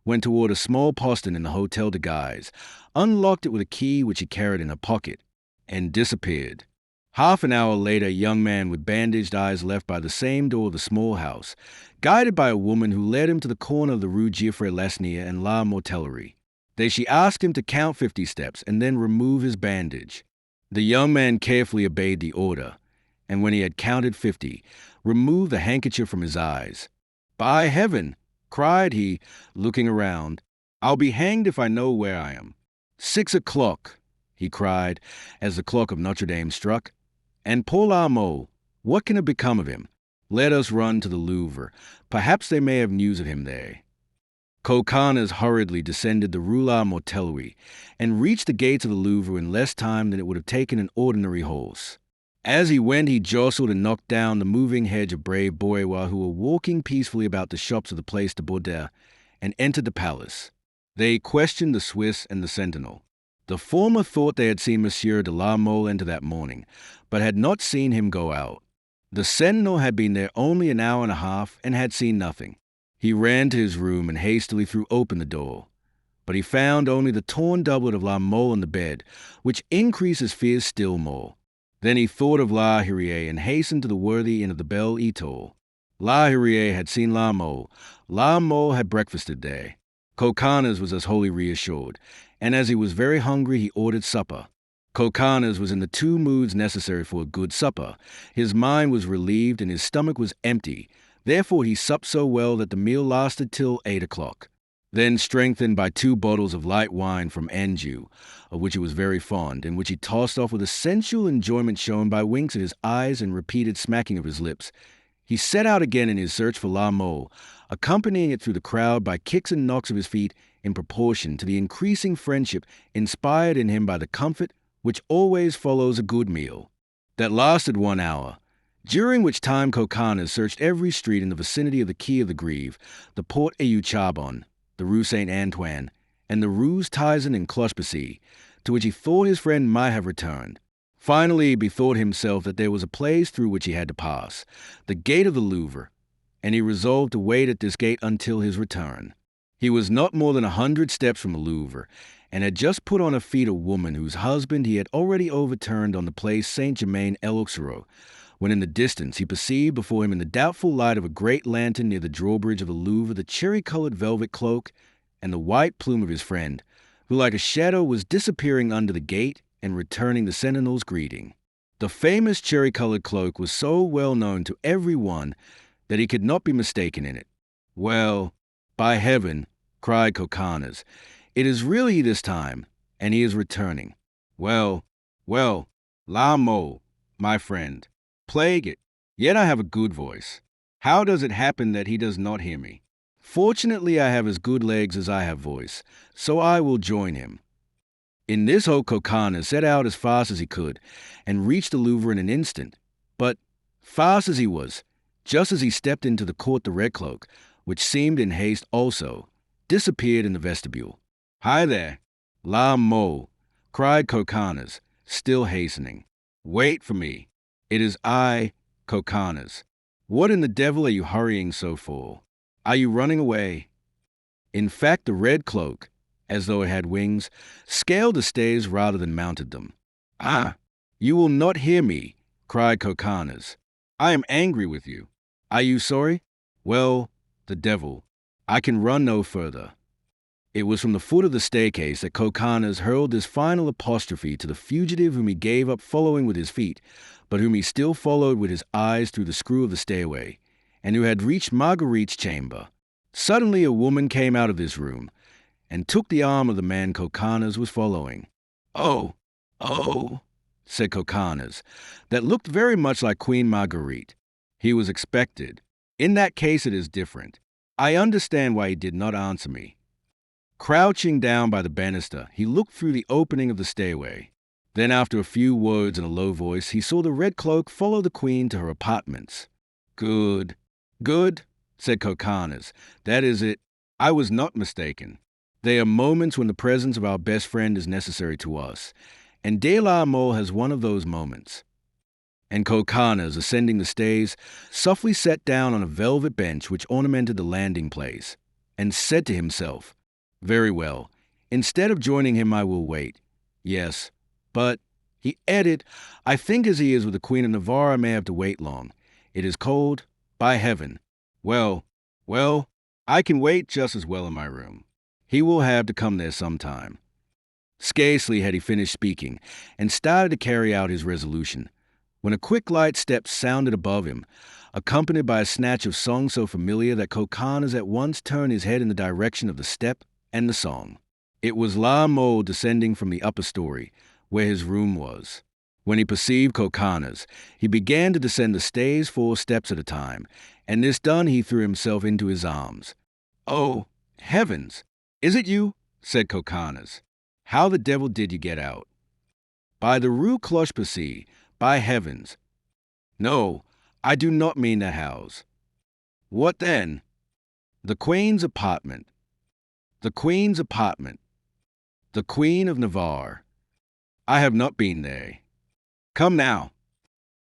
went toward a small postern in the Hotel de Guise, unlocked it with a key which she carried in her pocket, and disappeared. Half an hour later, a young man with bandaged eyes left by the same door of the small house, guided by a woman who led him to the corner of the Rue Geoffroy-Lasnier and La Mortellerie. There she asked him to count 50 steps and then remove his bandage. The young man carefully obeyed the order, and when he had counted 50, removed the handkerchief from his eyes. "By heaven!" cried he, looking around, "I'll be hanged if I know where I am." 6 o'clock, he cried, as the clock of Notre Dame struck. And poor La Mole, what can have become of him? Let us run to the Louvre. Perhaps they may have news of him there. Coconnas hurriedly descended the Rue La Mortellerie and reached the gates of the Louvre in less time than it would have taken an ordinary horse. As he went, he jostled and knocked down the moving hedge of brave bourgeois who were walking peacefully about the shops of the Place de Bordel, and entered the palace. They questioned the Swiss and the sentinel. The former thought they had seen Monsieur de la Mole enter that morning, but had not seen him go out. The sentinel had been there only an hour and a half and had seen nothing. He ran to his room and hastily threw open the door. But he found only the torn doublet of La Mole in the bed, which increased his fears still more. Then he thought of La Hurier and hastened to the worthy inn of the Belle Étoile. La Hurier had seen La Mole. La Mole had breakfasted there. Coconnas was as wholly reassured, and as he was very hungry, he ordered supper. Coconnas was in the 2 moods necessary for a good supper. His mind was relieved and his stomach was empty. Therefore he supped so well that the meal lasted till 8 o'clock. Then, strengthened by 2 bottles of light wine from Anjou, of which he was very fond, and which he tossed off with a sensual enjoyment shown by winks of his eyes and repeated smacking of his lips, he set out again in his search for La Mole, accompanying it through the crowd by kicks and knocks of his feet in proportion to the increasing friendship inspired in him by the comfort which always follows a good meal. That lasted 1 hour, during which time Coconnas searched every street in the vicinity of the Quai of the Grève, the Porte au Charbon, the Rue Saint-Antoine, and the Rues Tizen and Cloche-Percée, to which he thought his friend might have returned. Finally, he bethought himself that there was a place through which he had to pass, the gate of the Louvre, and he resolved to wait at this gate until his return. He was not more than 100 steps from the Louvre, and had just put on her feet a woman whose husband he had already overturned on the place Saint-Germain-l'Auxerrois, when in the distance he perceived before him in the doubtful light of a great lantern near the drawbridge of the Louvre the cherry-colored velvet cloak and the white plume of his friend, who like a shadow was disappearing under the gate and returning the sentinel's greeting. The famous cherry-colored cloak was so well known to every one that he could not be mistaken in it. "Well, by heaven," cried Coconnas, "it is really he this time, and he is returning. Well, La Mole, my friend, plague it, yet I have a good voice. How does it happen that he does not hear me? Fortunately, I have as good legs as I have voice, so I will join him." In this hope Coconnas set out as fast as he could, and reached the Louvre in an instant. But, fast as he was, just as he stepped into the Court de Red Cloak, which seemed in haste also, disappeared in the vestibule. "Hi there, La Mole," cried Coconnas, still hastening. Wait for me. It is I, Coconnas. What in the devil are you hurrying so for? Are you running away? In fact, the red cloak, as though it had wings, scaled the stairs rather than mounted them. Ah, you will not hear me, cried Coconnas. I am angry with you. Are you sorry? Well, the devil. I can run no further. It was from the foot of the staircase that Coconnas hurled this final apostrophe to the fugitive whom he gave up following with his feet, but whom he still followed with his eyes through the screw of the stairway, and who had reached Marguerite's chamber. Suddenly a woman came out of this room, and took the arm of the man Coconnas was following. Oh, oh, said Coconnas, that looked very much like Queen Marguerite. He was expected. In that case it is different. I understand why he did not answer me. Crouching down by the banister, he looked through the opening of the stairway. Then, after a few words in a low voice, he saw the red cloak follow the queen to her apartments. Good, good, said Coconnas. That is it. I was not mistaken. There are moments when the presence of our best friend is necessary to us, and De la Mole has one of those moments. And Coconnas, ascending the stairs, softly sat down on a velvet bench which ornamented the landing place, and said to himself, Very well. Instead of joining him, I will wait. Yes, but, he added, I think as he is with the Queen of Navarre, I may have to wait long. It is cold, by heaven. Well, I can wait just as well in my room. He will have to come there sometime. Scarcely had he finished speaking, and started to carry out his resolution, when a quick light step sounded above him, accompanied by a snatch of song so familiar that Coconnas at once turned his head in the direction of the step and the song. It was La Mole descending from the upper story, where his room was. When he perceived Coconnas, he began to descend the stairs 4 steps at a time, and this done he threw himself into his arms. Oh, heavens! Is it you? Said Coconnas. How the devil did you get out? By the Rue Cloche-Percée, by heavens. No, I do not mean that house. What then? The Queen's apartment. The Queen's apartment. The Queen of Navarre. I have not been there. Come now.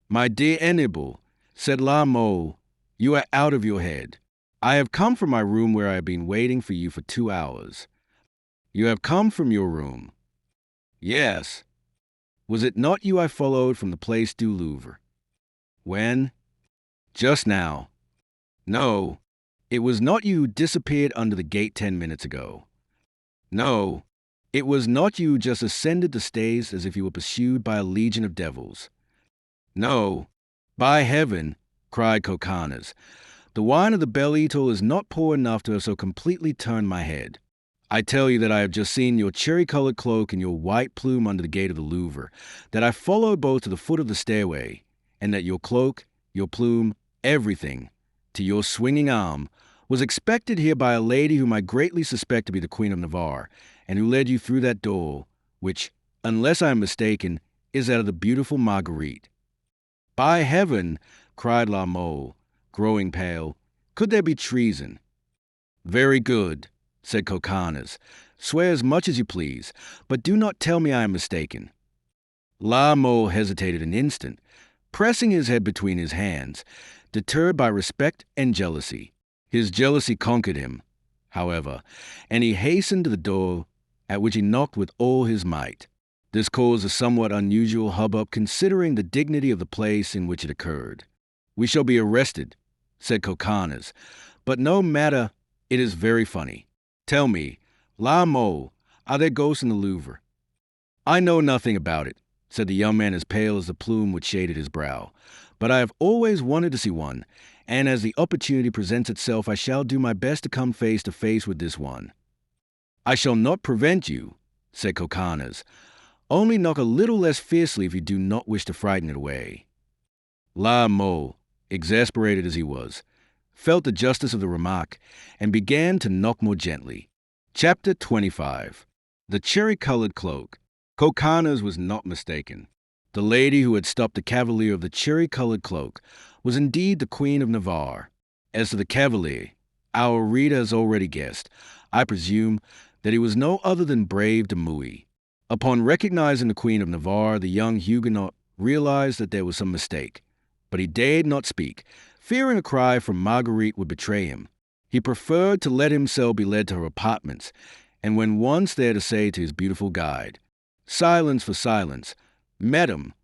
My dear Hannibal, said La Mole, you are out of your head. I have come from my room where I have been waiting for you for 2 hours. You have come from your room. Yes. Was it not you I followed from the Place du Louvre? When? Just now. No, it was not you who disappeared under the gate 10 minutes ago. No, it was not you who just ascended the stairs as if you were pursued by a legion of devils. No, by heaven, cried Coconnas, the wine of the Belle Étoile is not poor enough to have so completely turned my head. I tell you that I have just seen your cherry-colored cloak and your white plume under the gate of the Louvre, that I followed both to the foot of the stairway, and that your cloak, your plume, everything, to your swinging arm, was expected here by a lady whom I greatly suspect to be the Queen of Navarre, and who led you through that door, which, unless I am mistaken, is that of the beautiful Marguerite. By heaven, cried La Mole, growing pale, could there be treason? Very good, said Coconnas. Swear as much as you please, but do not tell me I am mistaken. La Mole hesitated an instant, pressing his head between his hands, deterred by respect and jealousy. His jealousy conquered him, however, and he hastened to the door, at which he knocked with all his might. This caused a somewhat unusual hubbub considering the dignity of the place in which it occurred. We shall be arrested, said Coconnas, but no matter, it is very funny. Tell me, La Mole, are there ghosts in the Louvre? I know nothing about it, said the young man as pale as the plume which shaded his brow, but I have always wanted to see one, and as the opportunity presents itself, I shall do my best to come face to face with this one. I shall not prevent you, said Coconnas, only knock a little less fiercely if you do not wish to frighten it away. La Mole, exasperated as he was, felt the justice of the remark, and began to knock more gently. Chapter 25. The cherry-colored cloak. Coconnas was not mistaken. The lady who had stopped the cavalier of the cherry-colored cloak was indeed the Queen of Navarre. As to the cavalier, our reader has already guessed, I presume, that he was no other than brave de Mouy. Upon recognizing the Queen of Navarre, the young Huguenot realized that there was some mistake, but he dared not speak, fearing a cry from Marguerite would betray him. He preferred to let himself be led to her apartments, and when once there to say to his beautiful guide, "Silence for silence, Madame."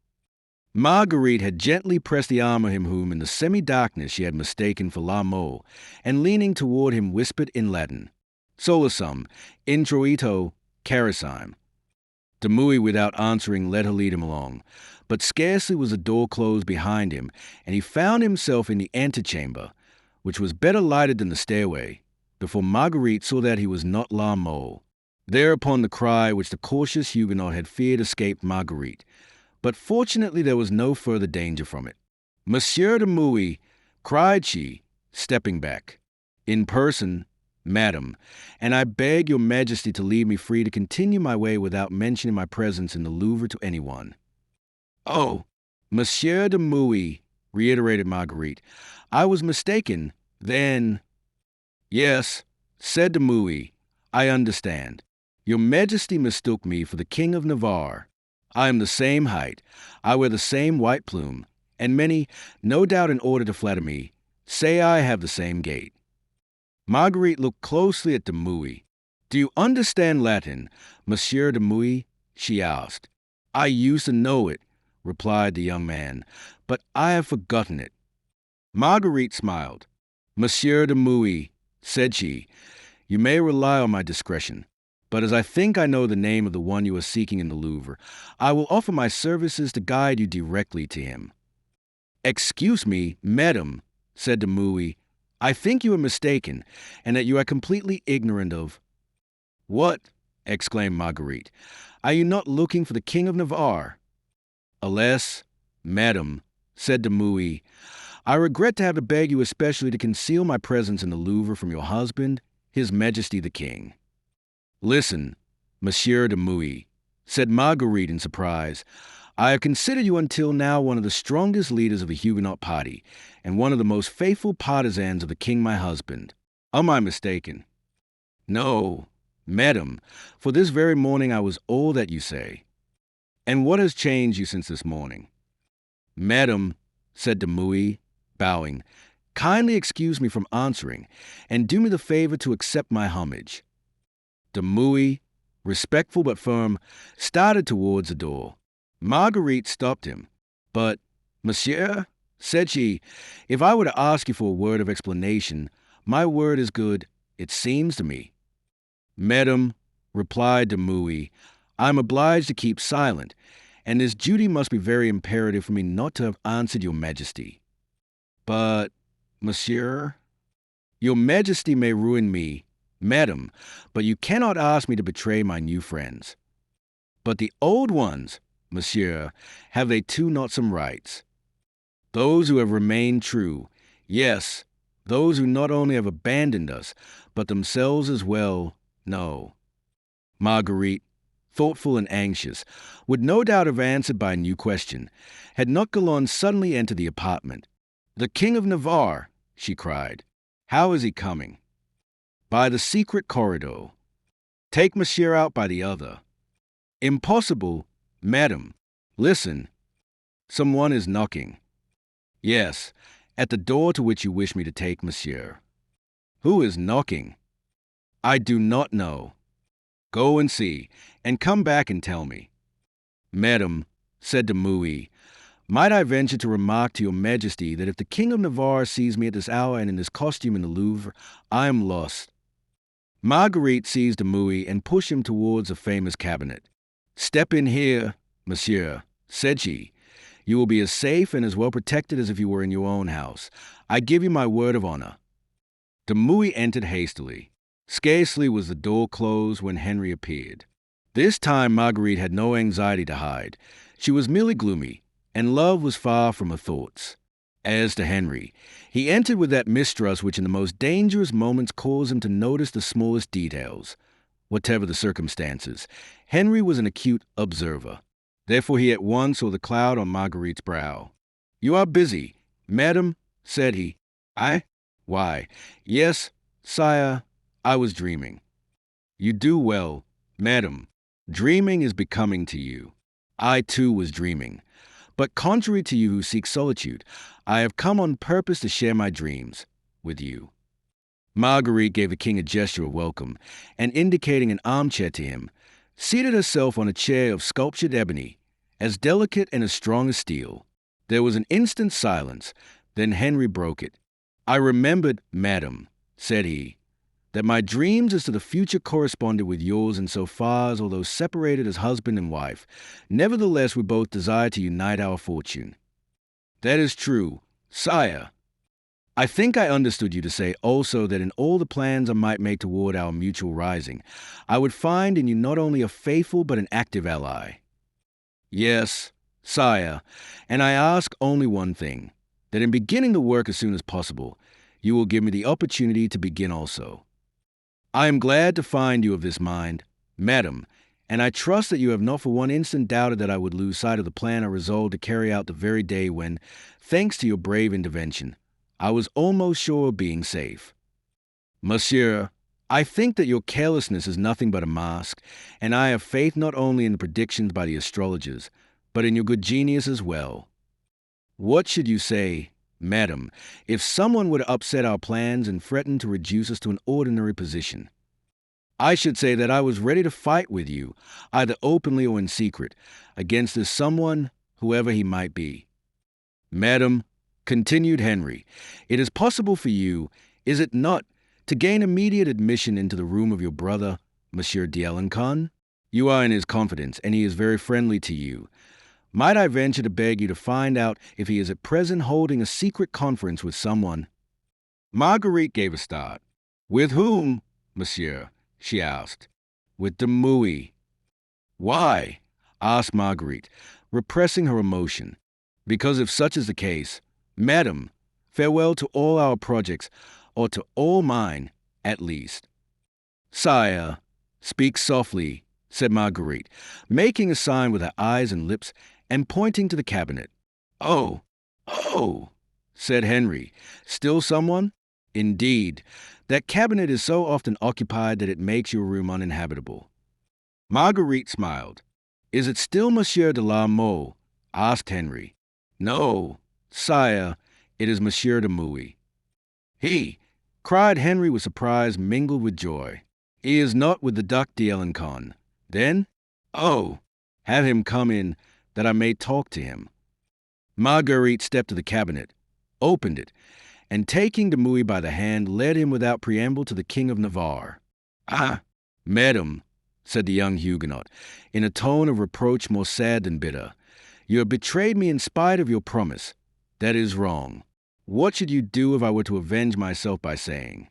Marguerite had gently pressed the arm of him whom in the semi-darkness she had mistaken for La Mole, and leaning toward him whispered in Latin, "Solus introito carissime." Demouy, without answering, let her lead him along, but scarcely was the door closed behind him, and he found himself in the antechamber, which was better lighted than the stairway, before Marguerite saw that he was not La Mole. Thereupon the cry which the cautious Huguenot had feared escaped Marguerite, but fortunately there was no further danger from it. "Monsieur Demouy," cried she, stepping back. "In person, Madam, and I beg your Majesty to leave me free to continue my way without mentioning my presence in the Louvre to anyone." "Oh, Monsieur Demouy," reiterated Marguerite, "I was mistaken, then—" "Yes," said Demouy, "I understand. Your Majesty mistook me for the King of Navarre. I am the same height, I wear the same white plume, and many, no doubt in order to flatter me, say I have the same gait." Marguerite looked closely at Demouy. "Do you understand Latin, Monsieur Demouy?" she asked. "I used to know it," replied the young man, "but I have forgotten it." Marguerite smiled. "Monsieur Demouy," said she, "you may rely on my discretion, but as I think I know the name of the one you are seeking in the Louvre, I will offer my services to guide you directly to him." "Excuse me, Madame," said Demouy, "I think you are mistaken, and that you are completely ignorant of—" "What?" exclaimed Marguerite. "Are you not looking for the King of Navarre?" "Alas, Madame," said Demouy, "I regret to have to beg you especially to conceal my presence in the Louvre from your husband, His Majesty the King." "Listen, Monsieur Demouy," said Marguerite in surprise. "I have considered you until now one of the strongest leaders of the Huguenot party, and one of the most faithful partisans of the king my husband. Am I mistaken?" "No, Madame, for this very morning I was all that you say." "And what has changed you since this morning?" "Madame," said Demouy, bowing, "kindly excuse me from answering, and do me the favor to accept my homage." Demouy, respectful but firm, started towards the door. Marguerite stopped him. "But, monsieur," said she, "if I were to ask you for a word of explanation, my word is good, it seems to me." "Madame," replied Demouy, "I am obliged to keep silent, and this duty must be very imperative for me not to have answered your Majesty." "But, monsieur—" "Your Majesty may ruin me, Madame, but you cannot ask me to betray my new friends." "But the old ones, monsieur, have they too not some rights?" "Those who have remained true, yes, those who not only have abandoned us, but themselves as well, no." Marguerite, thoughtful and anxious, would no doubt have answered by a new question, had not Galland suddenly entered the apartment. "The King of Navarre!" she cried. "How is he coming?" "By the secret corridor." "Take monsieur out by the other." "Impossible, Madame. Listen. Someone is knocking." "Yes, at the door to which you wish me to take monsieur." "Who is knocking?" "I do not know." "Go and see, and come back and tell me." "Madame," said Demouy, "might I venture to remark to your Majesty that if the King of Navarre sees me at this hour and in this costume in the Louvre, I am lost." Marguerite seized Demouy and pushed him towards a famous cabinet. "Step in here, monsieur," said she. "You will be as safe and as well protected as if you were in your own house. I give you my word of honor." Demouy entered hastily. Scarcely was the door closed when Henry appeared. This time Marguerite had no anxiety to hide. She was merely gloomy, and love was far from her thoughts. As to Henry, he entered with that mistrust which in the most dangerous moments caused him to notice the smallest details. Whatever the circumstances, Henry was an acute observer. Therefore he at once saw the cloud on Marguerite's brow. "You are busy, Madame," said he. "I? Why, yes, sire, I was dreaming." "You do well, Madame. Dreaming is becoming to you. I too was dreaming. But contrary to you who seek solitude, I have come on purpose to share my dreams with you. Marguerite gave the king a gesture of welcome, and indicating an armchair to him, seated herself on a chair of sculptured ebony, as delicate and as strong as steel. There was an instant silence, then Henry broke it. I remembered, madam, said he, that my dreams as to the future corresponded with yours in so far as, although separated as husband and wife, nevertheless we both desire to unite our fortune. That is true, sire. I think I understood you to say also that in all the plans I might make toward our mutual rising, I would find in you not only a faithful but an active ally. Yes, sire, and I ask only one thing, that in beginning the work as soon as possible, you will give me the opportunity to begin also. I am glad to find you of this mind, madam, and I trust that you have not for one instant doubted that I would lose sight of the plan I resolved to carry out the very day when, thanks to your brave intervention, I was almost sure of being safe. Monsieur, I think that your carelessness is nothing but a mask, and I have faith not only in the predictions by the astrologers, but in your good genius as well. What should you say, madam, if someone were to upset our plans and threaten to reduce us to an ordinary position? I should say that I was ready to fight with you, either openly or in secret, against this someone, whoever he might be. Madam, continued Henry, it is possible for you, is it not, to gain immediate admission into the room of your brother, Monsieur d'Alencon? You are in his confidence, and he is very friendly to you. Might I venture to beg you to find out if he is at present holding a secret conference with someone? Marguerite gave a start. With whom, monsieur? She asked. With de Mouy. Why? Asked Marguerite, repressing her emotion. Because if such is the case, madam, farewell to all our projects, or to all mine, at least. Sire, speak softly, said Marguerite, making a sign with her eyes and lips and pointing to the cabinet. Oh, said Henry. Still someone? Indeed, that cabinet is so often occupied that it makes your room uninhabitable. Marguerite smiled. Is it still Monsieur de la Mole? Asked Henry. No, sire, it is Monsieur de Mouy. He, cried Henry with surprise mingled with joy. He is not with the Duc d'Alencon. Then, have him come in, that I may talk to him. Marguerite stepped to the cabinet, opened it, and taking de Mouy by the hand, led him without preamble to the King of Navarre. Ah, madam, said the young Huguenot, in a tone of reproach more sad than bitter, you have betrayed me in spite of your promise. That is wrong. What should you do if I were to avenge myself by saying?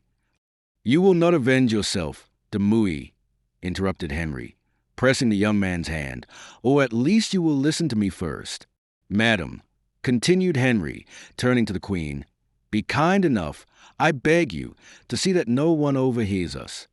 You will not avenge yourself, de Mouy, interrupted Henry, pressing the young man's hand, or at least you will listen to me first. Madam, continued Henry, turning to the Queen, be kind enough, I beg you, to see that no one overhears us.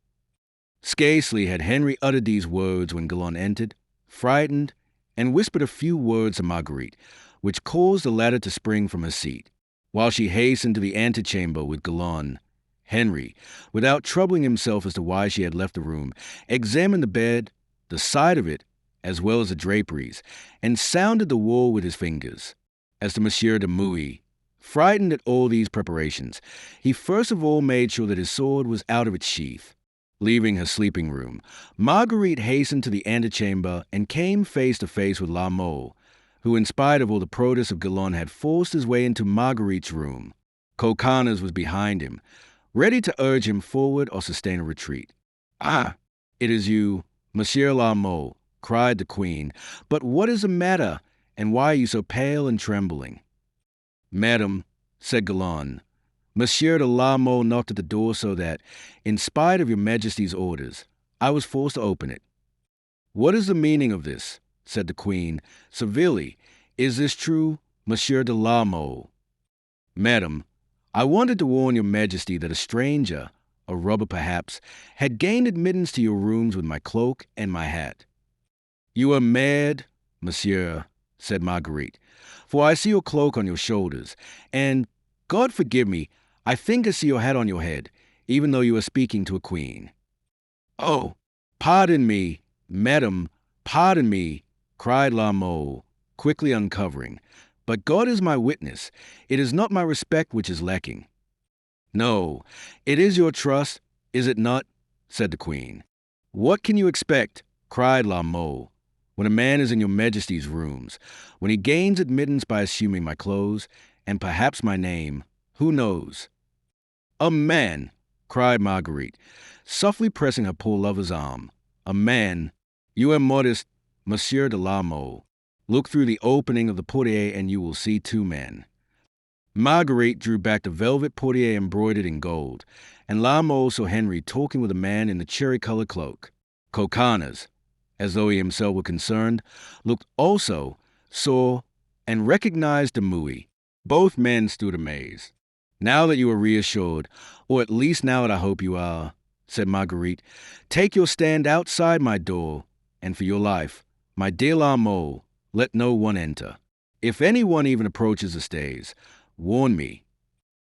Scarcely had Henry uttered these words when Galon entered, frightened, and whispered a few words to Marguerite, which caused the latter to spring from her seat. While she hastened to the antechamber with Galon, Henry, without troubling himself as to why she had left the room, examined the bed, the side of it, as well as the draperies, and sounded the wall with his fingers. As to Monsieur de Mouy, frightened at all these preparations, he first of all made sure that his sword was out of its sheath. Leaving her sleeping room, Marguerite hastened to the antechamber and came face to face with La Mole, who, in spite of all the protests of Galon, had forced his way into Marguerite's room. Coconnas was behind him, ready to urge him forward or sustain a retreat. Ah, it is you, Monsieur La Mole, cried the Queen. But what is the matter, and why are you so pale and trembling? Madam, said Galon, Monsieur de la Mole knocked at the door so that, in spite of your Majesty's orders, I was forced to open it. What is the meaning of this? Said the Queen, severely. Is this true, Monsieur de la Mole? Madam, I wanted to warn your Majesty that a stranger, a robber perhaps, had gained admittance to your rooms with my cloak and my hat. You are mad, monsieur, said Marguerite, for I see your cloak on your shoulders, and, God forgive me, I think I see your hat on your head, even though you are speaking to a queen. Oh, pardon me, madam, Pardon me, cried La Mole, quickly uncovering, but God is my witness. It is not my respect which is lacking. No, it is your trust, is it not? Said the queen. What can you expect? Cried La Mole. When a man is in your majesty's rooms, when he gains admittance by assuming my clothes, and perhaps my name, who knows? A man, cried Marguerite, softly pressing her poor lover's arm. A man. You are modest, Monsieur de la Mole. Look through the opening of the portiere and you will see two men. Marguerite drew back the velvet portiere embroidered in gold, and La Mole saw Henry talking with a man in the cherry-colored cloak. Coconnas, as though he himself were concerned, looked also, saw, and recognized Dumas. Both men stood amazed. Now that you are reassured, or at least now that I hope you are, said Marguerite, take your stand outside my door, and for your life, my dear La Mole, let no one enter. If anyone even approaches the stays, warn me.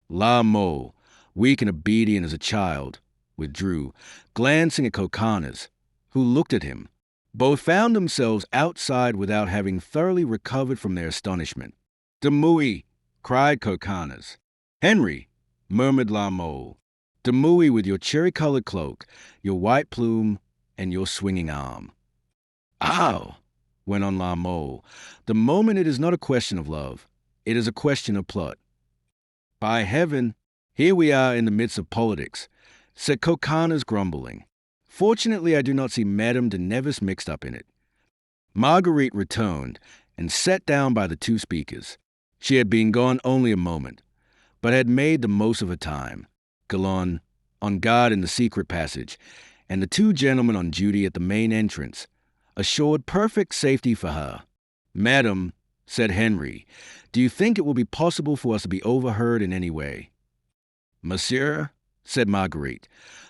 La Mole, weak and obedient as a child, withdrew, glancing at Coconnas, who looked at him. Both found themselves outside without having thoroughly recovered from their astonishment. Dumas, cried Coconnas. Henry, murmured La Mole. Dumas with your cherry-colored cloak, your white plume, and your swinging arm. Ow, went on La Mole. The moment it is not a question of love, it is a question of plot. By heaven, here we are in the midst of politics, said Coconnas, grumbling. Fortunately, I do not see Madame de Nevis mixed up in it. Marguerite returned and sat down by the two speakers. She had been gone only a moment, but had made the most of her time. Galon, on guard in the secret passage, and the two gentlemen on duty at the main entrance, assured perfect safety for her. Madam, said Henry, do you think it will be possible for us to be overheard in any way? Monsieur, said Marguerite,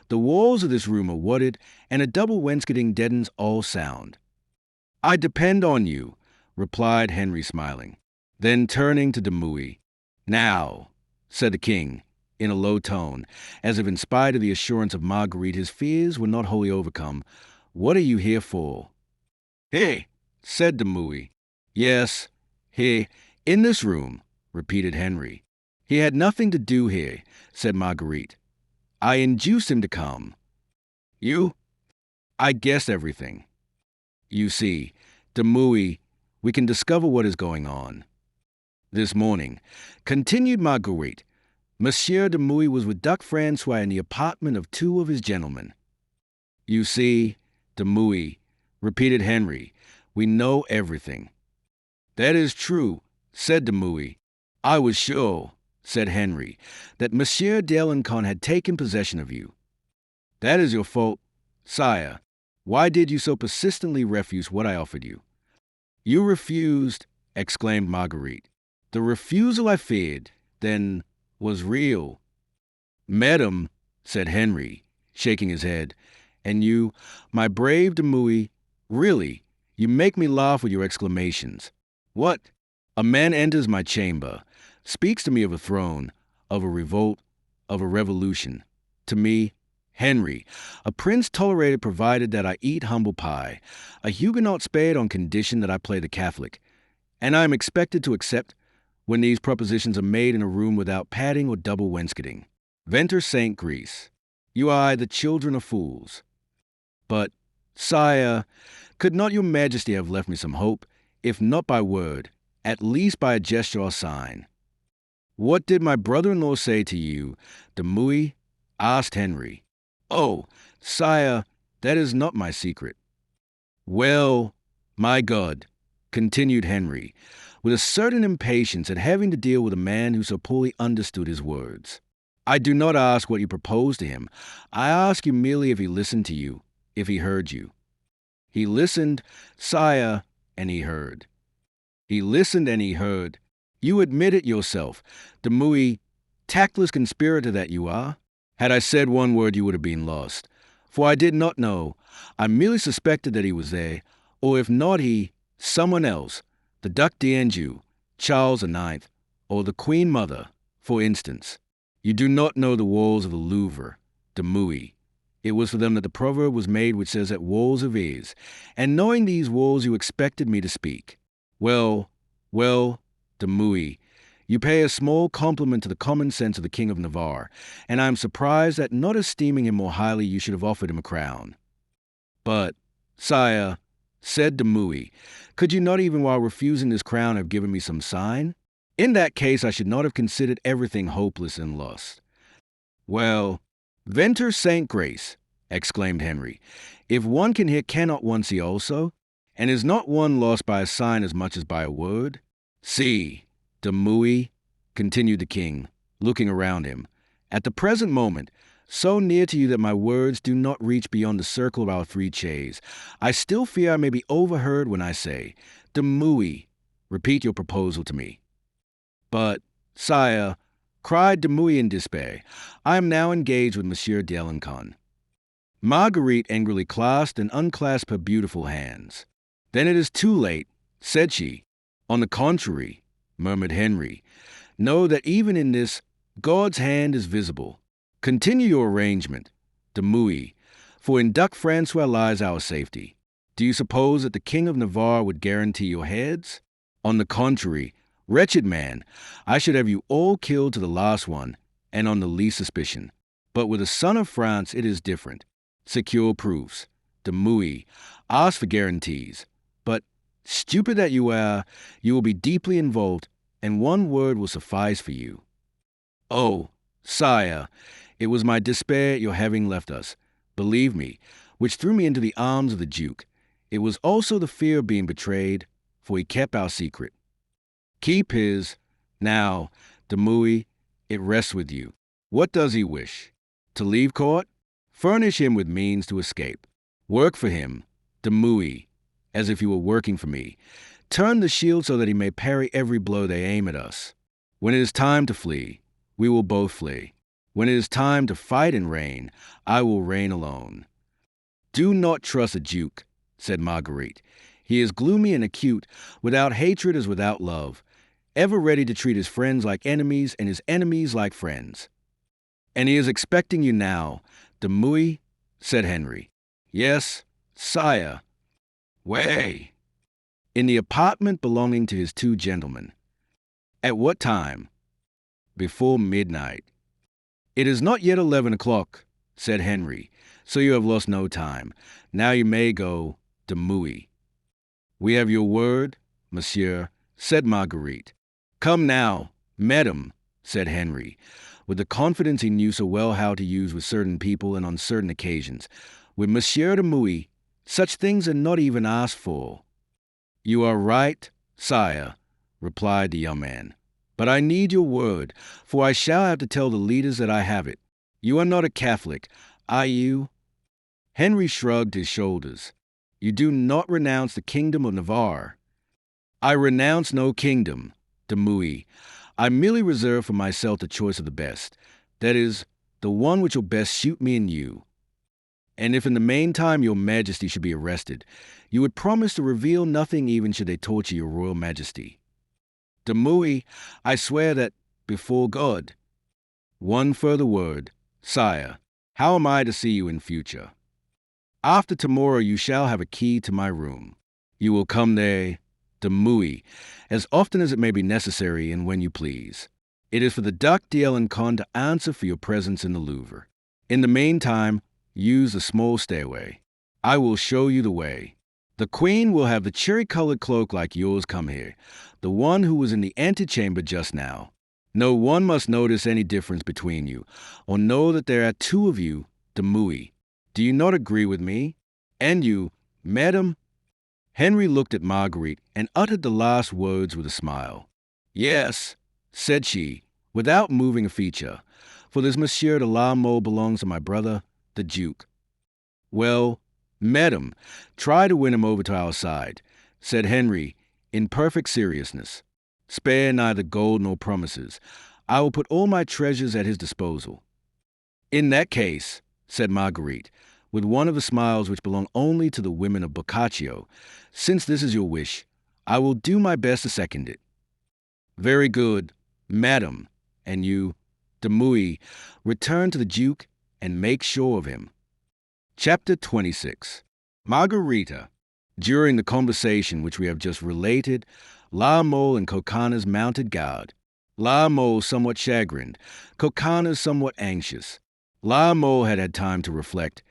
the walls of this room are wadded, and a double wainscoting deadens all sound. I depend on you, replied Henry, smiling. Then turning to Dumas, now, said the king, in a low tone, as if in spite of the assurance of Marguerite his fears were not wholly overcome, what are you here for? Here, said Dumas. Yes, here, in this room, repeated Henry. He had nothing to do here, said Marguerite. I induced him to come. You? I guessed everything. You see, Dumas, we can discover what is going on. This morning, continued Marguerite, Monsieur Dumas was with Duc Francois in the apartment of two of his gentlemen. You see, Dumas, repeated Henry, we know everything. That is true, said Dumas. I was sure, said Henry, that Monsieur d'Alencon had taken possession of you. That is your fault, sire. Why did you so persistently refuse what I offered you? You refused, exclaimed Marguerite. The refusal I feared, then, was real. Madam, said Henry, shaking his head, and you, my brave Dumas, really, you make me laugh with your exclamations. What? A man enters my chamber, speaks to me of a throne, of a revolt, of a revolution. To me, Henry, a prince tolerated provided that I eat humble pie, a Huguenot spared on condition that I play the Catholic, and I am expected to accept when these propositions are made in a room without padding or double wainscoting. Venter Saint Grace, you are the children of fools. But, sire, could not your majesty have left me some hope, if not by word, at least by a gesture or sign? What did my brother-in-law say to you, Dumas? Asked Henry. Oh, sire, that is not my secret. Well, my God, continued Henry, with a certain impatience at having to deal with a man who so poorly understood his words. I do not ask what you proposed to him. I ask you merely if he listened to you, if he heard you. He listened, sire, and he heard. He listened and he heard. You admit it yourself, Dumas, tactless conspirator that you are. Had I said one word, you would have been lost. For I did not know. I merely suspected that he was there, or if not he, someone else, the Duc d'Anjou, Charles IX, or the Queen Mother, for instance. You do not know the walls of the Louvre, Dumas. It was for them that the proverb was made which says that walls of ears, and knowing these walls you expected me to speak. Well, Demouy, you pay a small compliment to the common sense of the King of Navarre, and I am surprised that not esteeming him more highly you should have offered him a crown. But, sire, said Demouy, could you not even while refusing this crown have given me some sign? In that case I should not have considered everything hopeless and lost. Well, Venter Saint Grace, exclaimed Henry, if one can hear cannot one see also? And is not one lost by a sign as much as by a word? See, Demouy, continued the king, looking around him, at the present moment, so near to you that my words do not reach beyond the circle of our 3 chairs, I still fear I may be overheard when I say, Demouy, repeat your proposal to me. But, sire, cried Demouy in despair, I am now engaged with Monsieur d'Alencon. Marguerite angrily clasped and unclasped her beautiful hands. Then it is too late, said she. On the contrary, murmured Henry, know that even in this, God's hand is visible. Continue your arrangement, Demouy, for in Duc Francois lies our safety. Do you suppose that the King of Navarre would guarantee your heads? On the contrary, wretched man, I should have you all killed to the last one, and on the least suspicion. But with the son of France it is different. Secure proofs. Demouy, ask for guarantees. But, stupid that you are, you will be deeply involved, and one word will suffice for you. Oh, sire, it was my despair at your having left us, believe me, which threw me into the arms of the Duke. It was also the fear of being betrayed, for he kept our secret. Keep his. Now, Demouy, it rests with you. What does he wish? To leave court? Furnish him with means to escape. Work for him, Demouy, as if you were working for me. Turn the shield so that he may parry every blow they aim at us. When it is time to flee, we will both flee. When it is time to fight and reign, I will reign alone. Do not trust a duke, said Marguerite. He is gloomy and acute, without hatred as without love, ever ready to treat his friends like enemies and his enemies like friends. And he is expecting you now, Demouy, said Henry. Yes, sire. Way. In the apartment belonging to his 2 gentlemen. At what time? Before midnight. It is not yet 11 o'clock, said Henry, so you have lost no time. Now you may go, Demouy. We have your word, monsieur, said Marguerite. Come now, madame, said Henry, with the confidence he knew so well how to use with certain people and on certain occasions. With Monsieur Demouy, such things are not even asked for. You are right, sire, replied the young man. But I need your word, for I shall have to tell the leaders that I have it. You are not a Catholic, are you? Henry shrugged his shoulders. You do not renounce the kingdom of Navarre. I renounce no kingdom, Demouy. I merely reserve for myself the choice of the best, that is, the one which will best suit me and you. And if in the meantime your majesty should be arrested, you would promise to reveal nothing even should they torture your royal majesty. Demouy, I swear that, before God. One further word, sire, how am I to see you in future? After tomorrow you shall have a key to my room. You will come there, Demouy, as often as it may be necessary and when you please. It is for the Duc d'Alencon to answer for your presence in the Louvre. In the meantime, use the small stairway. I will show you the way. The queen will have the cherry-colored cloak like yours come here, the one who was in the antechamber just now. No one must notice any difference between you, or know that there are 2 of you, Demouy. Do you not agree with me? And you, madam? Henry looked at Marguerite and uttered the last words with a smile. Yes, said she, without moving a feature, for this Monsieur de la Mole belongs to my brother, the Duke. Well, madam, try to win him over to our side, said Henry, in perfect seriousness. Spare neither gold nor promises. I will put all my treasures at his disposal. In that case, said Marguerite, with one of the smiles which belong only to the women of Boccaccio, since this is your wish, I will do my best to second it. Very good, madam, and you, Demouy, return to the Duke and make sure of him. Chapter 26. Margarita. During the conversation which we have just related, La Mole and Coconnas mounted guard. La Mole somewhat chagrined, Coconnas somewhat anxious. La Mole had had time to reflect,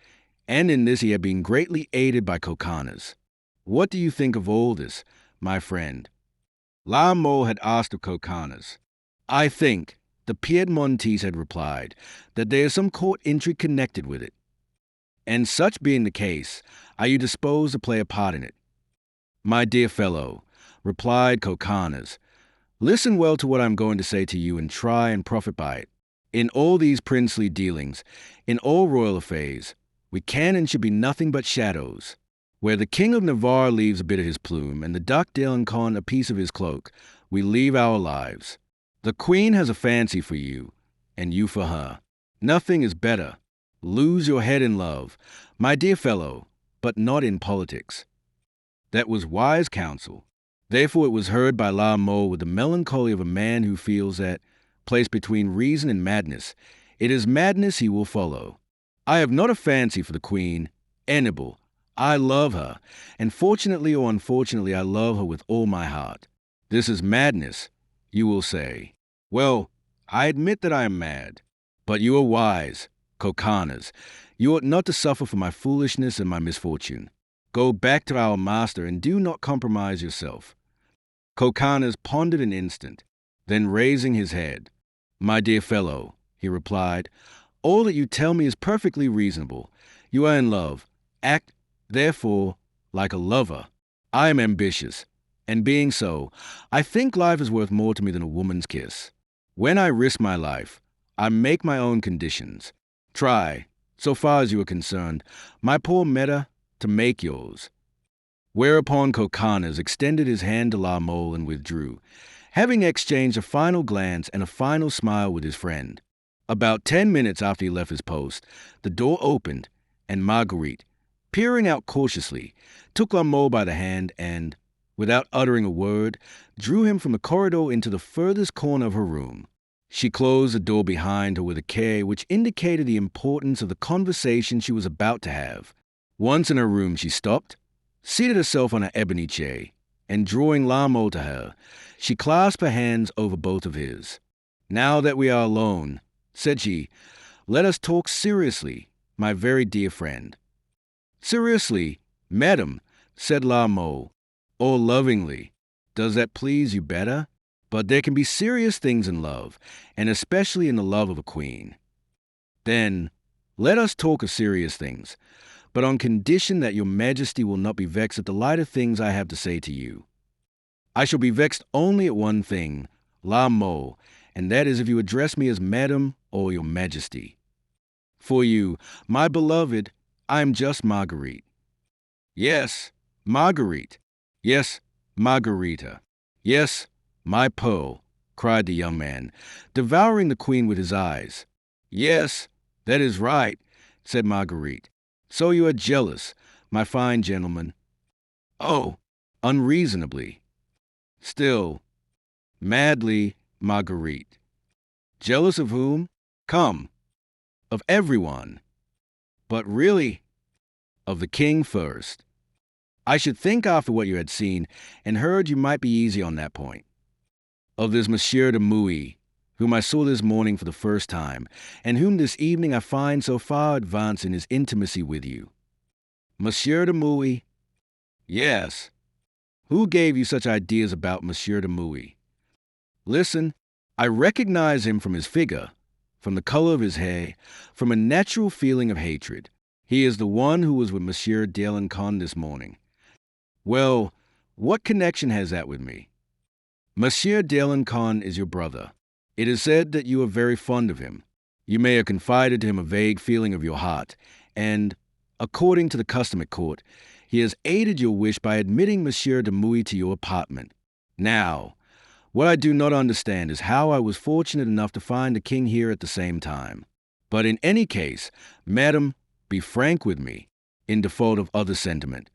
and in this he had been greatly aided by Coconnas. What do you think of all this, my friend? La Mole had asked of Coconnas. I think, the Piedmontese had replied, that there is some court intrigue connected with it. And such being the case, are you disposed to play a part in it? My dear fellow, replied Coconnas, listen well to what I am going to say to you and try and profit by it. In all these princely dealings, in all royal affairs, we can and should be nothing but shadows. Where the King of Navarre leaves a bit of his plume and the Duc d'Alencon a piece of his cloak, we leave our lives. The Queen has a fancy for you, and you for her. Nothing is better. Lose your head in love, my dear fellow, but not in politics. That was wise counsel. Therefore it was heard by La Mole with the melancholy of a man who feels that, placed between reason and madness, it is madness he will follow. I have not a fancy for the Queen, Annibal. I love her, and fortunately or unfortunately I love her with all my heart. This is madness, you will say. Well, I admit that I am mad, but you are wise, Coconnas. You ought not to suffer for my foolishness and my misfortune. Go back to our master and do not compromise yourself. Coconnas pondered an instant, then raising his head, My dear fellow, he replied, all that you tell me is perfectly reasonable. You are in love. Act, therefore, like a lover. I am ambitious, and being so, I think life is worth more to me than a woman's kiss. When I risk my life, I make my own conditions. Try, so far as you are concerned, my poor Meta, to make yours. Whereupon Coconnas extended his hand to La Mole and withdrew, having exchanged a final glance and a final smile with his friend. About 10 minutes after he left his post, the door opened, and Marguerite, peering out cautiously, took La Mole by the hand and, without uttering a word, drew him from the corridor into the furthest corner of her room. She closed the door behind her with a care which indicated the importance of the conversation she was about to have. Once in her room, she stopped, seated herself on an ebony chair, and drawing La Mole to her, she clasped her hands over both of his. Now that we are alone, said she, let us talk seriously, my very dear friend. Seriously, madam, said La Mole, or lovingly. Does that please you better? But there can be serious things in love, and especially in the love of a queen. Then, let us talk of serious things, but on condition that your majesty will not be vexed at the lighter things I have to say to you. I shall be vexed only at one thing, La Mole, and that is if you address me as madam or your majesty. For you, my beloved, I am just Marguerite. Yes, Marguerite. Yes, Margarita. Yes, my pearl, cried the young man, devouring the queen with his eyes. Yes, that is right, said Marguerite. So you are jealous, my fine gentleman. Oh, unreasonably. Still, madly, Marguerite. Jealous of whom? Come, of everyone. But really, of the king first. I should think after what you had seen and heard you might be easy on that point. Of this Monsieur de Mouy, whom I saw this morning for the first time, and whom this evening I find so far advanced in his intimacy with you. Monsieur de Mouy? Yes. Who gave you such ideas about Monsieur de Mouy? Listen, I recognize him from his figure, from the color of his hair, from a natural feeling of hatred. He is the one who was with Monsieur d'Alencon this morning. Well, what connection has that with me? Monsieur d'Alencon is your brother. It is said that you are very fond of him. You may have confided to him a vague feeling of your heart, and, according to the custom at court, he has aided your wish by admitting Monsieur de Mouy to your apartment. Now, what I do not understand is how I was fortunate enough to find the king here at the same time. But in any case, madam, be frank with me, in default of other sentiment.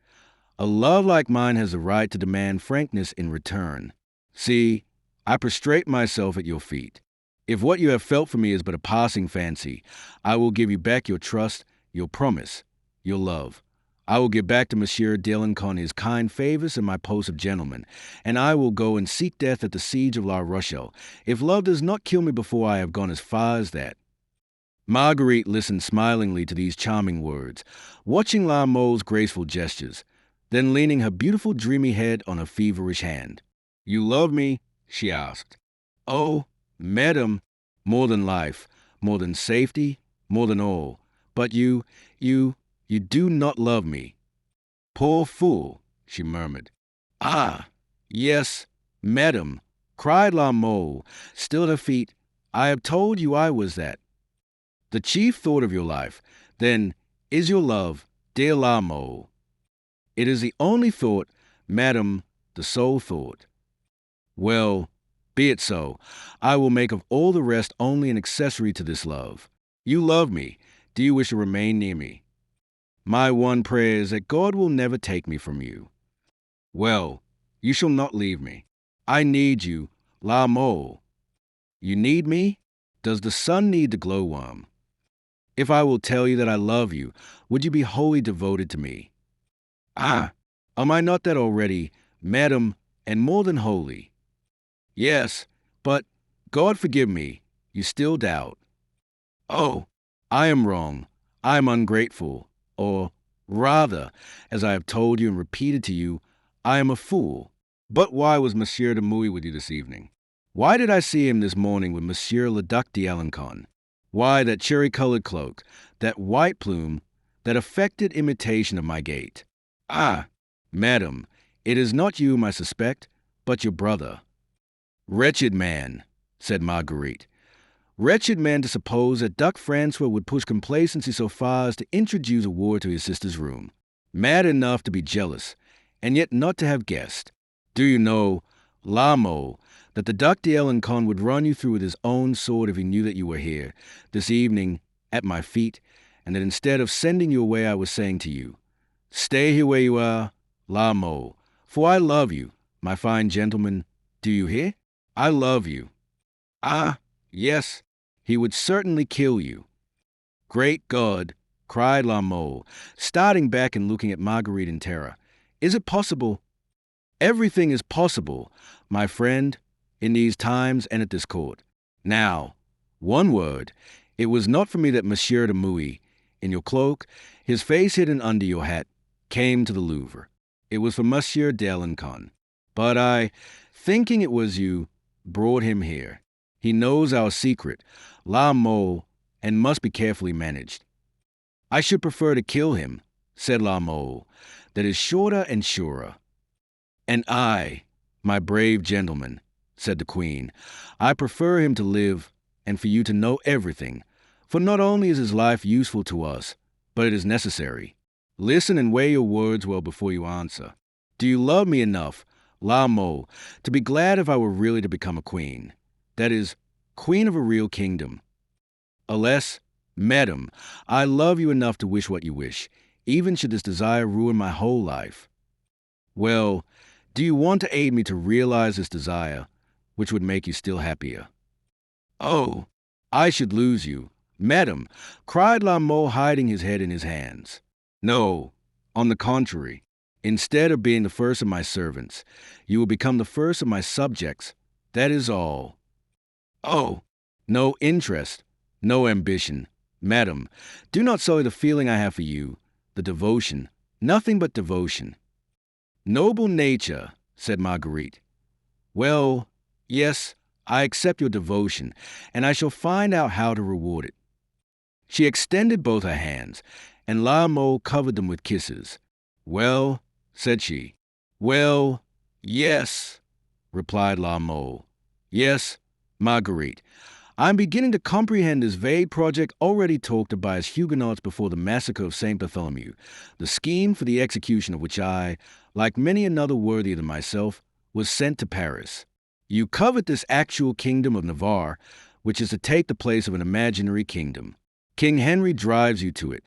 A love like mine has the right to demand frankness in return. See, I prostrate myself at your feet. If what you have felt for me is but a passing fancy, I will give you back your trust, your promise, your love. I will give back to Monsieur d'Alencon his kind favors and my post of gentleman, and I will go and seek death at the siege of La Rochelle, if love does not kill me before I have gone as far as that." Marguerite listened smilingly to these charming words, watching La Mole's graceful gestures, then leaning her beautiful dreamy head on her feverish hand. "You love me?" she asked. "Oh, madam, more than life, more than safety, more than all. But you do not love me." "Poor fool," she murmured. "Ah, yes, madam," cried La Mole, still at her feet. "I have told you I was that. The chief thought of your life, then, is your love, dear La Mole. It is the only thought, madam, the sole thought. Well, be it so. I will make of all the rest only an accessory to this love. You love me. Do you wish to remain near me? My one prayer is that God will never take me from you. Well, you shall not leave me. I need you, La Mole. You need me? Does the sun need the glowworm? If I will tell you that I love you, would you be wholly devoted to me? Ah, am I not that already, madam, and more than wholly? Yes, but, God forgive me, you still doubt. Oh, I am wrong. I am ungrateful. Or, rather, as I have told you and repeated to you, I am a fool. But why was Monsieur de Mouy with you this evening? Why did I see him this morning with Monsieur le Duc d'Alencon? Why that cherry-colored cloak, that white plume, that affected imitation of my gait? Ah, madam, it is not you whom I suspect, but your brother. Wretched man, said Marguerite. Wretched man to suppose that Duc Francois would push complacency so far as to introduce a ward to his sister's room. Mad enough to be jealous, and yet not to have guessed. Do you know, La Mole, that the Duc d'Alencon would run you through with his own sword if he knew that you were here, this evening, at my feet, and that instead of sending you away I was saying to you, stay here where you are, La Mole, for I love you, my fine gentleman. Do you hear? I love you. Ah, yes, he would certainly kill you. Great God, cried La Mole, starting back and looking at Marguerite in terror. Is it possible? Everything is possible, my friend, in these times and at this court. Now, one word. It was not for me that Monsieur de Mouy, in your cloak, his face hidden under your hat, came to the Louvre. It was for Monsieur d'Alencon. But I, thinking it was you, brought him here. He knows our secret, La Mole, and must be carefully managed. I should prefer to kill him, said La Mole. That is shorter and surer. And I, my brave gentleman, said the Queen, I prefer him to live, and for you to know everything, for not only is his life useful to us, but it is necessary. Listen and weigh your words well before you answer. Do you love me enough, La Mole, to be glad if I were really to become a queen? That is, queen of a real kingdom. Alas, madam, I love you enough to wish what you wish, even should this desire ruin my whole life. Well, do you want to aid me to realize this desire, which would make you still happier? Oh, I should lose you, madam, cried La Mole, hiding his head in his hands. No, on the contrary, instead of being the first of my servants, you will become the first of my subjects. That is all. Oh, no interest, no ambition. Madam, do not sully the feeling I have for you, the devotion, nothing but devotion. Noble nature, said Marguerite. Well, yes, I accept your devotion, and I shall find out how to reward it. She extended both her hands, and La Mole covered them with kisses. Well, said she. Well, yes, replied La Mole. Yes, Marguerite, I am beginning to comprehend this vague project already talked of by us Huguenots before the massacre of St. Bartholomew, the scheme for the execution of which I, like many another worthier than myself, was sent to Paris. You covet this actual kingdom of Navarre, which is to take the place of an imaginary kingdom. King Henry drives you to it.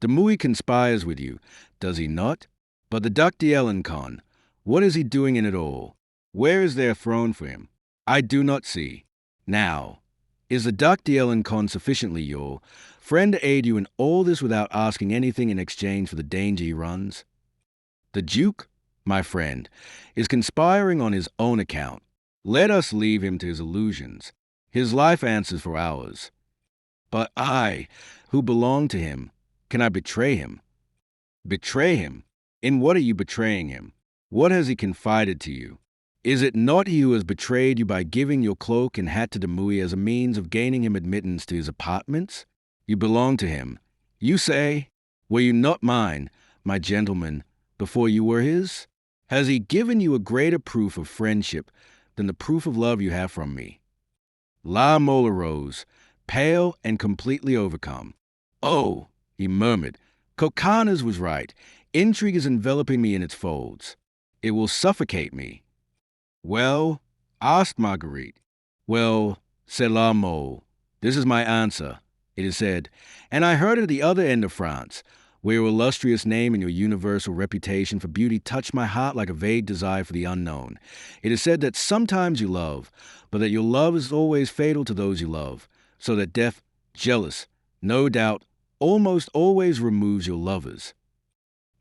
De Mouy conspires with you, does he not? But the Duc d'Alencon, what is he doing in it all? Where is there a throne for him? I do not see. Now, Is the Duc d'Alencon sufficiently your friend to aid you in all this without asking anything in exchange for the danger he runs? The Duke, my friend, is conspiring on his own account. Let us leave him to his illusions. His life answers for ours. But I, who belong to him, can I betray him? Betray him? In what are you betraying him? What has he confided to you? Is it not he who has betrayed you by giving your cloak and hat to Demouy as a means of gaining him admittance to his apartments? You belong to him. You say, were you not mine, my gentleman, before you were his? Has he given you a greater proof of friendship than the proof of love you have from me? La Mole arose, pale and completely overcome. Oh, he murmured, Coconnas was right. Intrigue is enveloping me in its folds. It will suffocate me. Well, asked Marguerite. Well, said La Mole, this is my answer, it is said, and I heard it at the other end of France, where your illustrious name and your universal reputation for beauty touch my heart like a vague desire for the unknown. It is said that sometimes you love, but that your love is always fatal to those you love, so that death, jealous, no doubt, almost always removes your lovers.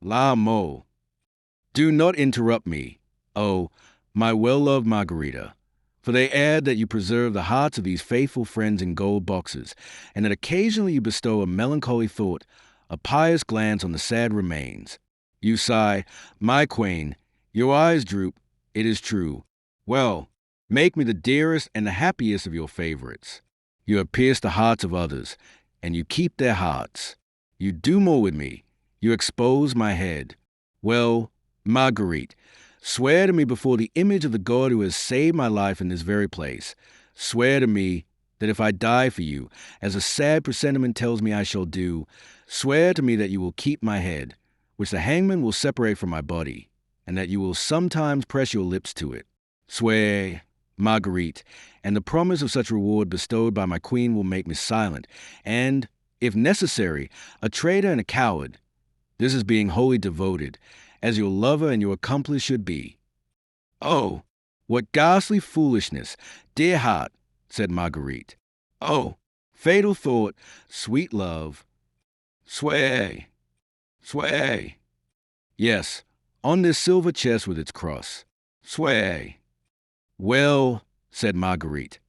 La Mole, do not interrupt me, oh, my well-loved Margarita, for they add that you preserve the hearts of these faithful friends in gold boxes, and that occasionally you bestow a melancholy thought, a pious glance on the sad remains. You sigh, my queen, your eyes droop, it is true. Well, make me the dearest and the happiest of your favorites. You have pierced the hearts of others, and you keep their hearts. You do more with me. You expose my head. Well, Marguerite, swear to me before the image of the God who has saved my life in this very place. Swear to me that if I die for you, as a sad presentiment tells me I shall do, swear to me that you will keep my head, which the hangman will separate from my body, and that you will sometimes press your lips to it. Swear, Marguerite, and the promise of such reward bestowed by my queen will make me silent, and, if necessary, a traitor and a coward. This is being wholly devoted, as your lover and your accomplice should be. Oh, what ghastly foolishness, dear heart, said Marguerite. Oh, fatal thought, sweet love. Sway, sway. Yes, on this silver chest with its cross. Sway. Well, said Marguerite,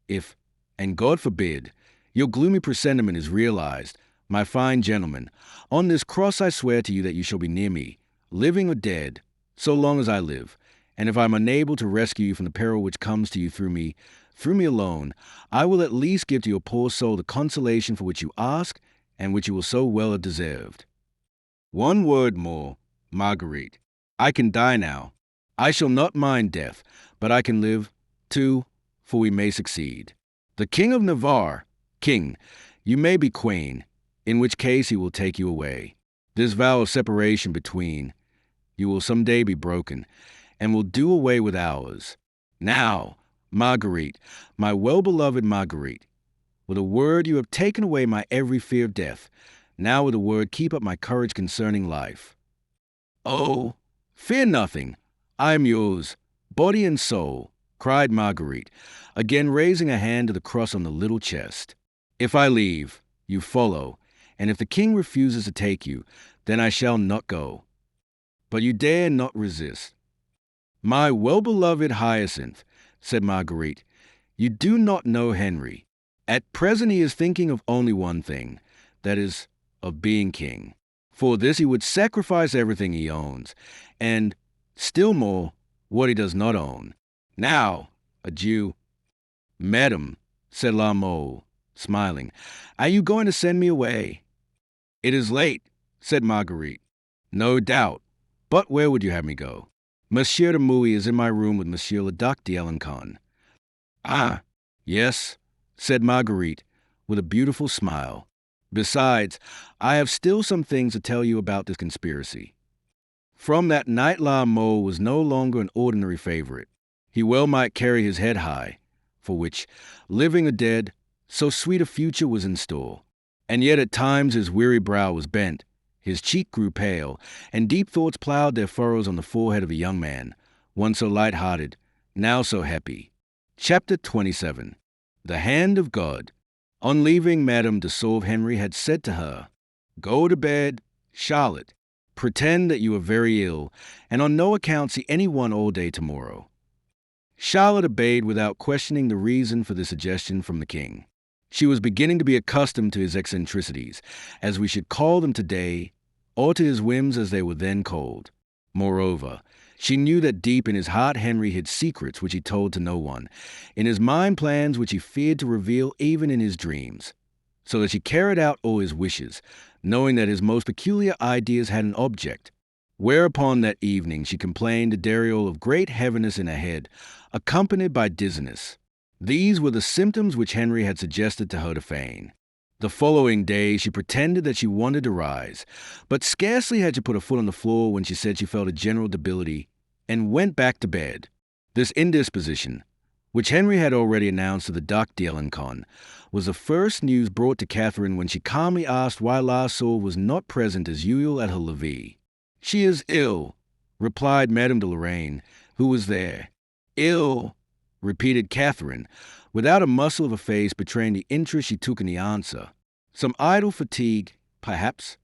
if, and God forbid, your gloomy presentiment is realized, my fine gentleman, on this cross I swear to you that you shall be near me, living or dead, so long as I live, and if I am unable to rescue you from the peril which comes to you through me alone, I will at least give to your poor soul the consolation for which you ask, and which you will so well have deserved. One word more, Marguerite. I can die now. I shall not mind death, but I can live, too, for we may succeed. The King of Navarre, king, you may be queen, in which case he will take you away. This vow of separation between you will some day be broken, and will do away with ours. Now, Marguerite, my well-beloved Marguerite, with a word you have taken away my every fear of death. Now with a word keep up my courage concerning life. Oh, fear nothing. I am yours, body and soul, cried Marguerite, again raising a hand to the cross on the little chest. If I leave, you follow, and if the king refuses to take you, then I shall not go. But you dare not resist. My well-beloved Hyacinth, said Marguerite, you do not know Henry. At present he is thinking of only one thing, that is, of being king. For this he would sacrifice everything he owns, and, still more, what he does not own. Now, adieu. Madam, said La Mole, smiling, are you going to send me away? It is late, said Marguerite. No doubt. But where would you have me go? Monsieur de Mouy is in my room with Monsieur le Duc d'Alencon. Ah, yes, said Marguerite, with a beautiful smile. Besides, I have still some things to tell you about this conspiracy. From that night La Mole was no longer an ordinary favorite. He well might carry his head high, for which, living or dead, so sweet a future was in store. And yet at times his weary brow was bent, his cheek grew pale, and deep thoughts plowed their furrows on the forehead of a young man, once so light-hearted, now so happy. Chapter 27. The hand of God. On leaving, Madame de Sauve, Henry had said to her, "Go to bed, Charlotte. Pretend that you are very ill, and on no account see anyone all day tomorrow." Charlotte obeyed without questioning the reason for the suggestion from the king. She was beginning to be accustomed to his eccentricities, as we should call them today, or to his whims as they were then called. Moreover, she knew that deep in his heart Henry hid secrets which he told to no one, in his mind plans which he feared to reveal even in his dreams, so that she carried out all his wishes, knowing that his most peculiar ideas had an object. Whereupon that evening she complained to Dariol of great heaviness in her head, accompanied by dizziness. These were the symptoms which Henry had suggested to her to feign. The following day she pretended that she wanted to rise, but scarcely had she put her foot on the floor when she said she felt a general debility, and went back to bed. This indisposition, which Henry had already announced to the Duc d'Alencon, was the first news brought to Catherine when she calmly asked why La Sauve was not present as usual at her levee. "She is ill," replied Madame de Lorraine, who was there. "Ill," repeated Catherine, without a muscle of her face betraying the interest she took in the answer. "Some idle fatigue, perhaps?"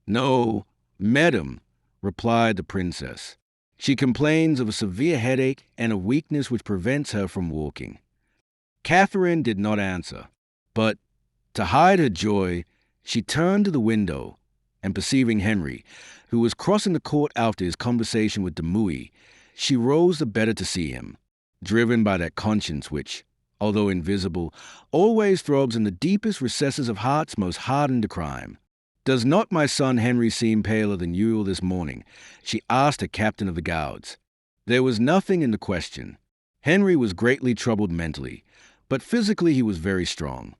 "No, madame," replied the princess. "She complains of a severe headache and a weakness which prevents her from walking." Catherine did not answer, but, to hide her joy, she turned to the window, and perceiving Henry, who was crossing the court after his conversation with de Mouy, she rose the better to see him, driven by that conscience which, although invisible, always throbs in the deepest recesses of hearts most hardened to crime. "Does not my son Henry seem paler than usual this morning?" she asked her captain of the guards. There was nothing in the question. Henry was greatly troubled mentally, but physically he was very strong.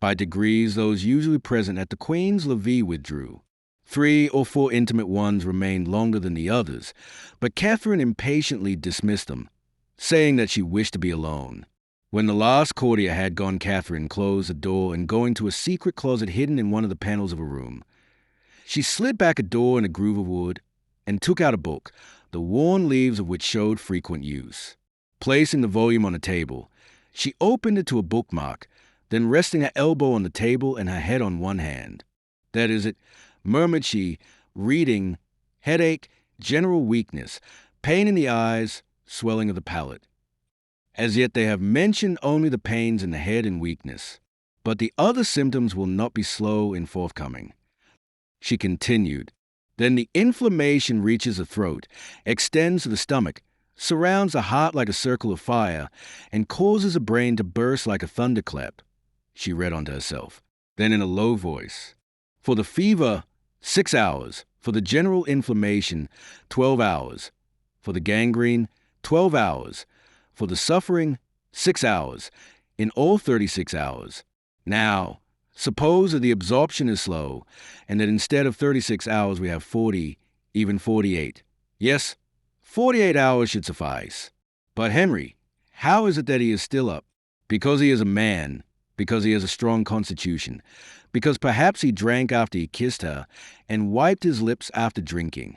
By degrees those usually present at the Queen's levee withdrew. 3 or 4 intimate ones remained longer than the others, but Catherine impatiently dismissed them, saying that she wished to be alone. When the last courtier had gone, Catherine closed the door and, going to a secret closet hidden in one of the panels of a room, she slid back a door in a groove of wood and took out a book, the worn leaves of which showed frequent use. Placing the volume on a table, she opened it to a bookmark, then resting her elbow on the table and her head on one hand. "That is it," murmured she, reading, "headache, general weakness, pain in the eyes, swelling of the palate. As yet they have mentioned only the pains in the head and weakness, but the other symptoms will not be slow in forthcoming." She continued, "Then the inflammation reaches the throat, extends to the stomach, surrounds the heart like a circle of fire, and causes the brain to burst like a thunderclap." She read unto herself. Then in a low voice, "For the fever, 6 hours. For the general inflammation, 12 hours. For the gangrene, 12 hours. For the suffering, 6 hours. In all 36 hours. Now, suppose that the absorption is slow, and that instead of 36 hours we have 40, even 48. Yes, 48 hours should suffice. But Henry, how is it that he is still up? Because he is a man, because he has a strong constitution, because perhaps he drank after he kissed her, and wiped his lips after drinking."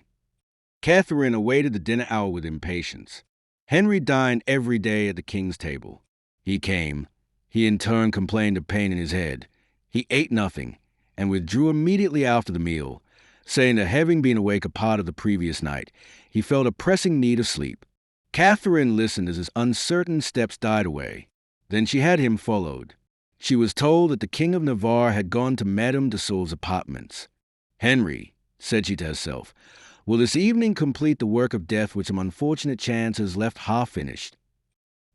Catherine awaited the dinner hour with impatience. Henry dined every day at the king's table. He came. He in turn complained of pain in his head. He ate nothing, and withdrew immediately after the meal, saying that having been awake a part of the previous night, he felt a pressing need of sleep. Catherine listened as his uncertain steps died away. Then she had him followed. She was told that the King of Navarre had gone to Madame de Sauve's apartments. "Henry," said she to herself, "will this evening complete the work of death which some unfortunate chance has left half finished."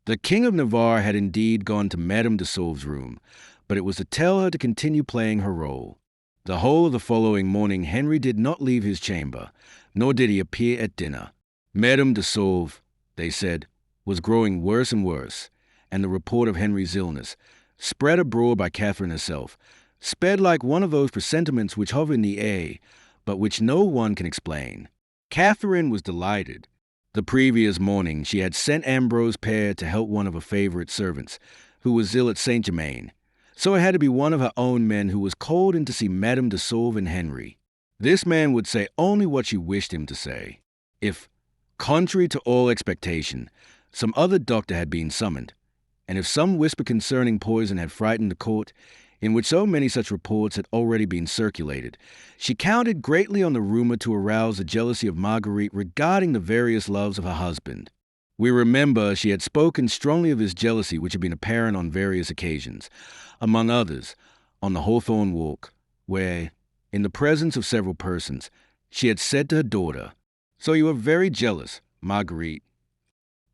The King of Navarre had indeed gone to Madame de Sauve's room, but it was to tell her to continue playing her role. The whole of the following morning Henry did not leave his chamber, nor did he appear at dinner. Madame de Sauve, they said, was growing worse and worse, and the report of Henry's illness, spread abroad by Catherine herself, sped like one of those presentiments which hover in the air, but which no one can explain. Catherine was delighted. The previous morning she had sent Ambrose Père to help one of her favorite servants, who was ill at Saint-Germain, so it had to be one of her own men who was called in to see Madame de Sauve and Henry. This man would say only what she wished him to say. If, contrary to all expectation, some other doctor had been summoned, and if some whisper concerning poison had frightened the court, in which so many such reports had already been circulated, she counted greatly on the rumor to arouse the jealousy of Marguerite regarding the various loves of her husband. We remember she had spoken strongly of his jealousy, which had been apparent on various occasions, among others, on the Hawthorn Walk, where, in the presence of several persons, she had said to her daughter, "So you are very jealous, Marguerite."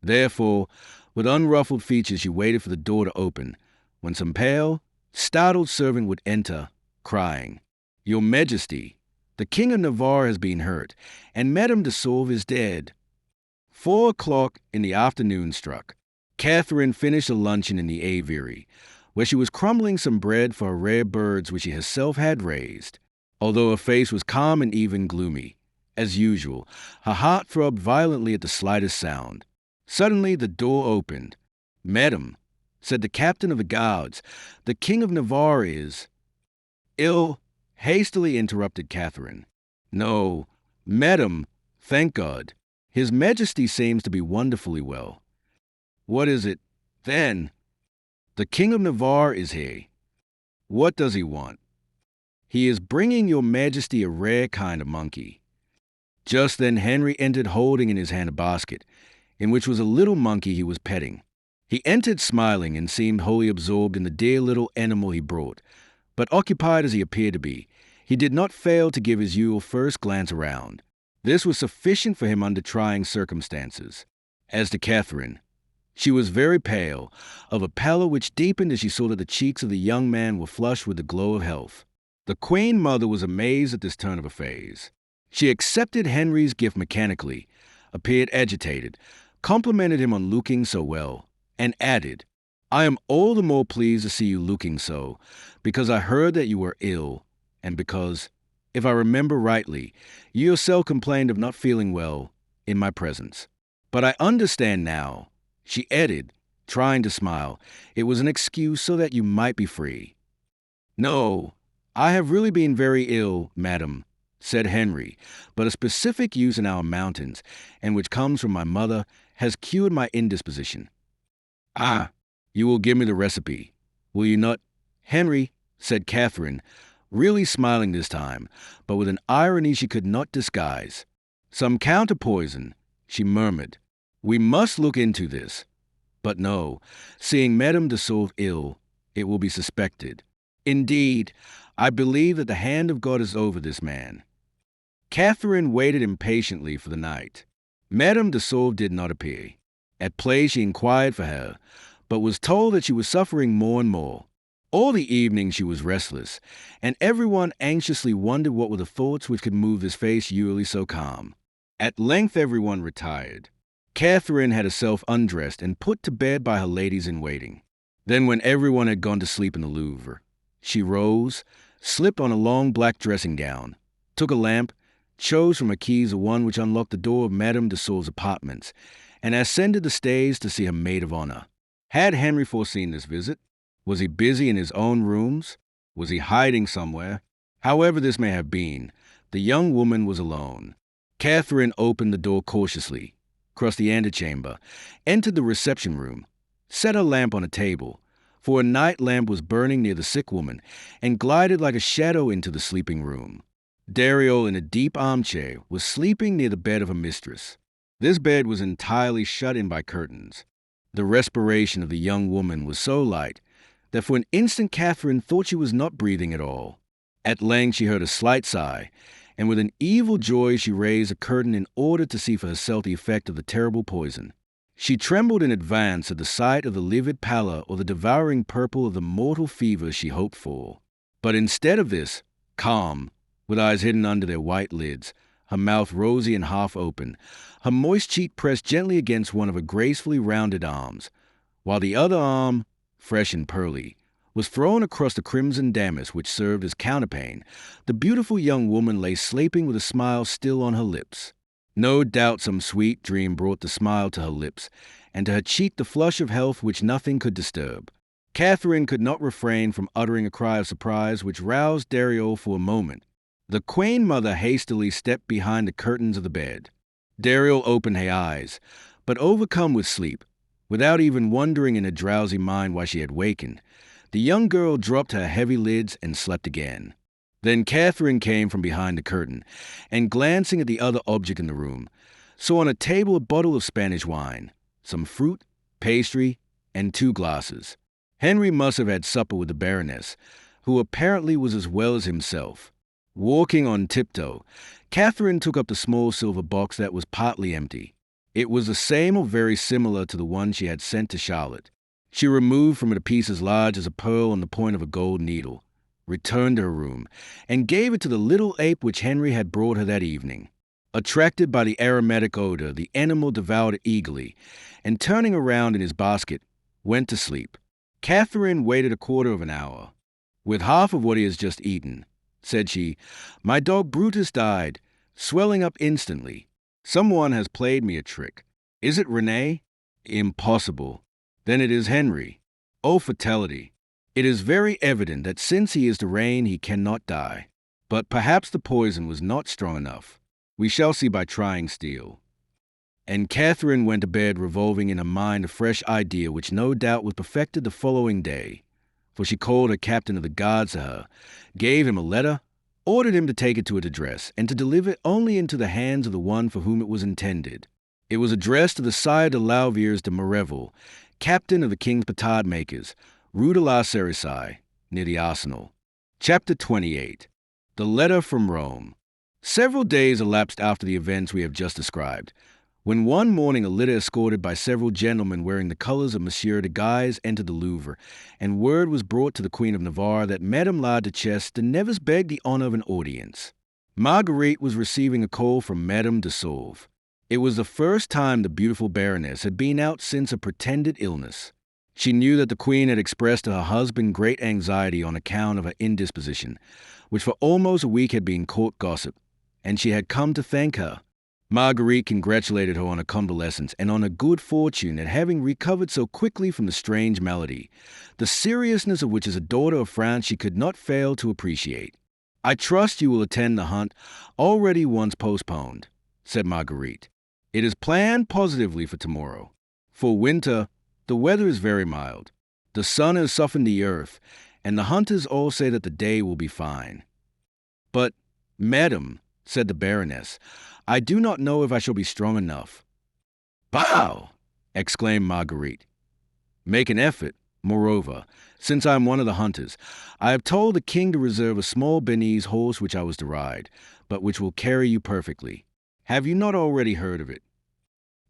Therefore, with unruffled features she waited for the door to open, when some pale, startled servant would enter, crying, "Your Majesty, the King of Navarre has been hurt, and Madame de Sauve is dead." 4 o'clock in the afternoon struck. Catherine finished a luncheon in the aviary, where she was crumbling some bread for her rare birds which she herself had raised. Although her face was calm and even gloomy, as usual, her heart throbbed violently at the slightest sound. Suddenly the door opened. "Madam," said the captain of the guards, "the King of Navarre is—" "Ill," hastily interrupted Catherine. "No, madam, thank God. His Majesty seems to be wonderfully well." "What is it, then?" "The King of Navarre is here." "What does he want?" "He is bringing your Majesty a rare kind of monkey." Just then Henry entered holding in his hand a basket, in which was a little monkey he was petting. He entered smiling and seemed wholly absorbed in the dear little animal he brought, but occupied as he appeared to be, he did not fail to give his usual first glance around. This was sufficient for him under trying circumstances. As to Catherine, she was very pale, of a pallor which deepened as she saw that the cheeks of the young man were flushed with the glow of health. The Queen Mother was amazed at this turn of affairs. She accepted Henry's gift mechanically, appeared agitated, complimented him on looking so well, and added, "I am all the more pleased to see you looking so, because I heard that you were ill, and because, if I remember rightly, you yourself complained of not feeling well in my presence. But I understand now," she added, trying to smile, "it was an excuse so that you might be free." "No, I have really been very ill, madam," said Henry, "but a specific used in our mountains, and which comes from my mother, has cured my indisposition." "Ah, you will give me the recipe, will you not?" "Henry," said Catherine, really smiling this time, but with an irony she could not disguise. "Some counter poison," she murmured. "We must look into this. But no, seeing Madame de Sauve ill, it will be suspected. Indeed, I believe that the hand of God is over this man." Catherine waited impatiently for the night. Madame de Sauve did not appear. At play she inquired for her, but was told that she was suffering more and more. All the evening she was restless, and everyone anxiously wondered what were the thoughts which could move this face usually so calm. At length everyone retired. Catherine had herself undressed and put to bed by her ladies-in-waiting. Then when everyone had gone to sleep in the Louvre, she rose, slipped on a long black dressing gown, took a lamp, chose from her keys the one which unlocked the door of Madame de Sauve's apartments, and ascended the stairs to see her maid of honor. Had Henry foreseen this visit? Was he busy in his own rooms? Was he hiding somewhere? However this may have been, the young woman was alone. Catherine opened the door cautiously, crossed the antechamber, entered the reception room, set her lamp on a table, for a night lamp was burning near the sick woman, and glided like a shadow into the sleeping room. Dario, in a deep armchair, was sleeping near the bed of her mistress. This bed was entirely shut in by curtains. The respiration of the young woman was so light that for an instant Catherine thought she was not breathing at all. At length she heard a slight sigh, and with an evil joy she raised a curtain in order to see for herself the effect of the terrible poison. She trembled in advance at the sight of the livid pallor or the devouring purple of the mortal fever she hoped for. But instead of this, calm, with eyes hidden under their white lids, her mouth rosy and half open, her moist cheek pressed gently against one of her gracefully rounded arms, while the other arm, fresh and pearly, was thrown across the crimson damask which served as counterpane, the beautiful young woman lay sleeping with a smile still on her lips. No doubt some sweet dream brought the smile to her lips, and to her cheek the flush of health which nothing could disturb. Catherine could not refrain from uttering a cry of surprise which roused Dario for a moment. The Queen Mother hastily stepped behind the curtains of the bed. Dario opened her eyes, but overcome with sleep, Without even wondering in her drowsy mind why she had wakened, the young girl dropped her heavy lids and slept again. Then Catherine came from behind the curtain, and glancing at the other object in the room, saw on a table a bottle of Spanish wine, some fruit, pastry, and 2 glasses. Henry must have had supper with the Baroness, who apparently was as well as himself. Walking on tiptoe, Catherine took up the small silver box that was partly empty. It was the same or very similar to the one she had sent to Charlotte. She removed from it a piece as large as a pearl on the point of a gold needle, returned to her room, and gave it to the little ape which Henry had brought her that evening. Attracted by the aromatic odor, the animal devoured it eagerly, and turning around in his basket, went to sleep. Catherine waited a quarter of an hour. "With half of what he has just eaten," said she, "my dog Brutus died, swelling up instantly. Someone has played me a trick. Is it Renee? Impossible. Then it is Henry. Oh, fatality! It is very evident that since he is the reign, he cannot die. But perhaps the poison was not strong enough. We shall see by trying steel." And Catherine went to bed revolving in her mind a fresh idea which no doubt was perfected the following day, for she called her captain of the guards to her, gave him a letter, ordered him to take it to its address, and to deliver it only into the hands of the one for whom it was intended. It was addressed to the Sire de Lauviers de Mareville, captain of the king's petard makers, Rue de la Cerisaie, near the arsenal. Chapter 28. The Letter from Rome. Several days elapsed after the events we have just described, when one morning a litter escorted by several gentlemen wearing the colors of Monsieur de Guise entered the Louvre, and word was brought to the Queen of Navarre that Madame la Duchesse de Nevers begged the honor of an audience. Marguerite was receiving a call from Madame de Sauve. It was the first time the beautiful Baroness had been out since a pretended illness. She knew that the Queen had expressed to her husband great anxiety on account of her indisposition, which for almost a week had been court gossip, and she had come to thank her. Marguerite congratulated her on her convalescence and on her good fortune at having recovered so quickly from the strange malady, the seriousness of which as a daughter of France she could not fail to appreciate. "I trust you will attend the hunt, already once postponed," said Marguerite. "It is planned positively for tomorrow. For winter, the weather is very mild. The sun has softened the earth, and the hunters all say that the day will be fine." "But, madam," said the Baroness, "I do not know if I shall be strong enough." "Bow!" exclaimed Marguerite. "Make an effort. Moreover, since I am one of the hunters, I have told the king to reserve a small Bearnese horse which I was to ride, but which will carry you perfectly. Have you not already heard of it?"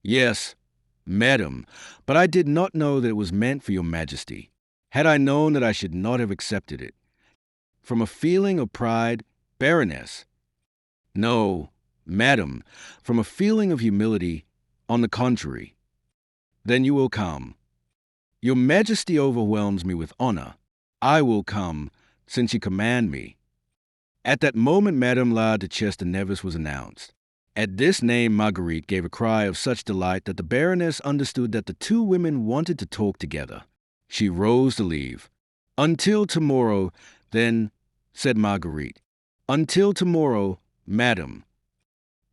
"Yes, madam, but I did not know that it was meant for your majesty. Had I known that, I should not have accepted it. From a feeling of pride, Baroness." "No, madam, from a feeling of humility, on the contrary." "Then you will come." "Your majesty overwhelms me with honor. I will come, since you command me." At that moment Madame la Duchesse de Nevers was announced. At this name Marguerite gave a cry of such delight that the Baroness understood that the two women wanted to talk together. She rose to leave. "Until tomorrow, then," said Marguerite. "Until tomorrow, madam."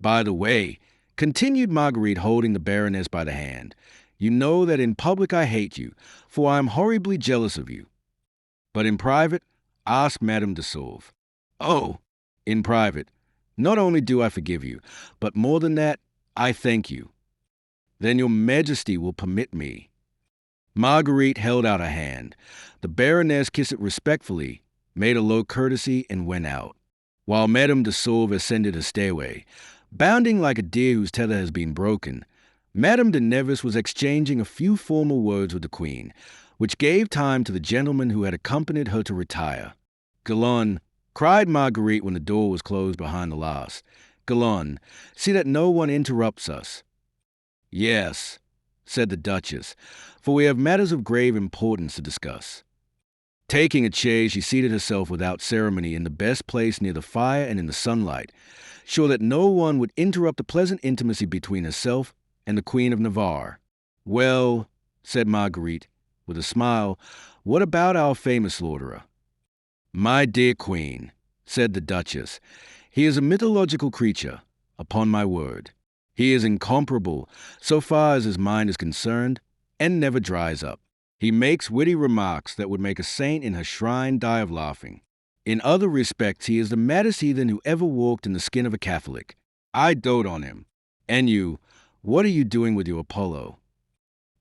"By the way," continued Marguerite, holding the Baroness by the hand, "you know that in public I hate you, for I am horribly jealous of you. But in private, ask Madame de Sauve." "Oh, in private, not only do I forgive you, but more than that, I thank you." "Then your majesty will permit me." Marguerite held out her hand. The Baroness kissed it respectfully, made a low courtesy, and went out, while Madame de Sauve ascended her stairway. Bounding like a deer whose tether has been broken, Madame de Nevers was exchanging a few formal words with the Queen, which gave time to the gentleman who had accompanied her to retire. "Galon," cried Marguerite when the door was closed behind the last, "Galon, see that no one interrupts us." "Yes," said the Duchess, "for we have matters of grave importance to discuss." Taking a chair, she seated herself without ceremony in the best place near the fire and in the sunlight, sure that no one would interrupt the pleasant intimacy between herself and the Queen of Navarre. "Well," said Marguerite, with a smile, "what about our famous slaughterer?" "My dear Queen," said the Duchess, "he is a mythological creature, upon my word. He is incomparable, so far as his mind is concerned, and never dries up. He makes witty remarks that would make a saint in her shrine die of laughing. In other respects, he is the maddest heathen who ever walked in the skin of a Catholic. I dote on him. And you, what are you doing with your Apollo?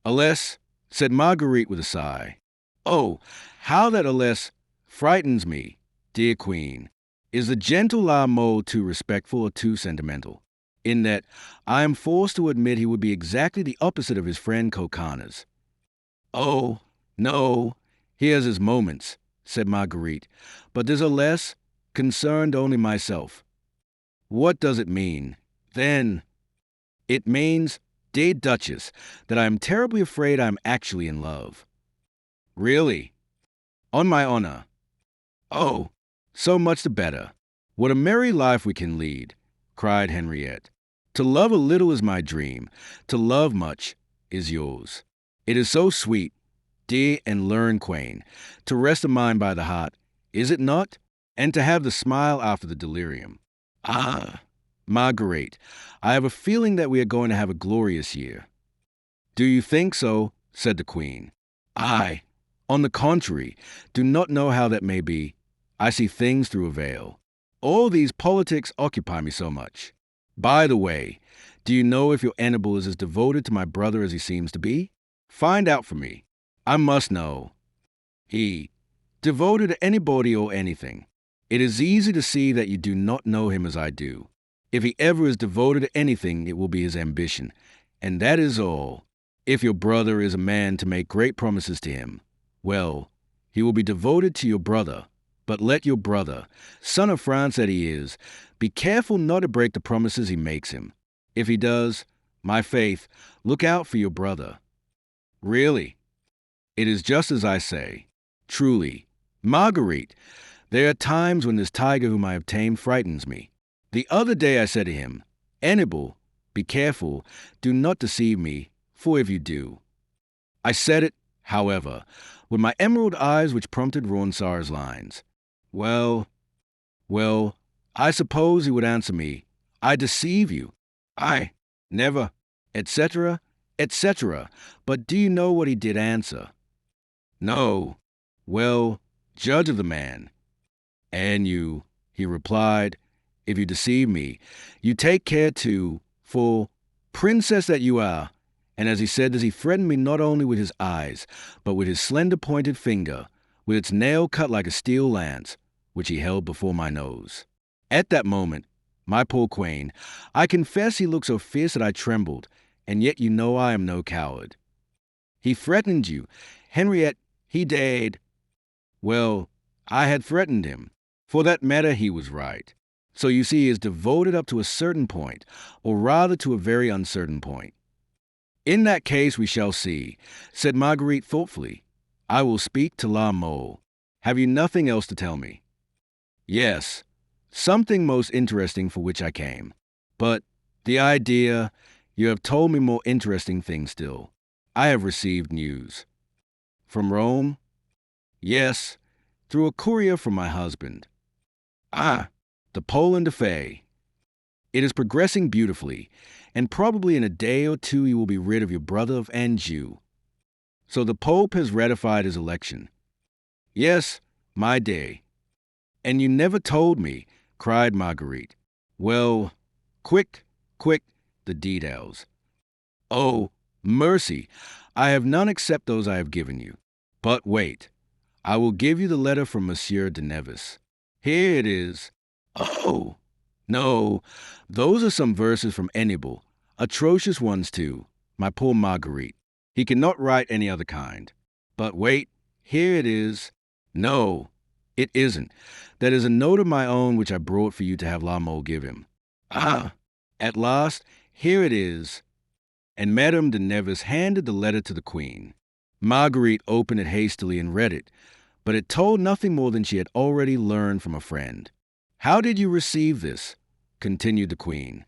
Alas, said Marguerite with a sigh. Oh, how that alas frightens me, dear queen. Is the gentle La Mole too respectful or too sentimental? In that I am forced to admit he would be exactly the opposite of his friend Coconnas. Oh, no, he has his moments, said Marguerite, but there's a less concerned only myself. What does it mean? Then, it means, dear Duchess, that I am terribly afraid I am actually in love. Really? On my honor. Oh, so much the better. What a merry life we can lead, cried Henriette. To love a little is my dream. To love much is yours. It is so sweet, dear and learned queen, to rest a mind by the heart, is it not? And to have the smile after the delirium. Ah, Marguerite, I have a feeling that we are going to have a glorious year. Do you think so? Said the queen. I, on the contrary, do not know how that may be. I see things through a veil. All these politics occupy me so much. By the way, do you know if your Annibal is as devoted to my brother as he seems to be? Find out for me. I must know. He, devoted to anybody or anything. It is easy to see that you do not know him as I do. If he ever is devoted to anything, it will be his ambition. And that is all. If your brother is a man to make great promises to him, well, he will be devoted to your brother. But let your brother, son of France that he is, be careful not to break the promises he makes him. If he does, my faith, look out for your brother. Really, it is just as I say. Truly, Marguerite, there are times when this tiger whom I have tamed frightens me. The other day I said to him, Annibal, be careful, do not deceive me, for if you do. I said it, however, with my emerald eyes which prompted Ronsard's lines. Well, I suppose he would answer me, I deceive you. I, never, etc., etc. But do you know what he did answer? No. Well, judge of the man. And you, he replied, if you deceive me, you take care to, for, princess that you are. And as he said this, he threatened me not only with his eyes, but with his slender pointed finger, with its nail cut like a steel lance, which he held before my nose. At that moment, my poor queen, I confess he looked so fierce that I trembled, and yet you know I am no coward. He threatened you. Henriette, he dared. Well, I had threatened him. For that matter, he was right. So you see, he is devoted up to a certain point, or rather to a very uncertain point. In that case we shall see, said Marguerite thoughtfully. I will speak to La Mole. Have you nothing else to tell me? Yes, something most interesting for which I came. But the idea, you have told me more interesting things still. I have received news. From Rome? Yes, through a courier from my husband. Ah, the Poland affair. It is progressing beautifully, and probably in a day or two you will be rid of your brother of Anjou. So the Pope has ratified his election. Yes, my dear. And you never told me, cried Marguerite. Well, quick, the details. Oh, mercy, I have none except those I have given you. But wait, I will give you the letter from Monsieur de Nevis. Here it is. Oh, no, those are some verses from Annibal, atrocious ones too, my poor Marguerite. He cannot write any other kind. But wait, here it is. No, it isn't. That is a note of my own which I brought for you to have La Mole give him. Ah, at last, here it is. And Madame de Nevis handed the letter to the queen. Marguerite opened it hastily and read it, but it told nothing more than she had already learned from a friend. How did you receive this? Continued the queen.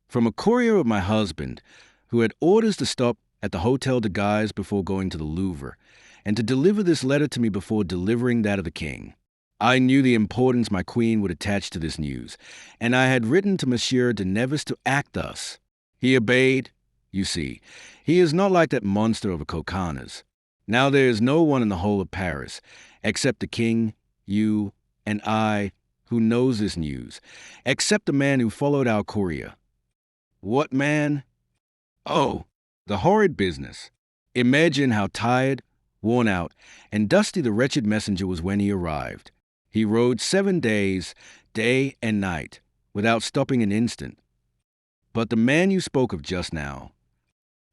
From a courier of my husband, who had orders to stop at the Hotel de Guise before going to the Louvre, and to deliver this letter to me before delivering that of the king. I knew the importance my queen would attach to this news, and I had written to Monsieur de Nevis to act thus. He obeyed, You see, he is not like that monster of a Coconnas. Now there is no one in the whole of Paris, except the king, you, and I, who knows this news, except the man who followed our courier. What man? Oh, the horrid business. Imagine how tired, worn out, and dusty the wretched messenger was when he arrived. He rode 7 days, day and night, without stopping an instant. But the man you spoke of just now,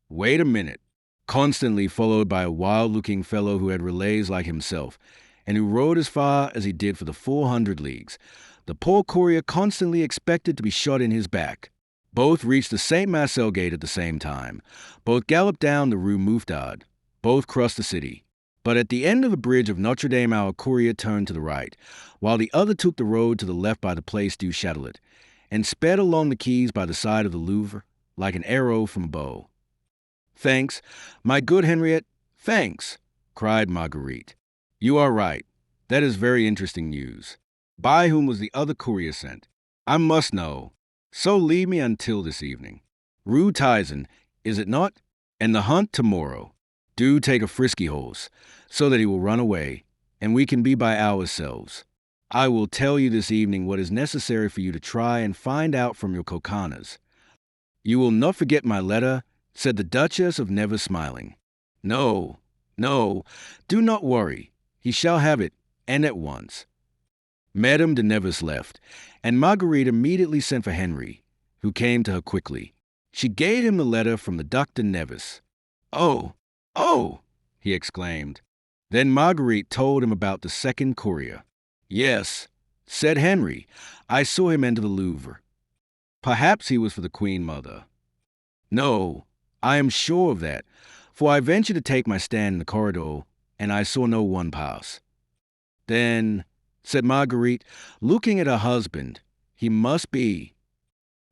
wait a minute, constantly followed by a wild-looking fellow who had relays like himself, and who rode as far as he did for the 400 leagues. The poor courier constantly expected to be shot in his back. Both reached the St. Marcel gate at the same time. Both galloped down the Rue Mouffetard. Both crossed the city. But at the end of the bridge of Notre Dame, our courier turned to the right, while the other took the road to the left by the Place du Châtelet, and sped along the quays by the side of the Louvre, like an arrow from a bow. "Thanks, my good Henriette, thanks," cried Marguerite. "You are right. That is very interesting news. By whom was the other courier sent? I must know. So leave me until this evening. Rue Tizen, is it not? And the hunt tomorrow. Do take a frisky horse, so that he will run away, and we can be by ourselves. I will tell you this evening what is necessary for you to try and find out from your Coconnas. You will not forget my letter," said the Duchess of Nevers, smiling. No, do not worry. He shall have it, and at once." Madame de Nevers left, and Marguerite immediately sent for Henry, who came to her quickly. She gave him the letter from the Duc de Nevers. Oh, he exclaimed. Then Marguerite told him about the second courier. "Yes," said Henry, "I saw him enter the Louvre. Perhaps he was for the Queen Mother." "No, I am sure of that, for I ventured to take my stand in the corridor, and I saw no one pass." "Then," said Marguerite, looking at her husband, "he must be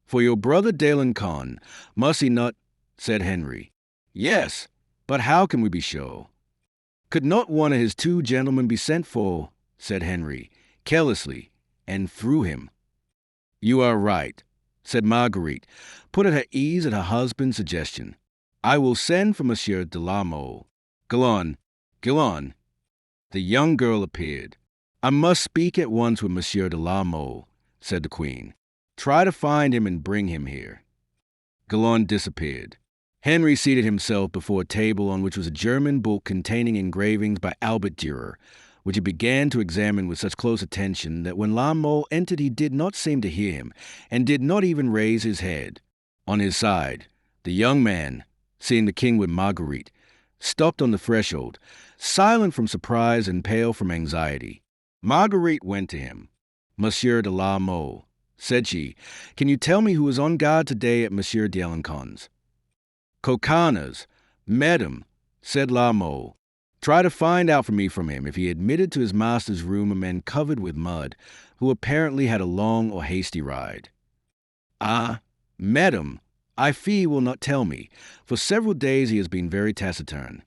for your brother d'Alencon, must he not?" said Henry. "Yes, but how can we be sure?" "Could not one of his 2 gentlemen be sent for?" said Henry, carelessly, "and through him?" "You are right," said Marguerite, put at her ease at her husband's suggestion. "I will send for Monsieur de la Mole. Go on. The young girl appeared. "I must speak at once with Monsieur de la Mole," said the Queen. "Try to find him and bring him here." Galland disappeared. Henry seated himself before a table on which was a German book containing engravings by Albert Dürer, which he began to examine with such close attention that when La Mole entered he did not seem to hear him, and did not even raise his head. On his side, the young man, seeing the king with Marguerite, stopped on the threshold, silent from surprise and pale from anxiety. Marguerite went to him. "Monsieur de la Mole," said she, "can you tell me who is on guard today at Monsieur d'Alencon's?" "Coconnas, Madame," said La Mole. "Try to find out for me from him if he admitted to his master's room a man covered with mud, who apparently had a long or hasty ride." "Ah, Madame, I fear he will not tell me. For several days he has been very taciturn."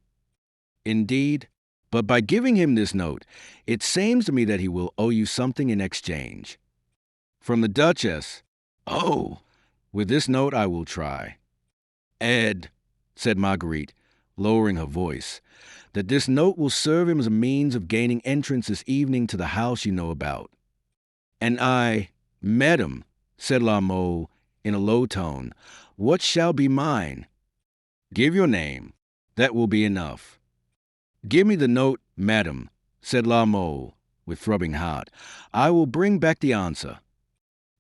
"Indeed? But by giving him this note, it seems to me that he will owe you something in exchange." "From the Duchess? Oh, with this note I will try." "Add," said Marguerite, lowering her voice, "that this note will serve him as a means of gaining entrance this evening to the house you know about." "And I, Madame," said La Mole, in a low tone, "what shall be mine?" "Give your name. That will be enough." "Give me the note, Madame," said La Mole, with throbbing heart. "I will bring back the answer."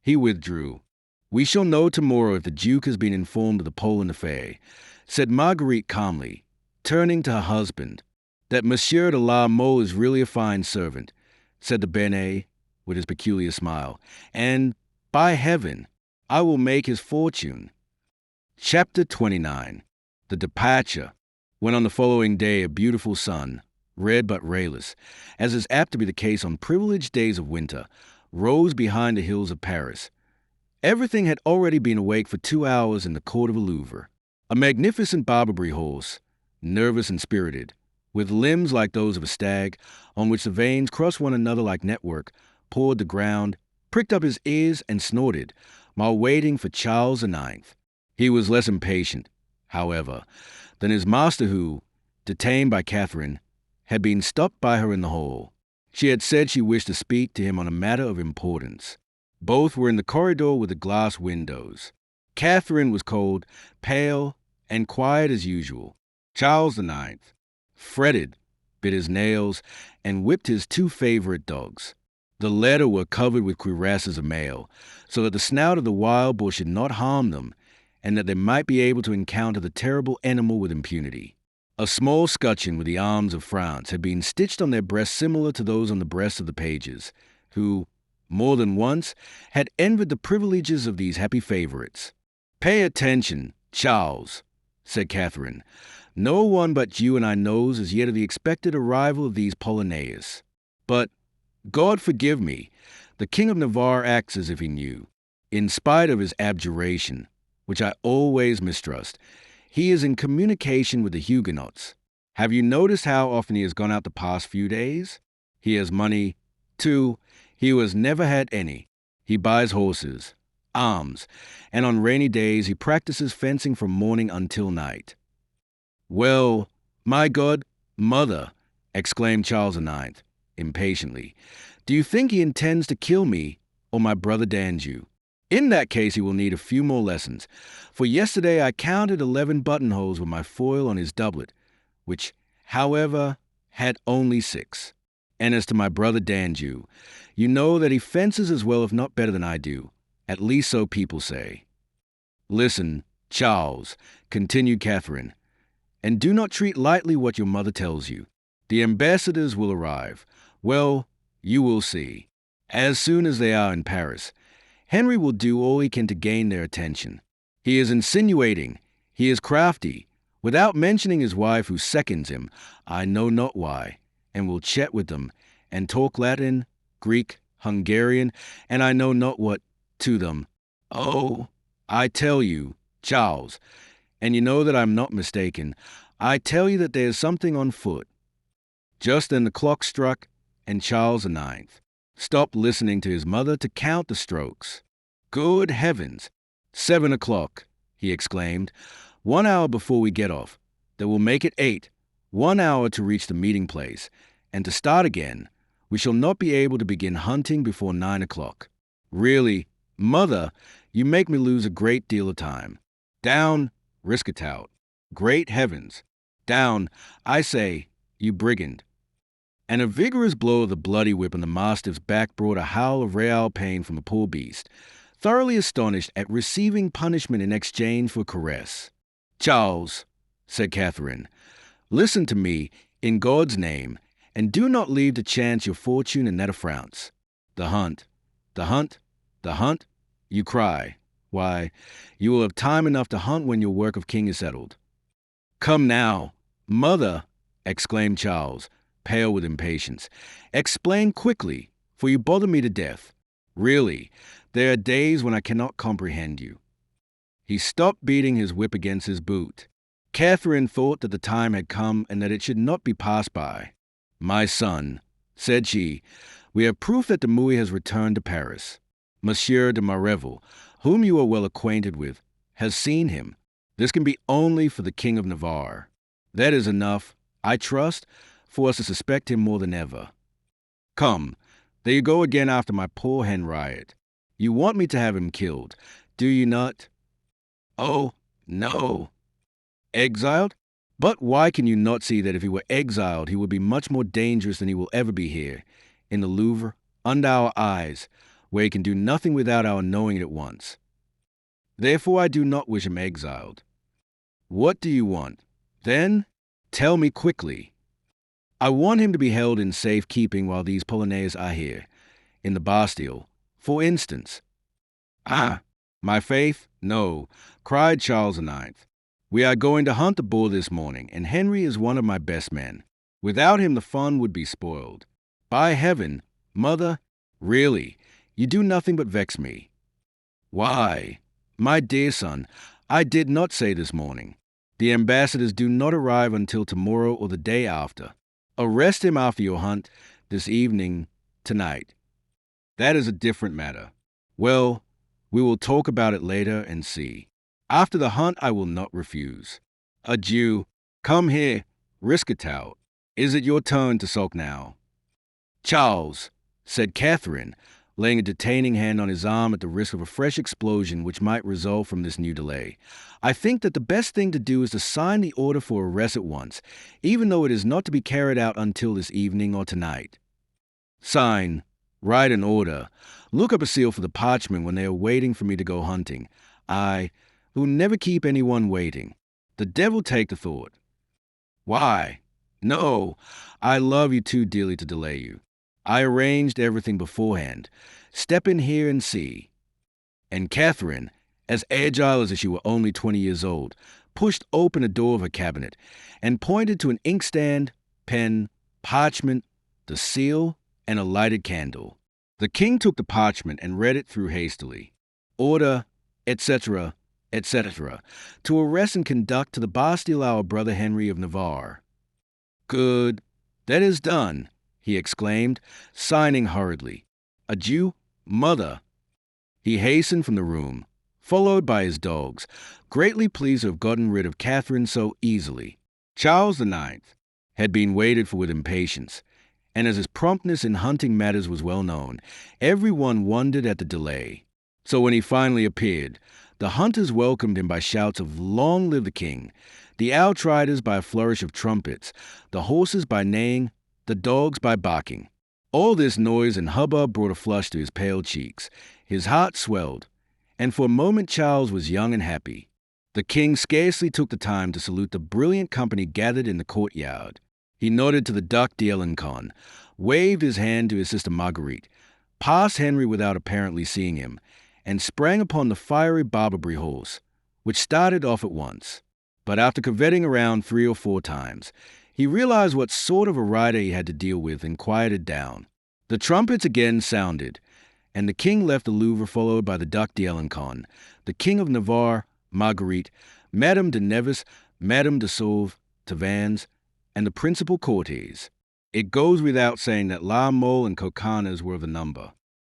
He withdrew. "We shall know tomorrow if the Duke has been informed of the Poland affair," said Marguerite calmly, turning to her husband. "That Monsieur de la Mole is really a fine servant," said the Béarnais, with his peculiar smile, "and, by heaven, I will make his fortune." Chapter 29. The Departure. When on the following day a beautiful sun, red but rayless, as is apt to be the case on privileged days of winter, rose behind the hills of Paris. Everything had already been awake for 2 hours in the court of the Louvre. A magnificent Barbary horse, nervous and spirited, with limbs like those of a stag, on which the veins crossed one another like network, pawed the ground, pricked up his ears, and snorted, while waiting for Charles IX. He was less impatient, however, than his master who, detained by Catherine, had been stopped by her in the hall. She had said she wished to speak to him on a matter of importance. Both were in the corridor with the glass windows. Catherine was cold, pale, and quiet as usual. Charles IX fretted, bit his nails, and whipped his two favorite dogs. The latter were covered with cuirasses of mail, so that the snout of the wild boar should not harm them, and that they might be able to encounter the terrible animal with impunity. A small scutcheon with the arms of France had been stitched on their breasts similar to those on the breasts of the pages, who, more than once, had envied the privileges of these happy favorites. "Pay attention, Charles," said Catherine. "No one but you and I knows as yet of the expected arrival of these Polonaise. But, God forgive me, the King of Navarre acts as if he knew. In spite of his abjuration, which I always mistrust, he is in communication with the Huguenots. Have you noticed how often he has gone out the past few days? He has money, too, he who has never had any. He buys horses, arms, and on rainy days he practices fencing from morning until night." "Well, my God, mother," exclaimed Charles IX, impatiently, "do you think he intends to kill me or my brother Danjou? In that case he will need a few more lessons, for yesterday I counted 11 buttonholes with my foil on his doublet, which, however, had only 6. And as to my brother Danjou, you know that he fences as well if not better than I do, at least so people say. Listen, Charles," continued Catherine, "and do not treat lightly what your mother tells you. The ambassadors will arrive. Well, you will see. As soon as they are in Paris, Henry will do all he can to gain their attention. He is insinuating, he is crafty, without mentioning his wife who seconds him, I know not why, and will chat with them, and talk Latin, Greek, Hungarian, and I know not what, to them. Oh, I tell you, Charles, and you know that I am not mistaken, I tell you that there is something on foot." Just then the clock struck, and Charles IX stopped listening to his mother to count the strokes. "Good heavens! 7 o'clock," he exclaimed. "1 hour before we get off. That will make it 8. 1 hour to reach the meeting place. And to start again, we shall not be able to begin hunting before 9 o'clock. Really, mother, you make me lose a great deal of time. Down, Risquetout. Great heavens! Down, I say, you brigand." And a vigorous blow of the bloody whip on the mastiff's back brought a howl of real pain from the poor beast, thoroughly astonished at receiving punishment in exchange for caress. "Charles," said Catherine, "listen to me, in God's name, and do not leave to chance your fortune and that of France. The hunt, the hunt, the hunt, you cry. Why, you will have time enough to hunt when your work of king is settled." "Come now, mother," exclaimed Charles, pale with impatience. "Explain quickly, for you bother me to death. Really, there are days when I cannot comprehend you." He stopped beating his whip against his boot. Catherine thought that the time had come and that it should not be passed by. "My son," said she, "we have proof that de Mouy has returned to Paris. Monsieur de Mareville, whom you are well acquainted with, has seen him. This can be only for the King of Navarre. That is enough, I trust, for us to suspect him more than ever. Come, there you go again after my poor Henriette. You want me to have him killed, do you not?" "Oh, no." "Exiled? But why can you not see that if he were exiled, he would be much more dangerous than he will ever be here, in the Louvre, under our eyes, where he can do nothing without our knowing it at once? Therefore I do not wish him exiled. What do you want? Then tell me quickly." "I want him to be held in safe keeping while these Polonaise are here, in the Bastille, for instance." "Ah, my faith, no," cried Charles IX. "We are going to hunt the boar this morning, and Henry is one of my best men. Without him the fun would be spoiled. By heaven, mother, really, you do nothing but vex me." "Why, my dear son, I did not say this morning. The ambassadors do not arrive until tomorrow or the day after. Arrest him after your hunt, this evening, tonight. That is a different matter. Well, we will talk about it later and see. After the hunt, I will not refuse. Adieu. Come here, risk it out. Is it your turn to sulk now? Charles, said Catherine, laying a detaining hand on his arm at the risk of a fresh explosion which might result from this new delay. I think that the best thing to do is to sign the order for arrest at once, even though it is not to be carried out until this evening or tonight. Sign, write an order, look up a seal for the parchment when they are waiting for me to go hunting. I, who never keep anyone waiting. The devil take the thought. Why? No, I love you too dearly to delay you. I arranged everything beforehand. Step in here and see. And Catherine, as agile as if she were only 20 years old, pushed open a door of her cabinet and pointed to an inkstand, pen, parchment, the seal, and a lighted candle. The king took the parchment and read it through hastily. Order, etc., etc., to arrest and conduct to the Bastille our brother Henry of Navarre. Good. That is done, he exclaimed, signing hurriedly. Adieu, mother. He hastened from the room, followed by his dogs, greatly pleased to have gotten rid of Catherine so easily. Charles IX had been waited for with impatience, and as his promptness in hunting matters was well known, everyone wondered at the delay. So when he finally appeared, the hunters welcomed him by shouts of "Long live the king," the outriders by a flourish of trumpets, the horses by neighing, the dogs by barking. All this noise and hubbub brought a flush to his pale cheeks. His heart swelled, and for a moment Charles was young and happy. The king scarcely took the time to salute the brilliant company gathered in the courtyard. He nodded to the Duc d'Alencon, waved his hand to his sister Marguerite, passed Henry without apparently seeing him, and sprang upon the fiery Barbary horse, which started off at once. But after curvetting around 3 or 4 times, he realized what sort of a rider he had to deal with and quieted down. The trumpets again sounded, and the king left the Louvre followed by the Duc d'Alencon, the King of Navarre, Marguerite, Madame de Nevis, Madame de Sauve, Tavannes, and the principal courtiers. It goes without saying that La Mole and Coconnas were of the number.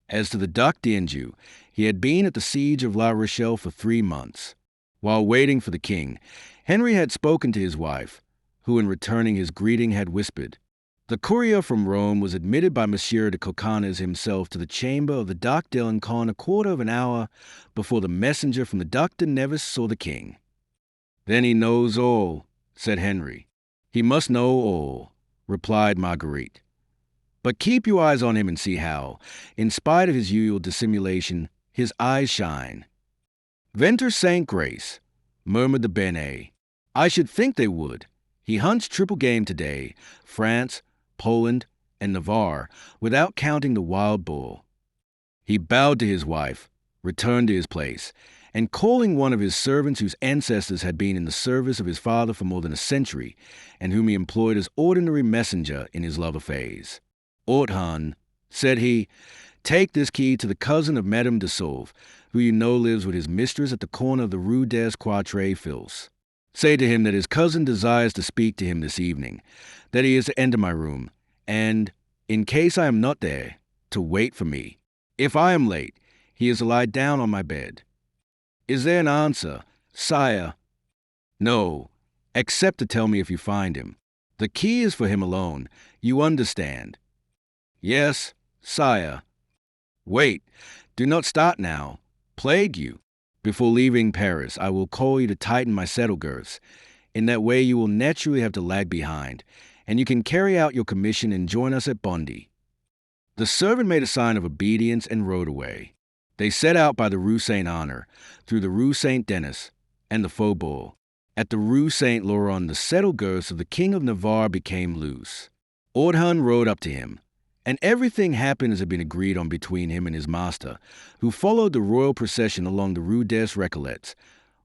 As to the Duc d'Anjou, he had been at the siege of La Rochelle for 3 months. While waiting for the king, Henry had spoken to his wife, who in returning his greeting had whispered. The courier from Rome was admitted by Monsieur de Coconnas himself to the chamber of the Duc d'Alencon a quarter of an hour before the messenger from the Duc de Nevis saw the king. Then he knows all, said Henry. He must know all, replied Marguerite. But keep your eyes on him and see how, in spite of his usual dissimulation, his eyes shine. Ventre Saint Grace, murmured the Benet. I should think they would. He hunts triple game today, France, Poland, and Navarre, without counting the wild boar. He bowed to his wife, returned to his place, and calling one of his servants whose ancestors had been in the service of his father for more than a century, and whom he employed as ordinary messenger in his love affairs. Orthan, said he, take this key to the cousin of Madame de Sauve, who you know lives with his mistress at the corner of the Rue des Quatre Fils. Say to him that his cousin desires to speak to him this evening, that he is to enter my room, and, in case I am not there, to wait for me. If I am late, he is to lie down on my bed. Is there an answer, sire? No, except to tell me if you find him. The key is for him alone, you understand. Yes, sire. Wait, do not start now. Plague you. Before leaving Paris, I will call you to tighten my saddle girths. In that way you will naturally have to lag behind, and you can carry out your commission and join us at Bondy. The servant made a sign of obedience and rode away. They set out by the Rue Saint-Honor, through the Rue Saint-Denis, and the Faubourg. At the Rue Saint-Laurent, the saddle girths of the King of Navarre became loose. Orthan rode up to him, and everything happened as had been agreed on between him and his master, who followed the royal procession along the Rue des Recollets,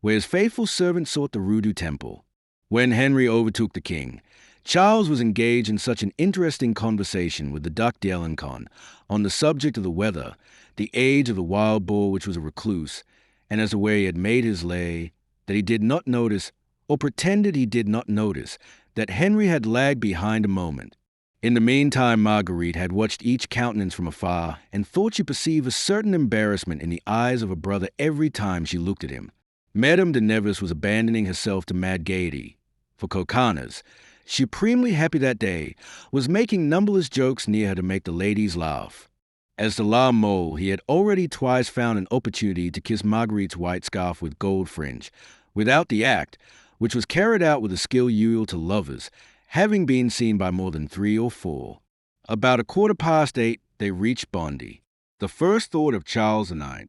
where his faithful servant sought the Rue du Temple. When Henry overtook the king, Charles was engaged in such an interesting conversation with the Duc d'Alencon on the subject of the weather, the age of the wild boar which was a recluse, and as to where he had made his lay, that he did not notice, or pretended he did not notice, that Henry had lagged behind a moment. In the meantime, Marguerite had watched each countenance from afar, and thought she perceived a certain embarrassment in the eyes of her brother every time she looked at him. Madame de Nevis was abandoning herself to mad gaiety. For Coconnas, supremely happy that day, was making numberless jokes near her to make the ladies laugh. As the La Mole, he had already twice found an opportunity to kiss Marguerite's white scarf with gold fringe, without the act, which was carried out with a skill usual to lovers, having been seen by more than 3 or 4. About 8:15, they reached Bondy. The first thought of Charles IX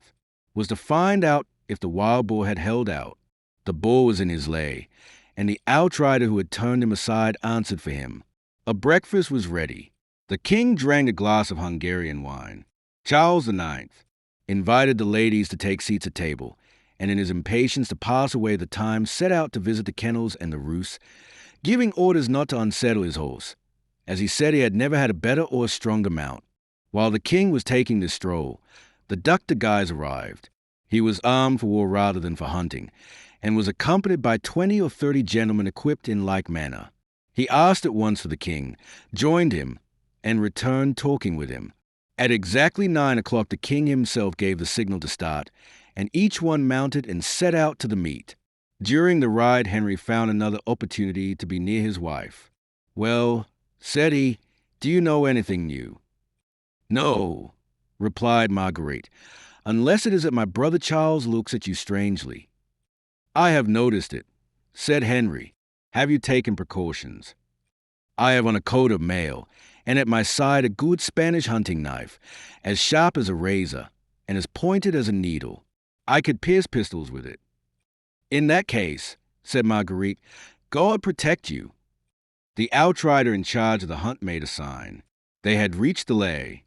was to find out if the wild boar had held out. The boar was in his lay, and the outrider who had turned him aside answered for him. A breakfast was ready. The king drank a glass of Hungarian wine. Charles IX invited the ladies to take seats at table, and in his impatience to pass away the time set out to visit the kennels and the roosts, giving orders not to unsettle his horse, as he said he had never had a better or a stronger mount. While the king was taking this stroll, the Duc de Guise arrived. He was armed for war rather than for hunting, and was accompanied by 20 or 30 gentlemen equipped in like manner. He asked at once for the king, joined him, and returned talking with him. At exactly 9 o'clock the king himself gave the signal to start, and each one mounted and set out to the meet. During the ride, Henry found another opportunity to be near his wife. "Well," said he, "do you know anything new?" "No," replied Marguerite, "unless it is that my brother Charles looks at you strangely." "I have noticed it," said Henry. "Have you taken precautions?" "I have on a coat of mail, and at my side a good Spanish hunting knife, as sharp as a razor, and as pointed as a needle. I could pierce pistols with it." "In that case," said Marguerite, "God protect you." The outrider in charge of the hunt made a sign. They had reached the lay.